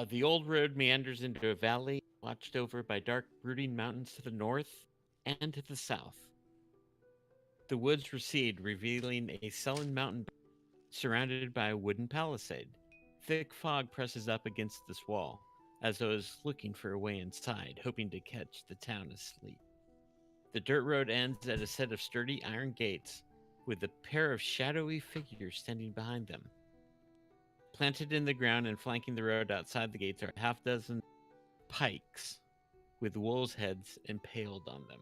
The old road meanders into a valley watched over by dark, brooding mountains to the north and to the south. The woods recede, revealing a sullen mountain surrounded by a wooden palisade. Thick fog presses up against this wall, as though it is looking for a way inside, hoping to catch the town asleep. The dirt road ends at a set of sturdy iron gates, with a pair of shadowy figures standing behind them. Planted in the ground and flanking the road outside the gates are a half dozen pikes with wolves' heads impaled on them.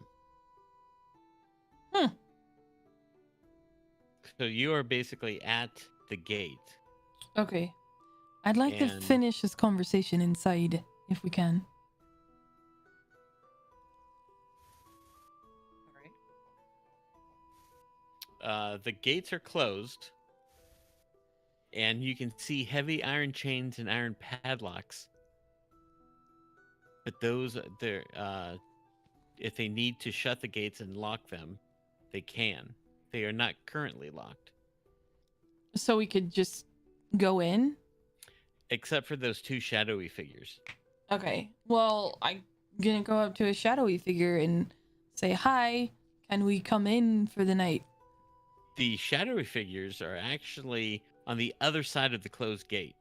So you are basically at the gate. Okay. I'd like to And- finish this conversation inside, if we can. All right. The gates are closed, and you can see heavy iron chains and iron padlocks. But those, if they need to shut the gates and lock them, they can. They are not currently locked, So we could just go in? except for those two shadowy figures. Okay. Well, I'm gonna go up to a shadowy figure and say, hi, can we come in for the night? The shadowy figures are actually on the other side of the closed gate.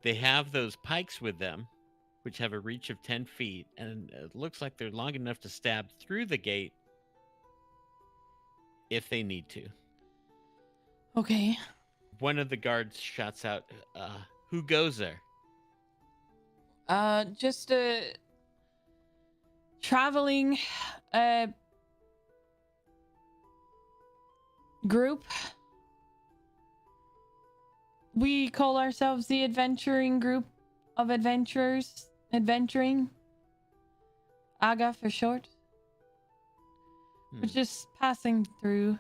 They have those pikes with them, which have a reach of 10 feet, and it looks like they're long enough to stab through the gate if they need to. Okay. One of the guards shouts out, who goes there? Just a traveling group. We call ourselves the adventuring group of adventurers. Adventuring. AGA for short. We're just passing through.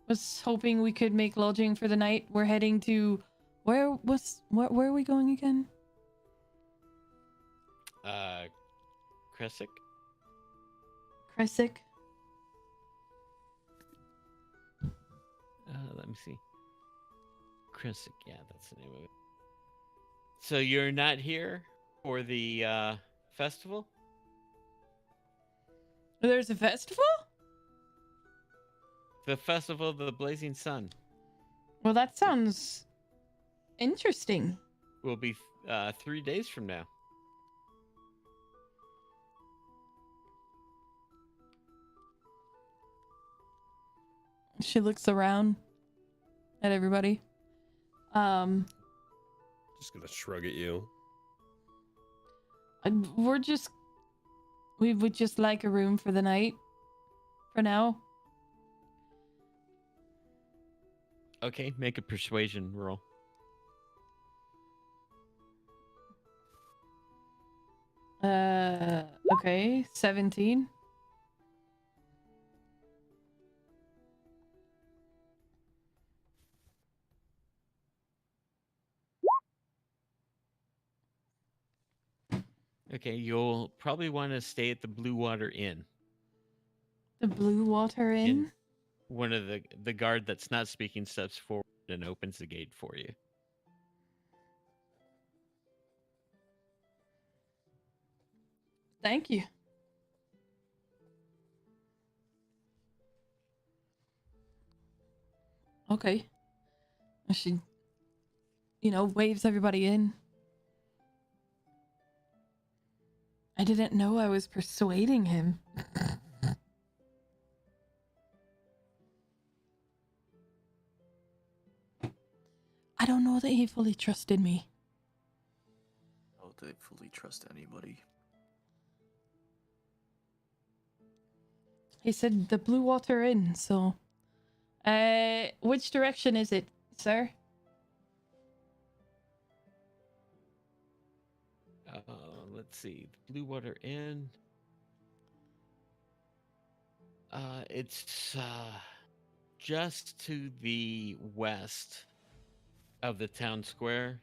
Was hoping we could make lodging for the night. We're heading to where are we going again? Kresic? Kresic. Let me see. Kresic, yeah, that's the name of it. So you're not here for the festival? There's a festival? The Festival of the Blazing Sun Well, that sounds interesting. will be 3 days from now. She looks around at everybody. Just gonna shrug at you. We would just like a room for the night. For now. Okay, make a persuasion roll. Okay, 17. Okay, you'll probably want to stay at the Blue Water Inn. The Blue Water Inn? One of the guard that's not speaking steps forward and opens the gate for you. Thank you. Okay. And she, waves everybody in. I didn't know I was persuading him. I don't know that he fully trusted me. Oh, they fully trust anybody. He said the Blue Water Inn, so... which direction is it, sir? Let's see. The Blue Water Inn. It's just to the west of the town square.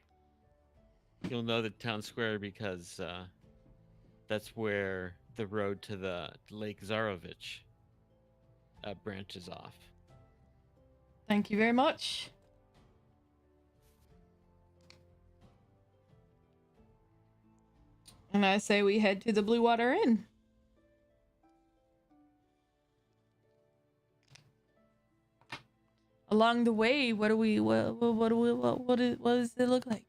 You'll know the town square because that's where the road to the Lake Zarovich branches off. Thank you very much. And I say we head to the Blue Water Inn. Along the way, what does it look like?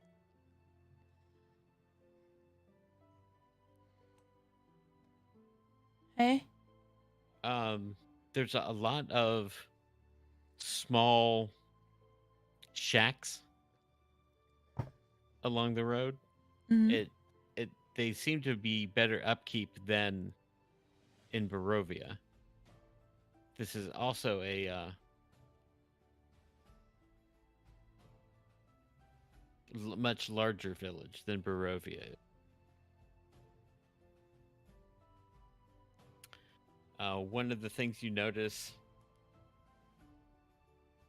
Hey? There's a lot of small shacks along the road. Mhm. They seem to be better upkeep than in Barovia. This is also a much larger village than Barovia. One of the things you notice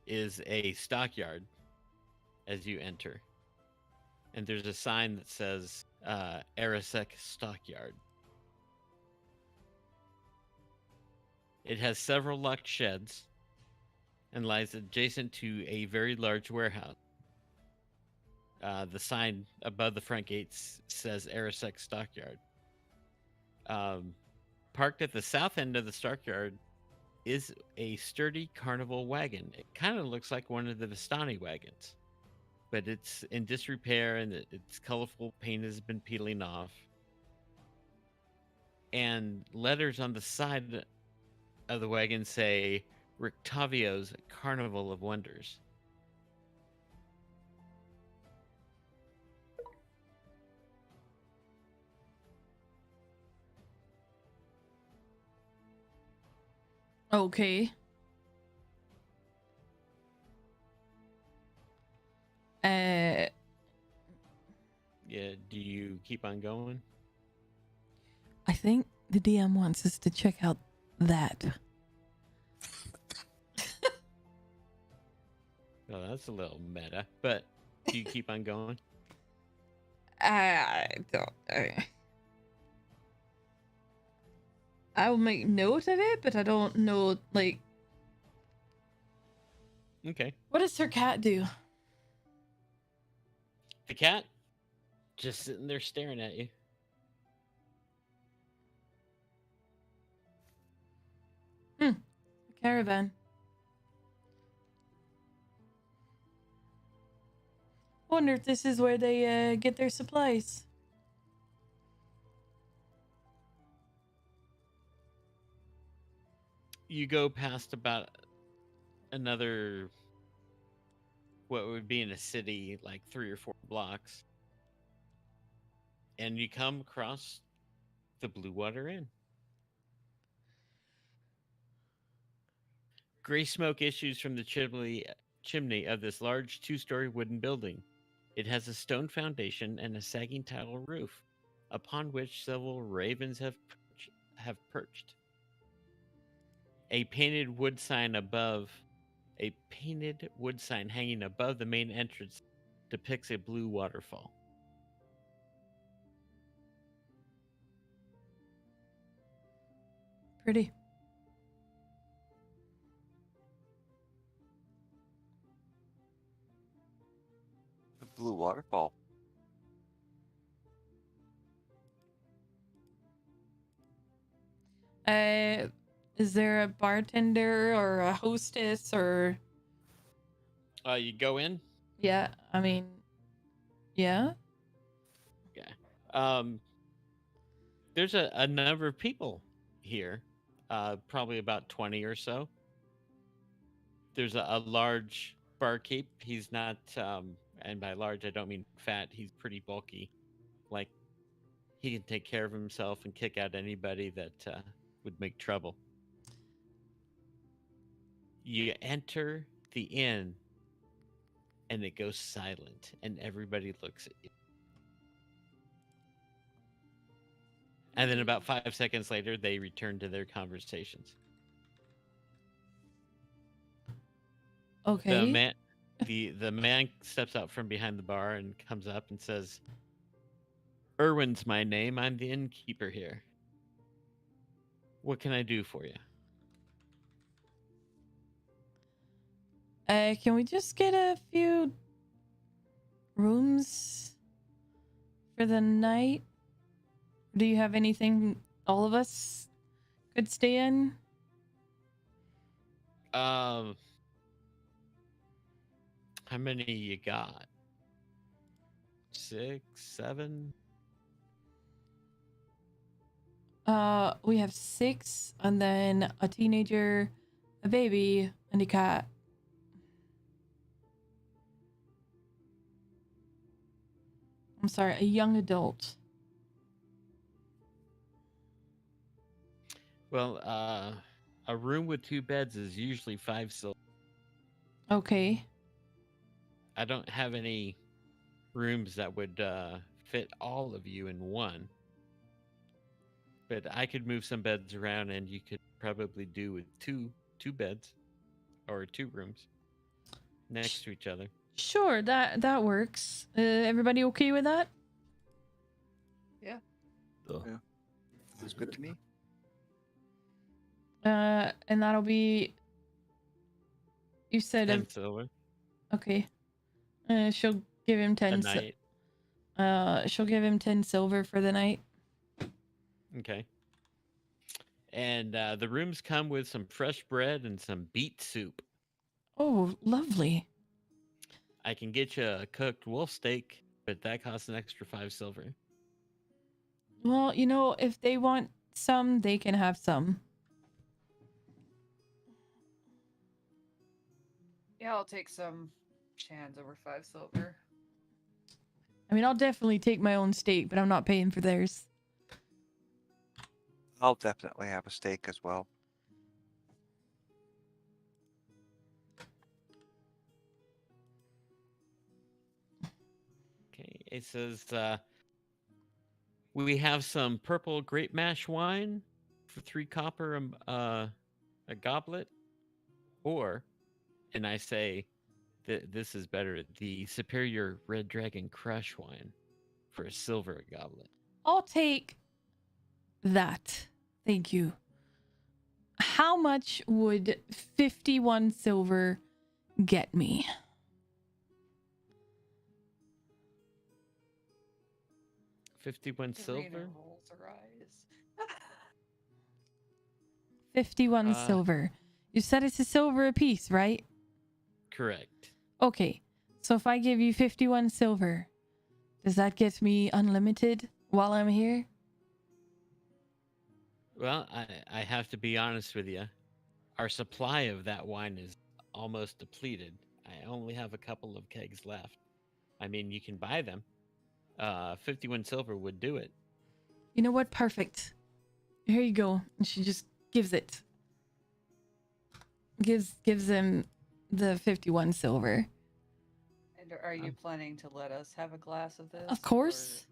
is a stockyard as you enter. And there's a sign that says Arasek Stockyard. It has several locked sheds and lies adjacent to a very large warehouse. The sign above the front gates says Arasek Stockyard. Parked at the south end of the stockyard is a sturdy carnival wagon. It kind of looks like one of the Vistani wagons, but it's in disrepair and its colorful paint has been peeling off. And letters on the side of the wagon say Rictavio's Carnival of Wonders. Okay. Yeah, do you keep on going? I think the DM wants us to check out that. Oh, that's a little meta, but do you keep on going? I don't. I will make note of it, but I don't know. Like, Okay. what does her cat do? The cat just sitting there staring at you. A caravan. Wonder if this is where they get their supplies. You go past about another, what would be in a city, like 3 or 4 blocks, and you come across the Blue Water Inn. Gray smoke issues from the chimney of this large 2-story wooden building. It has a stone foundation and a sagging tile roof, upon which several ravens have perched. A painted wood sign hanging above the main entrance depicts a blue waterfall. Pretty. The blue waterfall. Is there a bartender or a hostess or? You go in. Yeah, I mean, yeah. There's a number of people here, probably about 20 or so. There's a large barkeep. He's not, and by large I don't mean fat. He's pretty bulky. Like, he can take care of himself and kick out anybody that would make trouble. You enter the inn, and it goes silent, and everybody looks at you. And then about 5 seconds later, they return to their conversations. Okay. The man steps out from behind the bar and comes up and says, "Irwin's my name. I'm the innkeeper here. What can I do for you?" Can we just get a few rooms for the night? Do you have anything all of us could stay in? How many you got? 6, 7? We have 6, and then a teenager, a baby, and a cat. I'm sorry, a young adult. Well, a room with 2 beds is usually 5 silver. Okay. I don't have any rooms that would fit all of you in one. But I could move some beds around, and you could probably do with two beds or 2 rooms next to each other. Sure, that works. Everybody okay with that? Sounds good to me. And that'll be. You said 10 silver okay. She'll give him 10. a night. She'll give him 10 silver for the night. Okay. And the rooms come with some fresh bread and some beet soup. Oh, lovely. I can get you a cooked wolf steak, but that costs an extra 5 silver. Well, you know, if they want some, they can have some. Yeah, I'll take some chans over 5 silver. I mean, I'll definitely take my own steak, but I'm not paying for theirs. I'll definitely have a steak as well. Okay, it says we have some purple grape mash wine for 3 copper a goblet, or, and I say that this is better, the superior red dragon crush wine for a silver a goblet. I'll take that. Thank you. How much would 51 silver get me? $51 silver? Serena rolls her eyes. 51 silver. You said it's a silver apiece, right? Correct. Okay. So if I give you 51 silver, does that get me unlimited while I'm here? Well, I have to be honest with you. Our supply of that wine is almost depleted. I only have a couple of kegs left. I mean, you can buy them. 51 silver would do it. You know what? Perfect. Here you go. And she just gives it. Gives him the 51 silver. And are you planning to let us have a glass of this? Of course.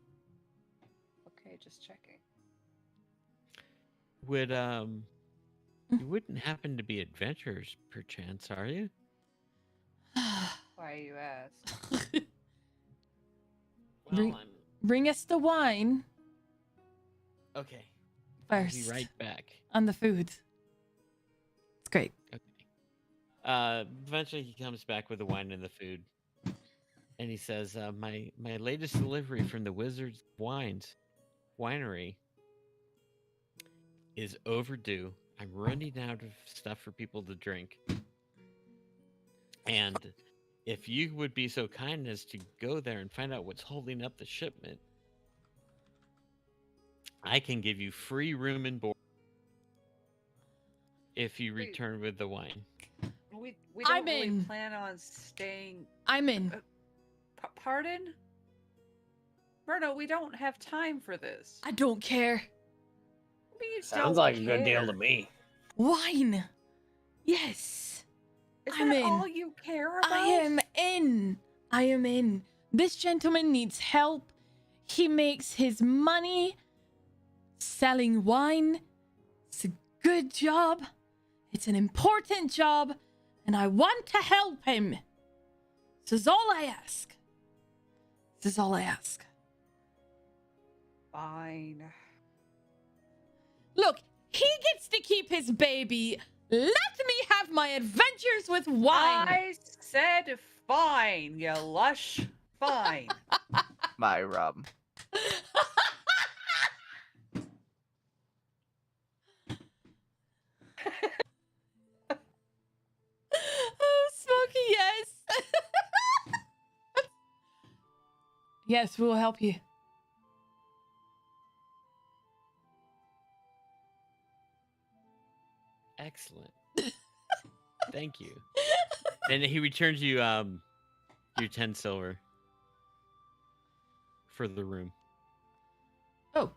Okay, just checking. Would you wouldn't happen to be adventurers perchance, are you? Why you ask? Well, Bring us the wine okay. first. I'll be right back. On the food. It's great. Okay. Eventually he comes back with the wine and the food. And he says, my latest delivery from the Wizard's Winery is overdue. I'm running out of stuff for people to drink. And if you would be so kind as to go there and find out what's holding up the shipment, I can give you free room and board if you return with the wine. We I'm don't really in. plan on staying. I'm in. Pardon? Myrna, we don't have time for this. I don't care. We Sounds don't like a good deal care. to me. Wine. Yes. Is I'm that in. all you care about? I am in. I am in. This gentleman needs help. He makes his money selling wine. It's a good job. It's an important job. and I want to help him. This is all I ask. This is all I ask. Fine. Look, he gets to keep his baby. Let me have my adventures with wine. I said fine, you lush. Fine. My Rob. Oh, Smokey, yes. Yes, we will help you. Excellent. Thank you. And he returns you your 10 silver for the room. Oh.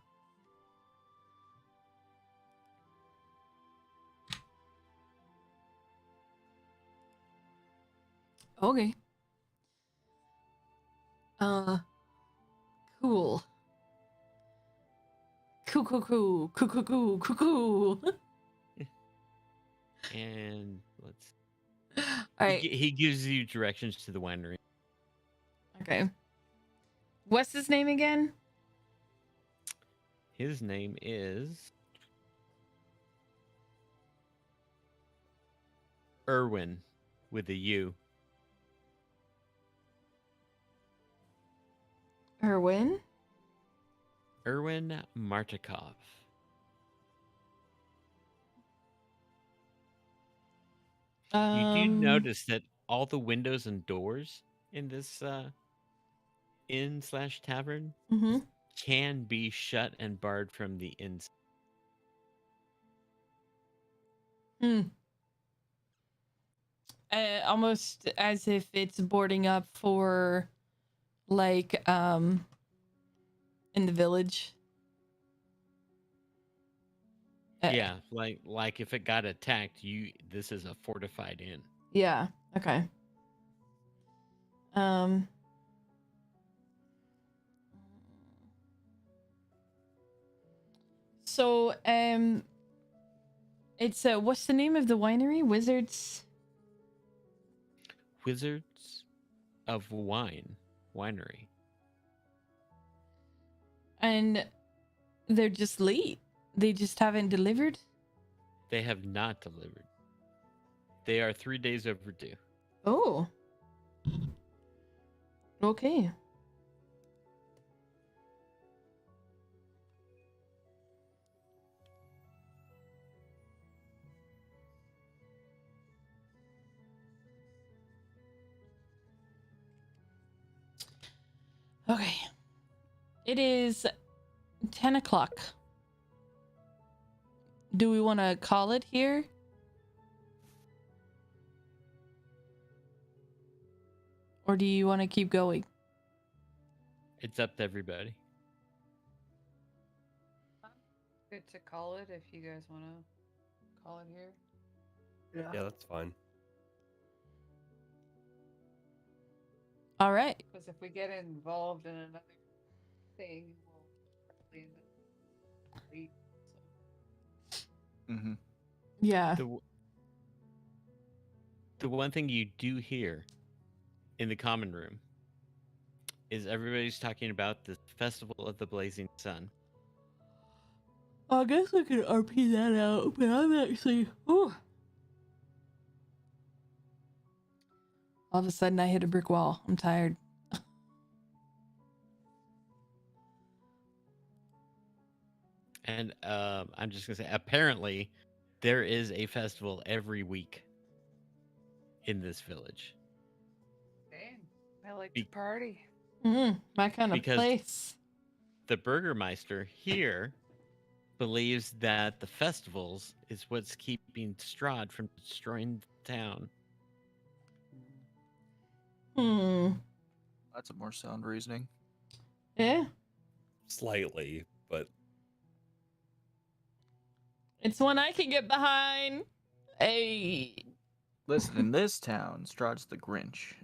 Okay. Cool. Cool. And let's All right. he gives you directions to the winery. Okay. What's his name again? His name is Irwin with a U. Erwin? Irwin Martikov. You do notice that all the windows and doors in this inn/tavern Mm-hmm. can be shut and barred from the inside. Almost as if it's boarding up for, like, in the village. Yeah, like if it got attacked, this is a fortified inn. Yeah. Okay. So, it's what's the name of the winery? Wizards of Winery. And they're just late. They just haven't delivered. They have not delivered. They are 3 days overdue. Oh. Okay. Okay. It is 10 o'clock. Do we want to call it here? Or do you want to keep going? It's up to everybody. Good to call it if you guys want to call it here. Yeah, that's fine. All right. Because if we get involved in another thing, we'll probably end up late. Mm-hmm. Yeah. The one thing you do hear in the common room is everybody's talking about the Festival of the Blazing Sun. I guess I could RP that out, but I'm actually... Ooh. All of a sudden, I hit a brick wall. I'm tired. And I'm just going to say, apparently, there is a festival every week in this village. Dang, I like to party. My kind of Because place. The Burgermeister here believes that the festivals is what's keeping Strahd from destroying the town. That's a more sound reasoning. Yeah. Slightly, but It's one I can get behind. Hey. Listen, in this town, Strahd's the Grinch.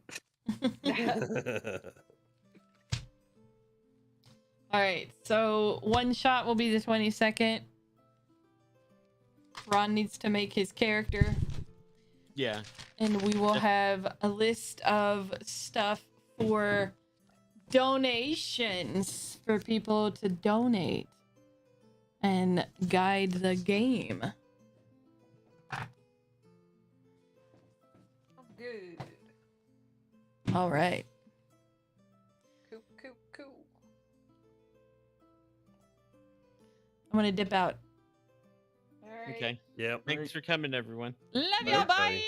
All right, so one shot will be the 22nd. Ron needs to make his character. Yeah. And we will have a list of stuff for donations for people to donate and guide the game. Good. All right. Cool. I'm going to dip out. All right. Okay. Yep. Thanks for coming, everyone. Love Bye. you. Bye.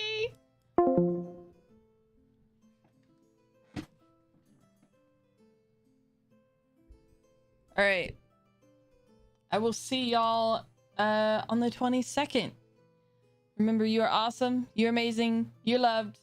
All right. I will see y'all on the 22nd. Remember, you are awesome. You're amazing. You're loved.